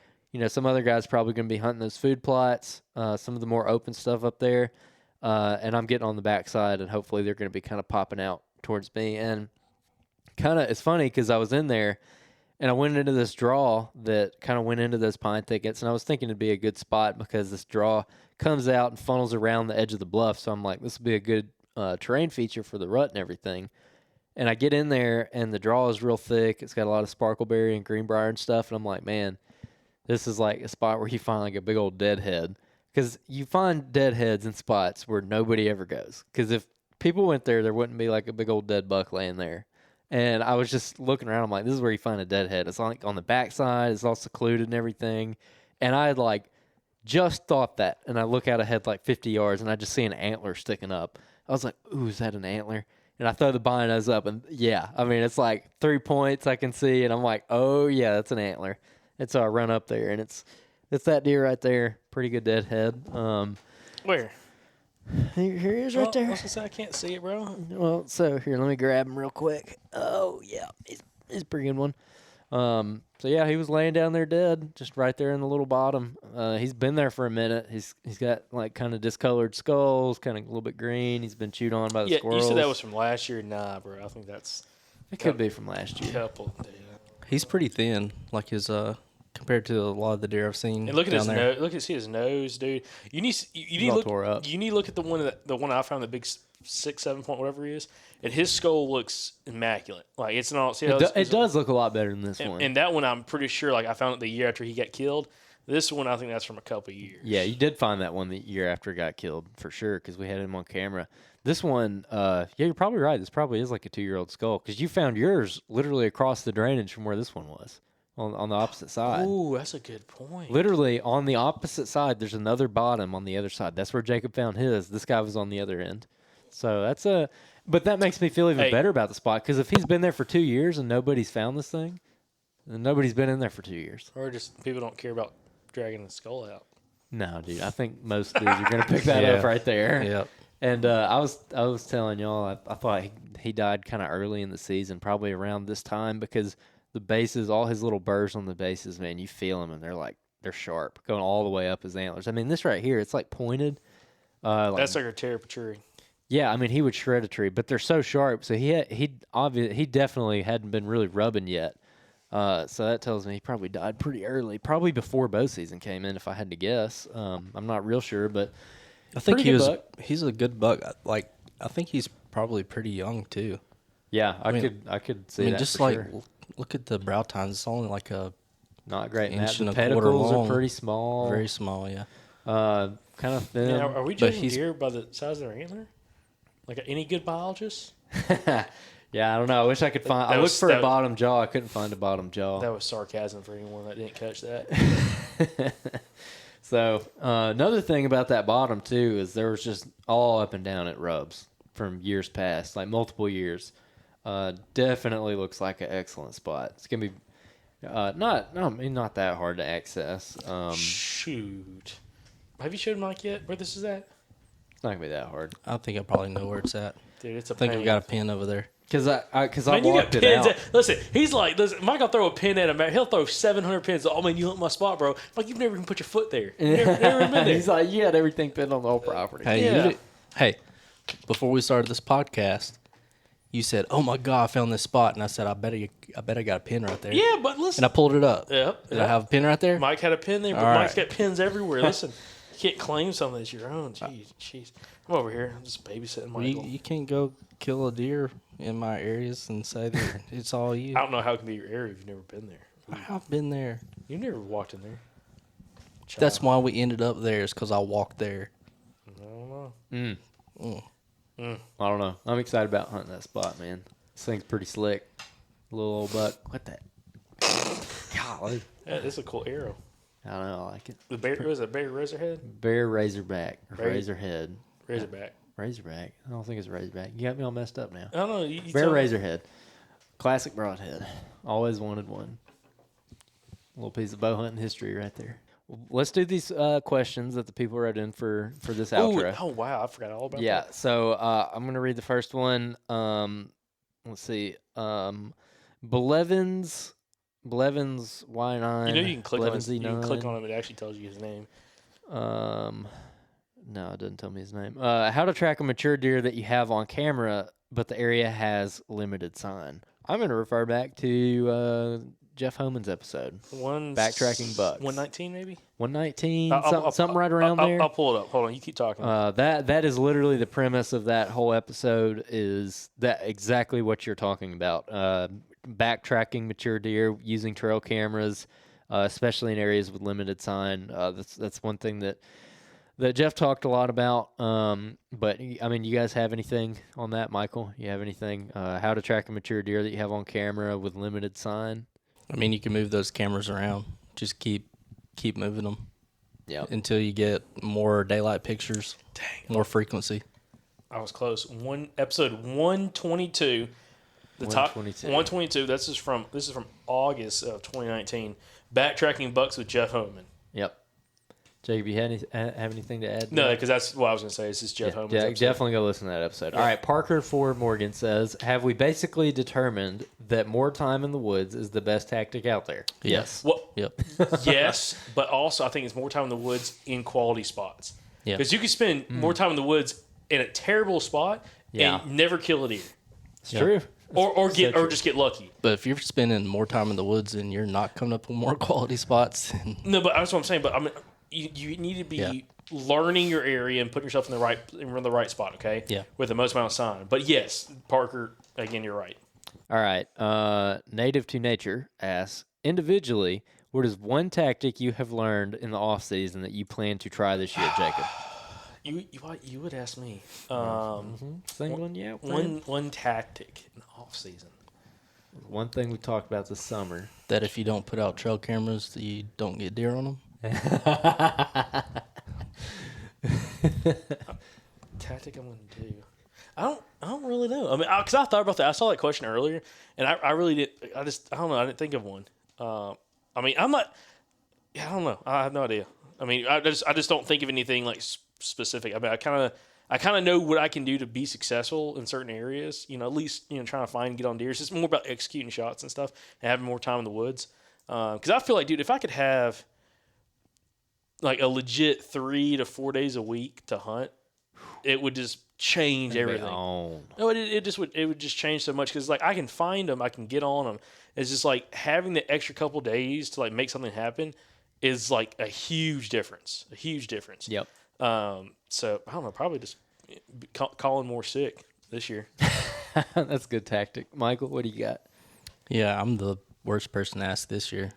some other guys probably going to be hunting those food plots, some of the more open stuff up there, and I'm getting on the backside, and hopefully they're going to be kind of popping out towards me, and kind of it's funny because I was in there and I went into this draw that kind of went into those pine thickets, and I was thinking it'd be a good spot because this draw comes out and funnels around the edge of the bluff. So I'm like, this would be a good terrain feature for the rut and everything. And I get in there, and the draw is real thick. It's got a lot of sparkleberry and greenbrier and stuff. And I'm like, man, this is like a spot where you find like a big old deadhead. Because you find deadheads in spots where nobody ever goes. Because if people went there, there wouldn't be like a big old dead buck laying there. And I was just looking around. I'm like, this is where you find a deadhead. It's like on the backside. It's all secluded and everything. And I had like just thought that. And I look out ahead like 50 yards, and I just see an antler sticking up. I was like, ooh, is that an antler? And I throw the binos up, and yeah, I mean, it's like 3 points I can see, and I'm like, oh, yeah, that's an antler. And so I run up there, and it's that deer right there. Pretty good deadhead. Where? Here he is right there. I was gonna say, I can't see it, bro. Well, so here, let me grab him real quick. Oh, yeah, he's a pretty good one. So, yeah, he was laying down there dead, just right there in the little bottom. He's been there for a minute. He's got, like, kind of discolored skulls, kind of a little bit green. He's been chewed on by the squirrels. You said that was from last year. Nah, bro. I think that's It could be from last year. couple. Dude. He's pretty thin, like his compared to a lot of the deer I've seen. And look at down his there. nose. Look at his nose, dude. You need all to look. tore up. You need to look at the one I found, the big 6, 7 point whatever he is, and his skull looks immaculate. Like it's not. See, It does look a lot better than this one. And that one, I'm pretty sure. Like I found it the year after he got killed. This one, I think that's from a couple of years. Yeah, you did find that one the year after he got killed for sure because we had him on camera. This one, yeah, you're probably right. This probably is like a 2-year-old skull because you found yours literally across the drainage from where this one was on the opposite side. Ooh, that's a good point. Literally on the opposite side, there's another bottom on the other side. That's where Jacob found his. This guy was on the other end. So but that makes me feel even better about the spot because if he's been there for 2 years and nobody's found this thing, then nobody's been in there for 2 years. Or just people don't care about dragging the skull out. No, dude, I think most dudes are going to pick that up right there. Yep. And I was telling y'all, I thought he died kind of early in the season, probably around this time because the bases, all his little burrs on the bases, man, you feel them and they're sharp, going all the way up his antlers. I mean, this right here, it's like pointed. That's like a tear tree. Yeah, I mean, he would shred a tree, but they're so sharp. So he definitely hadn't been really rubbing yet. So that tells me he probably died pretty early, probably before bow season came in, if I had to guess. I'm not real sure, but I think he's a good buck. Like I think he's probably pretty young too. yeah, I could see that. Just for like sure. look at the brow tines. It's only like a Not great. inch The and a quarter pedicles long. are pretty small. Very small, yeah. Kind of thin. Yeah, are we judging deer by the size of their antler? Like any good biologist? Yeah, I don't know. I wish I could find. I looked for a bottom jaw. I couldn't find a bottom jaw. That was sarcasm for anyone that didn't catch that. So another thing about that bottom too is there was just all up and down at rubs from years past, like multiple years. Definitely looks like an excellent spot. It's gonna be not that hard to access. Shoot. Have you showed Mike yet where this is at? It's not gonna be that hard I think I probably know where it's at. Dude, it's a I think pain. I've got a pin over there. because I Man, you got walked it pins. out. Listen, he's like, Mike will throw a pin at him. Man. He'll throw 700 pins. Oh, man, you hit my spot, bro. Like, you've never even put your foot there. You've never been there. He's like, you had everything pinned on the whole property. Hey, Yeah. hey, before we started this podcast, you said, "Oh my God, I found this spot," and I said, "I bet I got a pin right there." Yeah, but listen. And I pulled it up. Yep. Did I have a pin right there? Mike had a pin there, but All Mike's right. got pins everywhere. Listen, you can't claim something that's your own. Jeez. I'm over here. I'm just babysitting Michael. You can't go kill a deer in my areas and say that it's all you. I don't know how it can be your area if you've never been there. I've been there. You've never walked in there. That's why we ended up there, is because I walked there. I don't know. I don't know. I'm excited about hunting that spot, man. This thing's pretty slick. Little old buck. What that? Golly. Yeah, it's a cool arrow. I don't know. I like it. The bear was it bear razorhead? Bear razorback. Or Razor- razorhead. Razorback. Razorback. I don't think it's a razorback. You got me all messed up now. I don't know. You Bear tell me. razorhead. Classic broadhead. Always wanted one. Little piece of bow hunting history right there. Let's do these questions that the people wrote in for this outro. Oh, wow. I forgot all about Yeah, that. so I'm going to read the first one. Let's see. Blevins Y9. You know you can click on Blevins it. You can click E9. on him. It actually tells you his name. No, it doesn't tell me his name. How to track a mature deer that you have on camera but the area has limited sign. I'm going to refer back to Jeff Homan's episode. Backtracking bucks. 119 maybe? 119, something right around there. I'll pull it up. Hold on, you keep talking. That is literally the premise of that whole episode, is that exactly what you're talking about. Backtracking mature deer using trail cameras, especially in areas with limited sign. That's one thing that Jeff talked a lot about. But I mean, you guys have anything on that, Michael? You have anything? How to track a mature deer that you have on camera with limited sign? I mean, you can move those cameras around. Just keep moving them. Yeah. Until you get more daylight pictures. Dang. More frequency. I was close. Episode 122. The top 122. This is from August of 2019. Backtracking bucks with Jeff Homan. Yep. Jacob, you have anything to add? No, because that's what I was going to say. This is Jeff Homan's episode. Definitely go listen to that episode. Yeah. All right, Parker Ford Morgan says, have we basically determined that more time in the woods is the best tactic out there? Yes. Well, yep. Yes, but also I think it's more time in the woods in quality spots. Yeah. Because you can spend more time in the woods in a terrible spot and never kill a deer. It's true. Or just get lucky. But if you're spending more time in the woods and you're not coming up with more quality spots, no, but that's what I'm saying. But I mean, you need to be learning your area and putting yourself in the right spot. Okay. Yeah. With the most amount of sign. But yes, Parker, again, you're right. All right. Native to Nature asks, individually, what is one tactic you have learned in the off season that you plan to try this year, Jacob? You would ask me. One, yeah. One tactic in the off season. One thing we talked about this summer. That if you don't put out trail cameras, you don't get deer on them. Tactic I'm going to do. I don't really know. I mean, because I thought about that. I saw that question earlier, and I really did. I don't know. I didn't think of one. I mean, I'm not. Yeah, I don't know. I have no idea. I mean, I just don't think of anything like specific. I mean, I kind of know what I can do to be successful in certain areas. You know, at least trying to find and get on deer. It's just more about executing shots and stuff and having more time in the woods. Because I feel like, dude, if I could have like a legit 3 to 4 days a week to hunt, it would just change everything. No, it would just change so much, because like I can find them, I can get on them. It's just like having the extra couple days to like make something happen is like a huge difference. Yep. So I don't know, probably just calling more sick this year. That's a good tactic. Michael, what do you got? Yeah, I'm the worst person to ask this year.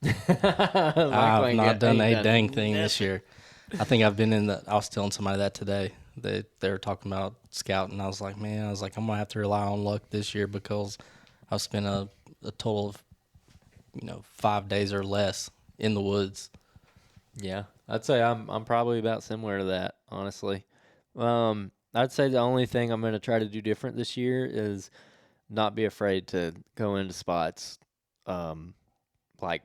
I've not done a dang thing this year. I think I've been I was telling somebody that today. They were talking about scouting. I was like, I'm going to have to rely on luck this year, because I've spent a total of 5 days or less in the woods. Yeah, I'd say I'm probably about similar to that, honestly. I'd say the only thing I'm going to try to do different this year is not be afraid to go into spots. Like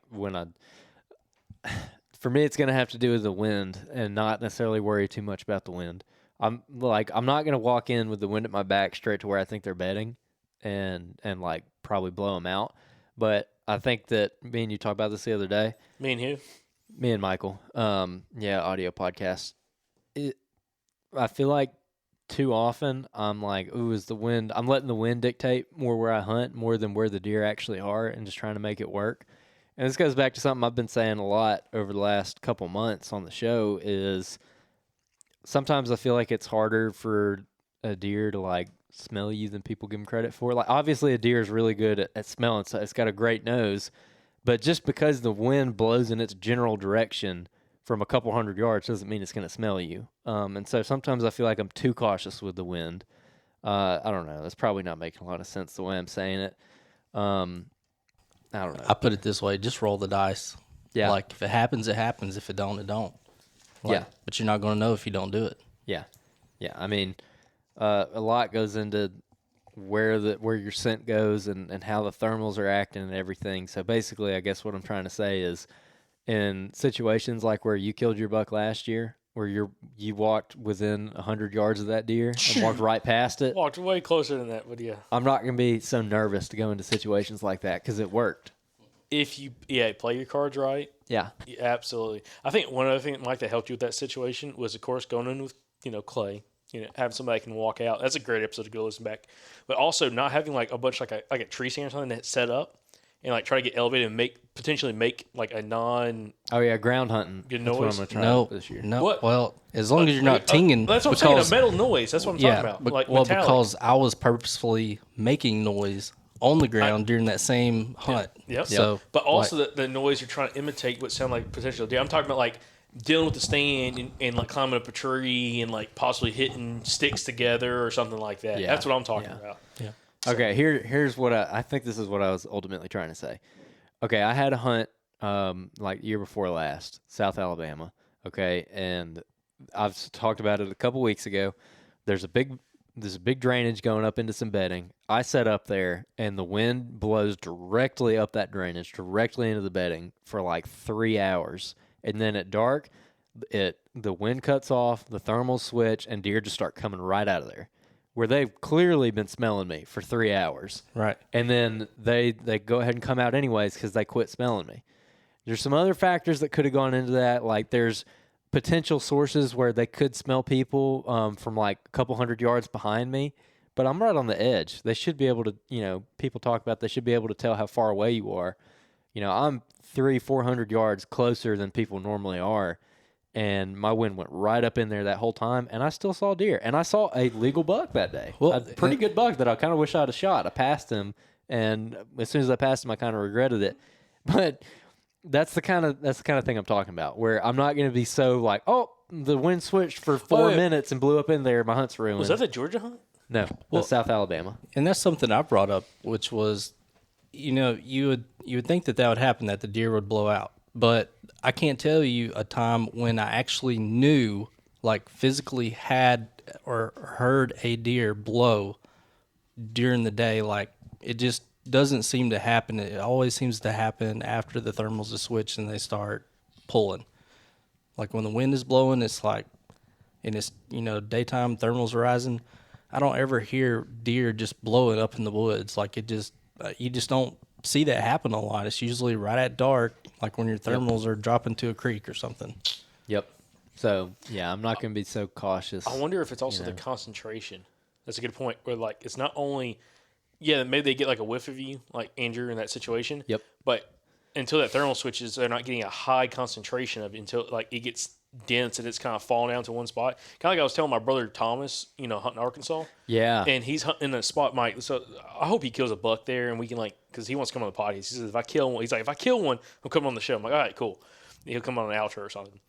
for me, it's going to have to do with the wind, and not necessarily worry too much about the wind. I'm not going to walk in with the wind at my back straight to where I think they're bedding and like probably blow them out. But I think that me and you talked about this the other day. Me and who? Me and Michael. Audio podcast. I feel like too often I'm like, ooh, is the wind? I'm letting the wind dictate more where I hunt more than where the deer actually are, and just trying to make it work. And this goes back to something I've been saying a lot over the last couple months on the show, is sometimes I feel like it's harder for a deer to like smell you than people give them credit for. Like, obviously a deer is really good at smelling, so it's got a great nose, but just because the wind blows in its general direction from a couple hundred yards doesn't mean it's going to smell you. And so sometimes I feel like I'm too cautious with the wind. I don't know. That's probably not making a lot of sense the way I'm saying it. I don't know. I put it this way: just roll the dice. Yeah. Like, if it happens, it happens. If it don't, it don't. Yeah. But you're not going to know if you don't do it. Yeah. Yeah. I mean, a lot goes into where your scent goes and how the thermals are acting and everything. So basically, I guess what I'm trying to say is, in situations like where you killed your buck last year, where you walked within 100 yards of that deer and walked right past it. Walked way closer than that, but yeah. I'm not going to be so nervous to go into situations like that, because it worked. If you play your cards right. Yeah. Absolutely. I think one other thing, Mike, that helped you with that situation was, of course, going in with Clay. having somebody that can walk out. That's a great episode to go listen back. But also not having like a bunch like a tree stand or something that's set up and like try to get elevated and potentially make like a non. Oh yeah, ground hunting. Good That's what noise? I'm gonna try No, this year. no. What? Well, as long as you're not tinging. That's what I'm saying. A metal noise. That's what I'm talking about. Like metallic. because I was purposefully making noise on the ground during that same hunt. Yep. So, but also the noise you're trying to imitate would sound like potential deer. I'm talking about like dealing with the stand and like climbing up a tree and like possibly hitting sticks together or something like that. Yeah. That's what I'm talking about. yeah. Okay, here's what I think this is what I was ultimately trying to say. Okay, I had a hunt like year before last, South Alabama. Okay, and I've talked about it a couple weeks ago. There's a big drainage going up into some bedding. I set up there, and the wind blows directly up that drainage, directly into the bedding for like 3 hours. And then at dark, the wind cuts off, the thermals switch, and deer just start coming right out of there, where they've clearly been smelling me for 3 hours. Right. And then they go ahead and come out anyways because they quit smelling me. There's some other factors that could have gone into that, like there's potential sources where they could smell people from like a couple hundred yards behind me, but I'm right on the edge. They should be able to, people talk about they should be able to tell how far away you are. I'm 300-400 yards closer than people normally are, and my wind went right up in there that whole time, and I still saw deer. And I saw a legal buck that day. Well, A pretty good buck that I kind of wish I'd have shot. I passed him, and as soon as I passed him, I kind of regretted it. But that's the kind of thing I'm talking about, where I'm not going to be so like, oh, the wind switched for 4 minutes and blew up in there. My hunt's ruined. Was that the Georgia hunt? No, that's South Alabama. And that's something I brought up, which was, you would think that would happen, that the deer would blow out. But I can't tell you a time when I actually knew, like physically had or heard a deer blow during the day. Like it just doesn't seem to happen. It always seems to happen after the thermals are switched and they start pulling. Like when the wind is blowing, it's like, and it's, daytime thermals are rising. I don't ever hear deer just blowing up in the woods. Like it just, you just don't see that happen a lot. It's usually right at dark, like when your thermals are dropping to a creek or something. Yep. So, yeah, I'm not going to be so cautious. I wonder if it's also the concentration. That's a good point. Where like it's not only, maybe they get like a whiff of you, like Andrew in that situation. Yep. But until that thermal switches, they're not getting a high concentration of it until like it gets dense and it's kind of falling down to one spot. Kind of like I was telling my brother Thomas, hunting Arkansas. Yeah. And he's hunting in a spot, Mike. So I hope he kills a buck there, and we can because he wants to come on the podcast. He says if I kill one, if I kill one, I'm coming on the show. I'm like, all right, cool. He'll come on an outro or something.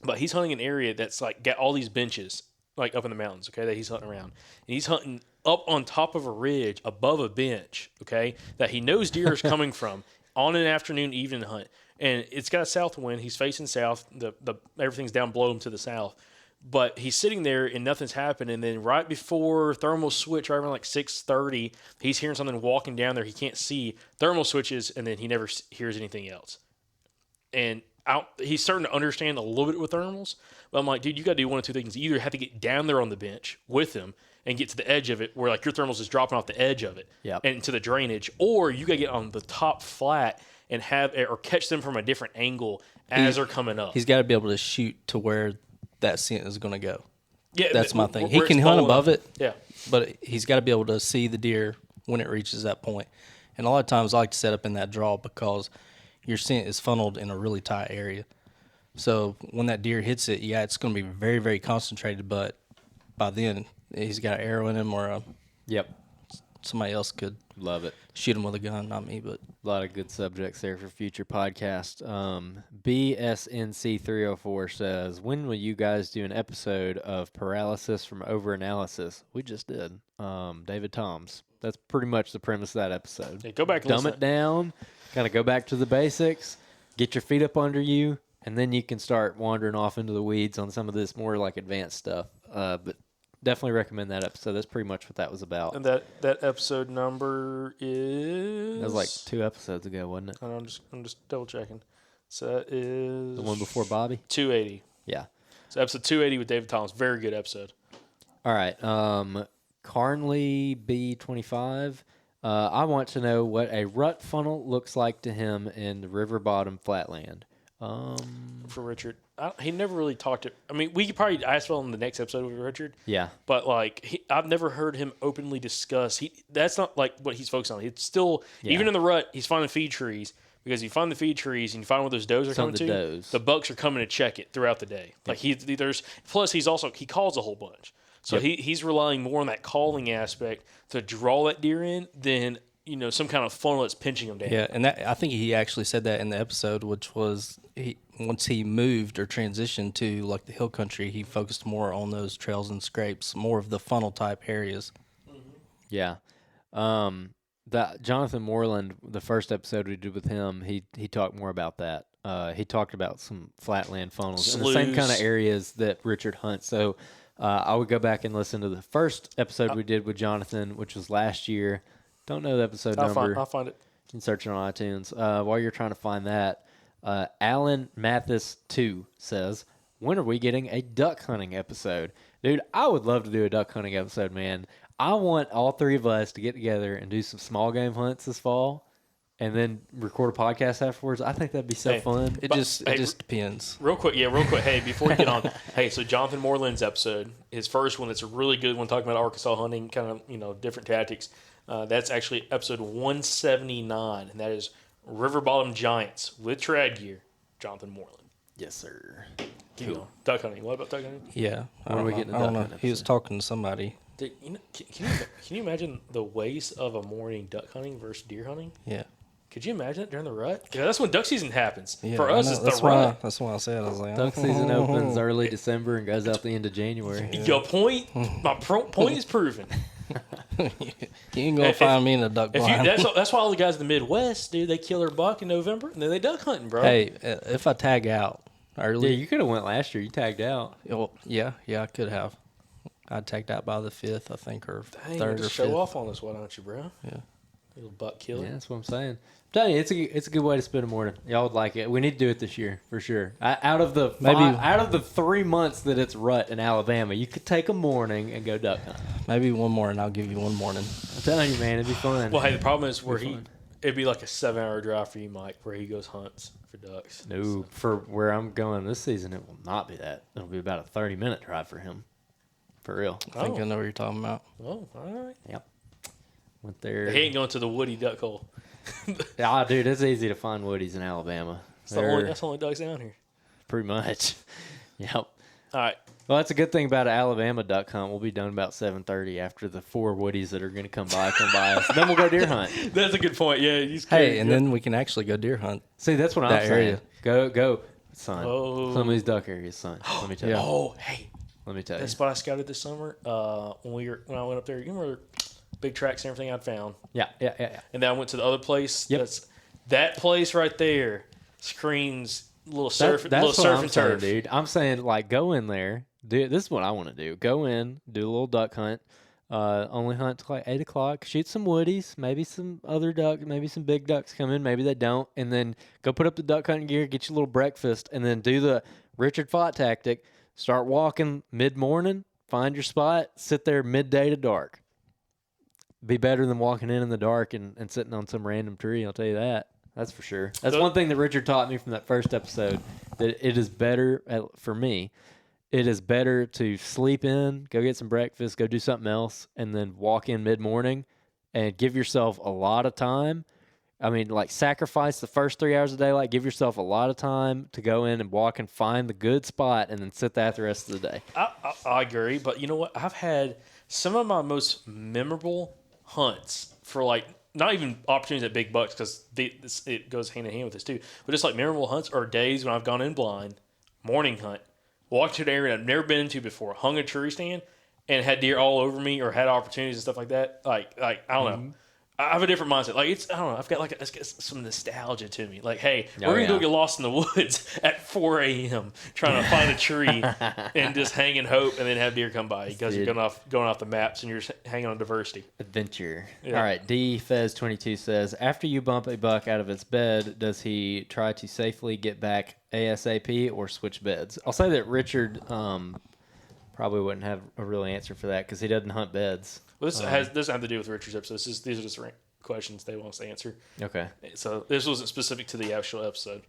But he's hunting an area that's like got all these benches like up in the mountains, okay, that he's hunting around. And he's hunting up on top of a ridge above a bench, okay, that he knows deer is coming from on an afternoon, evening hunt. And it's got a south wind. He's facing south. The everything's down below him to the south. But he's sitting there and nothing's happened. And then right before thermal switch, right around like 6:30, he's hearing something walking down there. He can't see. Thermal switches, and then he never hears anything else. And he's starting to understand a little bit with thermals. But I'm like, dude, you got to do one of two things. You either have to get down there on the bench with him and get to the edge of it where like your thermals is dropping off the edge of it and to the drainage, or you got to get on the top flat and catch them from a different angle as they're coming up. He's got to be able to shoot to where that scent is going to go. Yeah, that's my thing. He can hunt above it, but he's got to be able to see the deer when it reaches that point. And a lot of times I like to set up in that draw because your scent is funneled in a really tight area. So when that deer hits it, it's going to be very, very concentrated, but by then he's got an arrow in him or somebody else could love it. Shoot him with a gun, not me, but a lot of good subjects there for future podcast. BSNC304 says, when will you guys do an episode of paralysis from overanalysis? We just did. David Toms. That's pretty much the premise of that episode. Hey, go back and dumb it down, kind of go back to the basics, get your feet up under you, and then you can start wandering off into the weeds on some of this more like advanced stuff. But definitely recommend that episode. That's pretty much what that was about. And that episode number is... That was like 2 episodes ago, wasn't it? I'm just double checking. So that is... The one before Bobby? 280. Yeah. So episode 280 with David Thomas. Very good episode. All right. Carnley B25. I want to know what a rut funnel looks like to him in the river bottom flatland. For Richard. he never really talked to. I mean, we could probably ask him on the next episode with Richard. Yeah. But like, I've never heard him openly discuss. That's not like what he's focused on. It's still even in the rut. He's finding feed trees because you find the feed trees and you find where those does are coming to. The bucks are coming to check it throughout the day. Like he calls a whole bunch. So he's relying more on that calling aspect to draw that deer in than some kind of funnel that's pinching him down. Yeah, and I think he actually said that in the episode, which was once he moved or transitioned to like the hill country, he focused more on those trails and scrapes, more of the funnel type areas. Yeah. That Jonathan Moreland, the first episode we did with him, he talked more about that. He talked about some flatland funnels in the same kind of areas that Richard hunts. So I would go back and listen to the first episode we did with Jonathan, which was last year. Don't know the episode number. I'll find it. You can search it on iTunes. While you're trying to find that, Alan Mathis 2 says, when are we getting a duck hunting episode? Dude, I would love to do a duck hunting episode, man. I want all three of us to get together and do some small game hunts this fall and then record a podcast afterwards. I think that'd be so fun. It just depends. Real quick. Hey, before we get on, so Jonathan Moreland's episode, his first one, that's a really good one, talking about Arkansas hunting, kind of, different tactics. That's actually episode 179, and that is River Bottom Giants with trad gear, Jonathan Moreland. Yes, sir. Cool. Duck hunting. What about duck hunting? Yeah. When are we getting a duck hunting? He was talking to somebody. Dude, can you imagine the waste of a morning duck hunting versus deer hunting? Yeah. Could you imagine it during the rut? Yeah, that's when duck season happens. Yeah, for us, it's the rut. That's why I said. I was like, duck season opens early December and goes out the end of January. Your point, point is proven. You ain't gonna find me in a duck blind. That's why all the guys in the Midwest, dude, they kill their buck in November and then they duck hunting, bro. Hey, if I tag out early, yeah, you could have went last year. You tagged out. Well, yeah, I could have. I tagged out by the 5th, I think, or Dang, 3rd or 5th. Show off on us, why don't you, bro? Yeah, little buck killer. Yeah, that's what I'm saying. I'm telling you, it's a good way to spend a morning. Y'all would like it. We need to do it this year for sure. Out of the 3 months that it's rut in Alabama, you could take a morning and go duck hunting. Maybe one more, and I'll give you one morning. I'm telling you, man, it'd be fun. Well, hey, the problem is it'd be like a 7-hour drive for you, Mike, where he goes hunts for ducks. No, for where I'm going this season, it will not be that. It'll be about a 30-minute drive for him. For real. I think I know what you're talking about. Oh, all right. Yep. Went there. He ain't going to the Woody duck hole. Dude, it's easy to find woodies in Alabama. That's the only ducks down here. Pretty much. Yep. All right. Well, that's a good thing about an Alabama duck hunt. We'll be done about 7:30 after the 4 woodies that are going to come by us. Then we'll go deer hunt. That's a good point. Yeah. Then we can actually go deer hunt. See, that's what I'm saying. Go, son. Oh. Some of these duck areas, son. Let me tell you. Oh, hey. Let me tell you. That spot I scouted this summer, when I went up there, you remember big tracks and everything I'd found? Yeah. And then I went to the other place. Yep. That place right there screens little surf and saying, turf. Dude. I'm saying, like, go in there. This is what I want to do. Go in, do a little duck hunt. Only hunt till like 8 o'clock. Shoot some woodies, maybe some other duck, maybe some big ducks come in, maybe they don't. And then go put up the duck hunting gear, get your little breakfast, and then do the Richard Fott tactic. Start walking mid-morning, find your spot, sit there midday to dark. Be better than walking in the dark and sitting on some random tree, I'll tell you that. That's for sure. That's one thing that Richard taught me from that first episode, that it is better, for me, it is better to sleep in, go get some breakfast, go do something else, and then walk in mid-morning and give yourself a lot of time. I mean, like, sacrifice the first 3 hours of daylight. Give yourself a lot of time to go in and walk and find the good spot and then sit there the rest of the day. I agree, but you know what? I've had some of my most memorable hunts for, like, not even opportunities at big bucks because it goes hand in hand with this too, but just like memorable hunts are days when I've gone in blind, morning hunt, walked to an area I've never been into before, hung a tree stand, and had deer all over me or had opportunities and stuff like that. Like I don't know. I have a different mindset. Like, I don't know. I've got it's got some nostalgia to me. Like, hey, we're going to go get lost in the woods at 4 a.m. trying to find a tree and just hang and hope and then have deer come by because you're going off the maps and you're just hanging on diversity. Adventure. Yeah. All right. D Fez 22 says, after you bump a buck out of its bed, does he try to safely get back ASAP or switch beds? I'll say that Richard probably wouldn't have a real answer for that because he doesn't hunt beds. Well, this doesn't have to do with Richard's episode. These are just questions they want us to answer. Okay. So this wasn't specific to the actual episode.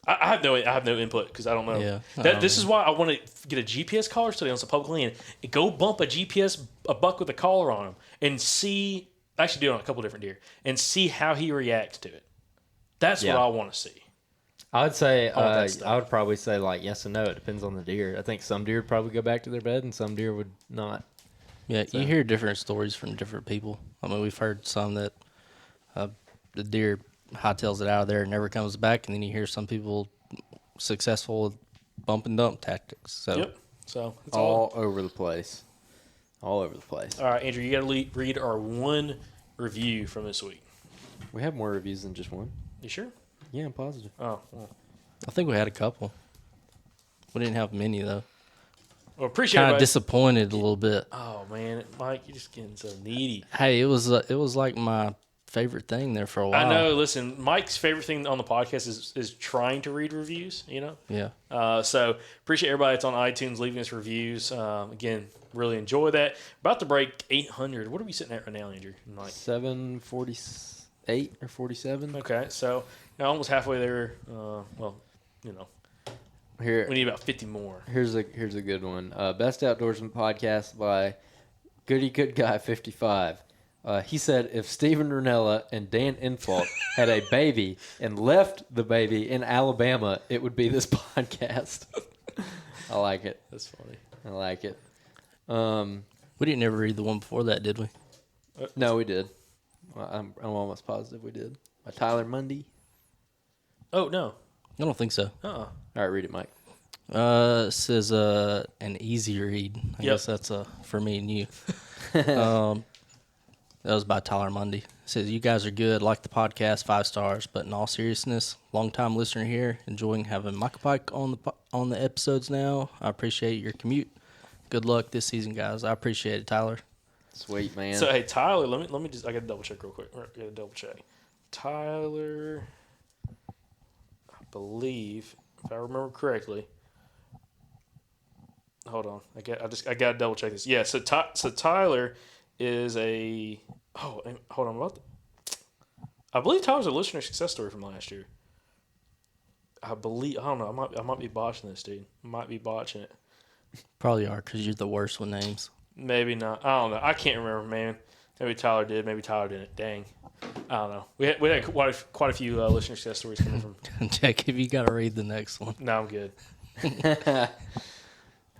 I have no input because I don't know. Yeah. This is why I want to get a GPS collar study on some public land and go bump a buck with a collar on him and see. Actually, do it on a couple different deer and see how he reacts to it. That's what I want to see. I would say that stuff. I would probably say like yes and no. It depends on the deer. I think some deer would probably go back to their bed and some deer would not. Yeah, you hear different stories from different people. I mean, we've heard some that the deer hightails it out of there and never comes back, and then you hear some people successful with bump and dump tactics. So, Yep. So it's all over the place. All over the place. All right, Andrew, you got to read our one review from this week. We have more reviews than just one. You sure? Yeah, I'm positive. Oh, well. I think we had a couple. We didn't have many though. Well, appreciate Kind of it. disappointed a little bit. Oh man, Mike, you're just getting so needy. Hey, it was like my favorite thing there for a while. I know. Listen, Mike's favorite thing on the podcast is trying to read reviews. You know. Yeah. So appreciate everybody that's on iTunes leaving us reviews. Again, really enjoy that. About to break 800. What are we sitting at right now, Andrew? Like 748 or 47. Okay, so now almost halfway there. Well, you know, Here we need about 50 more. Here's a good one. Best Outdoorsman podcast by Goody Good Guy 55. He said if Steven Ranella and Dan Infalt had a baby and left the baby in Alabama, it would be this podcast. I like it. That's funny. I like it. We didn't ever read the one before that, did we? No, we did. Well, I'm almost positive we did. By Tyler Mundy. Oh no. I don't think so. All right, read it, Mike. It says an easy read. I guess that's for me and you. That was by Tyler Mundy. It says, you guys are good, like the podcast, 5 stars, but in all seriousness, long-time listener here, enjoying having Michael Pike on the episodes now. I appreciate your commute. Good luck this season, guys. I appreciate it, Tyler. Sweet, man. So hey, Tyler, let me just I got to double check real quick. Tyler, I believe, if I remember correctly. Hold on, I got to double check this. Yeah, so Tyler is a hold on, I believe Tyler's a listener success story from last year. I don't know. I might be botching this, dude. I might be botching it. Probably are, because you're the worst with names. Maybe not. I don't know. I can't remember, man. Maybe Tyler did. Maybe Tyler didn't. Dang. I don't know. We had quite a few listener success stories coming from. Jack, if you got to read the next one. No, I'm good.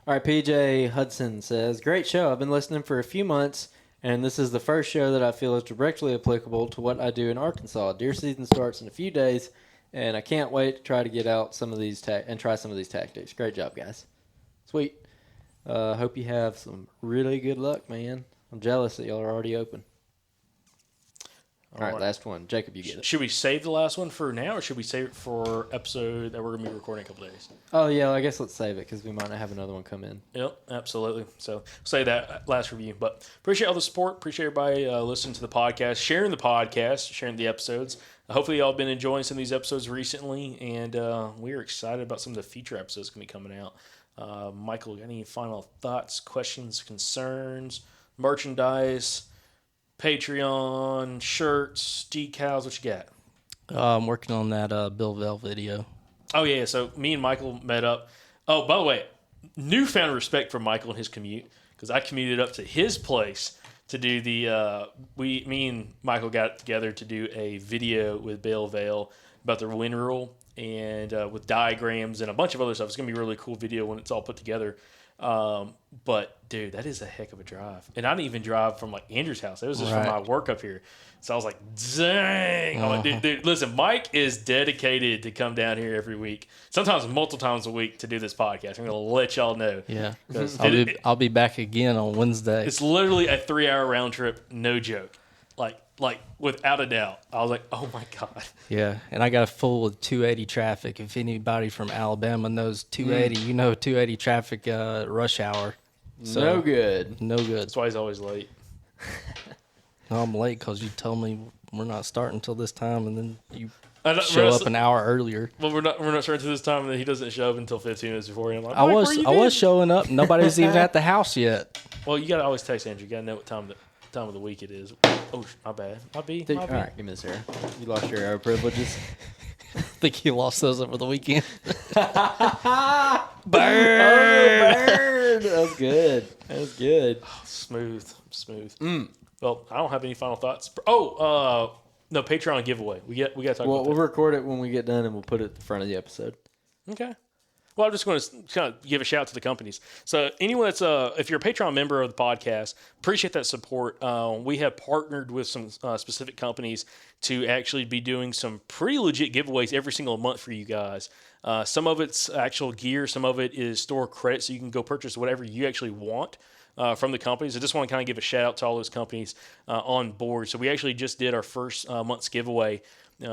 All right, PJ Hudson says, great show. I've been listening for a few months, and this is the first show that I feel is directly applicable to what I do in Arkansas. Deer season starts in a few days, and I can't wait to try to get out some of these and try some of these tactics. Great job, guys. Sweet. Hope you have some really good luck, man. I'm jealous that y'all are already open. All right, last one. Jacob, you get it. Should we save the last one for now, or should we save it for episode that we're going to be recording in a couple days? Oh, yeah, I guess let's save it because we might not have another one come in. Yep, absolutely. So say that last review. But appreciate all the support. Appreciate everybody listening to the podcast, sharing the episodes. Hopefully y'all been enjoying some of these episodes recently, and we're excited about some of the future episodes going to be coming out. Michael, any final thoughts, questions, concerns, merchandise, Patreon, shirts, decals? What you got? I'm working on that Bill Bell video. Oh, yeah. So me and Michael met up. Oh, by the way, newfound respect for Michael and his commute, because I commuted up to his place to do me and Michael got together to do a video with Bill Vale about their wind rule and with diagrams and a bunch of other stuff. It's going to be a really cool video when it's all put together. But dude, that is a heck of a drive. And I didn't even drive from like Andrew's house. It was just from my work up here. So I was like, dang. I'm like, dude, listen, Mike is dedicated to come down here every week, sometimes multiple times a week, to do this podcast. I'm going to let y'all know. Yeah. I'll be back again on Wednesday. It's literally a 3-hour round trip. No joke. Like without a doubt. I was like, oh my God. Yeah, and I got a full with 280 traffic. If anybody from Alabama knows 280, you know 280 traffic rush hour. So, no good. No good. That's why he's always late. No, I'm late because you told me we're not starting until this time, and then you we're show not- up an hour earlier. Well, we're not starting to this time, and then he doesn't show up until 15 minutes before. And I'm like, I Mike, where you was been? showing up. Nobody's even at the house yet. Well, you gotta always text Andrew. You gotta know what time of the week it is. Oh, my bad. My B. All right, give me this here. You lost your air privileges. think he lost those over the weekend. Burn! That was good. That was good. Smooth. Well, I don't have any final thoughts. No, Patreon giveaway. We got to talk about We'll that. record it when we get done, and we'll put it at the front of the episode. Okay. Well, I'm just going to kind of give a shout out to the companies. So anyone that's if you're a Patreon member of the podcast, appreciate that support. We have partnered with some specific companies to actually be doing some pretty legit giveaways every single month for you guys. Some of it's actual gear. Some of it is store credit, so you can go purchase whatever you actually want from the companies. I just want to kind of give a shout out to all those companies on board. So we actually just did our first month's giveaway.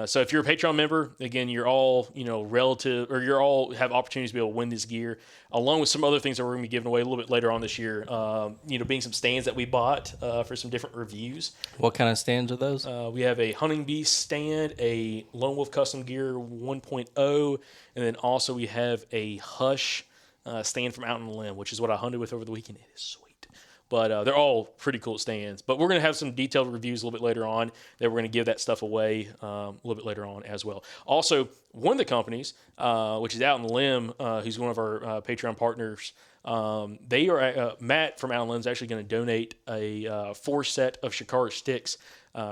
So if you're a Patreon member, again, you're all, relative, or you're all have opportunities to be able to win this gear, along with some other things that we're going to be giving away a little bit later on this year. Being some stands that we bought for some different reviews. What kind of stands are those? We have a Hunting Beast stand, a Lone Wolf Custom Gear 1.0, and then also we have a Hush stand from Out on the Limb, which is what I hunted with over the weekend. It is sweet. But they're all pretty cool stands. But we're going to have some detailed reviews a little bit later on that we're going to give that stuff away a little bit later on as well. Also, one of the companies, which is Out on the Limb, who's one of our Patreon partners, they are Matt from Out on the Limb is actually going to donate a 4 set of Shikara sticks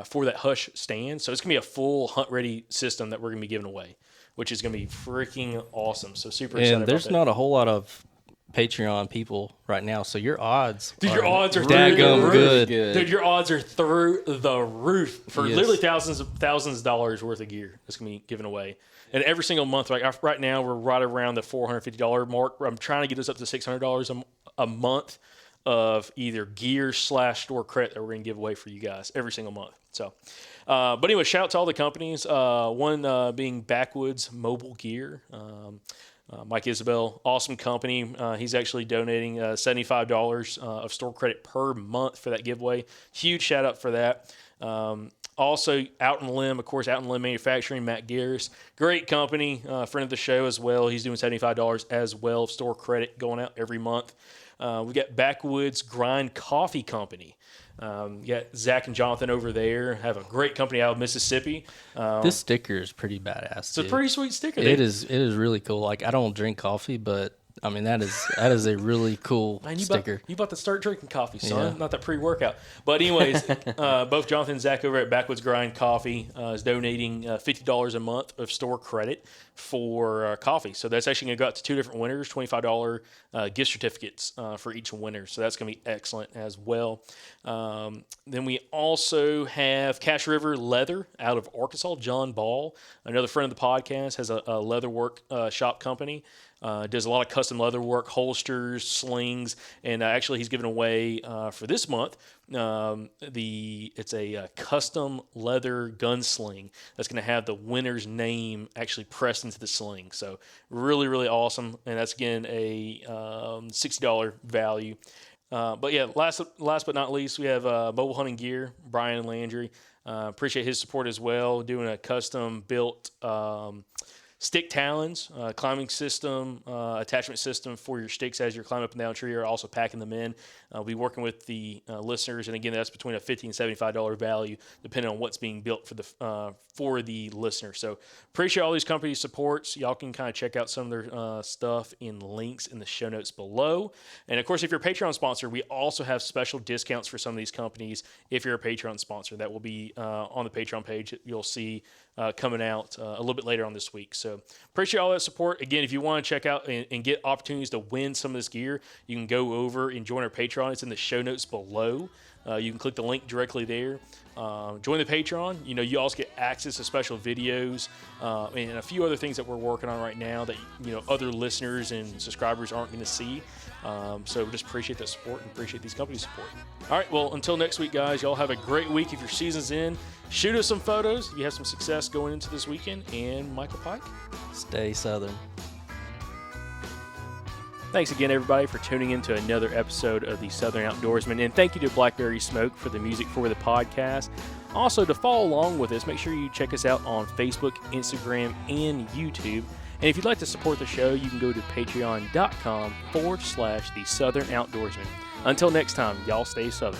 for that Hush stand. So it's going to be a full hunt-ready system that we're going to be giving away, which is going to be freaking awesome. So super excited And there's about that. not a whole lot of Patreon people right now, so your odds Your odds are daggum good. Dude, your odds are through the roof for Yes. literally thousands of dollars worth of gear that's going to be given away. And every single month, right now, we're right around the $450 mark. I'm trying to get us up to $600 a month of either gear / store credit that we're going to give away for you guys every single month. So, but anyway, shout out to all the companies. One being Backwoods Mobile Gear. Mike Isabel, awesome company. He's actually donating $75 of store credit per month for that giveaway. Huge shout out for that. Also, Out on the Limb, of course, Out on the Limb Manufacturing, Matt Garris. Great company, friend of the show as well. He's doing $75 as well of store credit going out every month. We got Backwoods Grind Coffee Company. You got Zach and Jonathan over there. Have a great company out of Mississippi. This sticker is pretty badass. It's a pretty sweet sticker. It is really cool. Like, I don't drink coffee, but I mean that is a really cool sticker. You about to start drinking coffee, son. Yeah. Not that pre-workout. But anyways, both Jonathan and Zach over at Backwoods Grind Coffee is donating $50 a month of store credit for coffee. So that's actually going to go out to 2 different winners, $25 gift certificates for each winner. So that's going to be excellent as well. Then we also have Cache River Leather out of Arkansas. John Ball, another friend of the podcast, has a leather work shop company. Does a lot of custom leather work, holsters, slings, and actually he's giving away for this month. It's a custom leather gunsling that's going to have the winner's name actually pressed into the sling. So really, really awesome, and that's again a $60 value. But yeah, last but not least, we have Mobile Hunting Gear, Brian Landry. Appreciate his support as well, doing a custom built stick talons, climbing system, attachment system for your sticks as you're climbing up and down a tree, or also packing them in. We'll be working with the listeners, and again, that's between a $50 and $75 value, depending on what's being built for the listener. So appreciate all these companies' supports. Y'all can kind of check out some of their stuff in links in the show notes below. And of course, if you're a Patreon sponsor, we also have special discounts for some of these companies. If you're a Patreon sponsor, that will be on the Patreon page. You'll see coming out a little bit later on this week. So appreciate all that support. Again, if you want to check out and get opportunities to win some of this gear, you can go over and join our Patreon. It's in the show notes below. You can click the link directly there. Join the Patreon. You also get access to special videos and a few other things that we're working on right now that other listeners and subscribers aren't going to see. So we just appreciate that support and appreciate these companies' support. All right, well, until next week, guys, y'all have a great week. If your season's in, shoot us some photos. You have some success going into this weekend. And Michael Pike, Stay Southern. thanks again, everybody, for tuning in to another episode of the Southern Outdoorsman. And thank you to Blackberry Smoke for the music for the podcast. Also, to follow along with us, make sure you check us out on Facebook, Instagram, and YouTube. And if you'd like to support the show, you can go to patreon.com/The Southern Outdoorsman. Until next time, y'all stay Southern.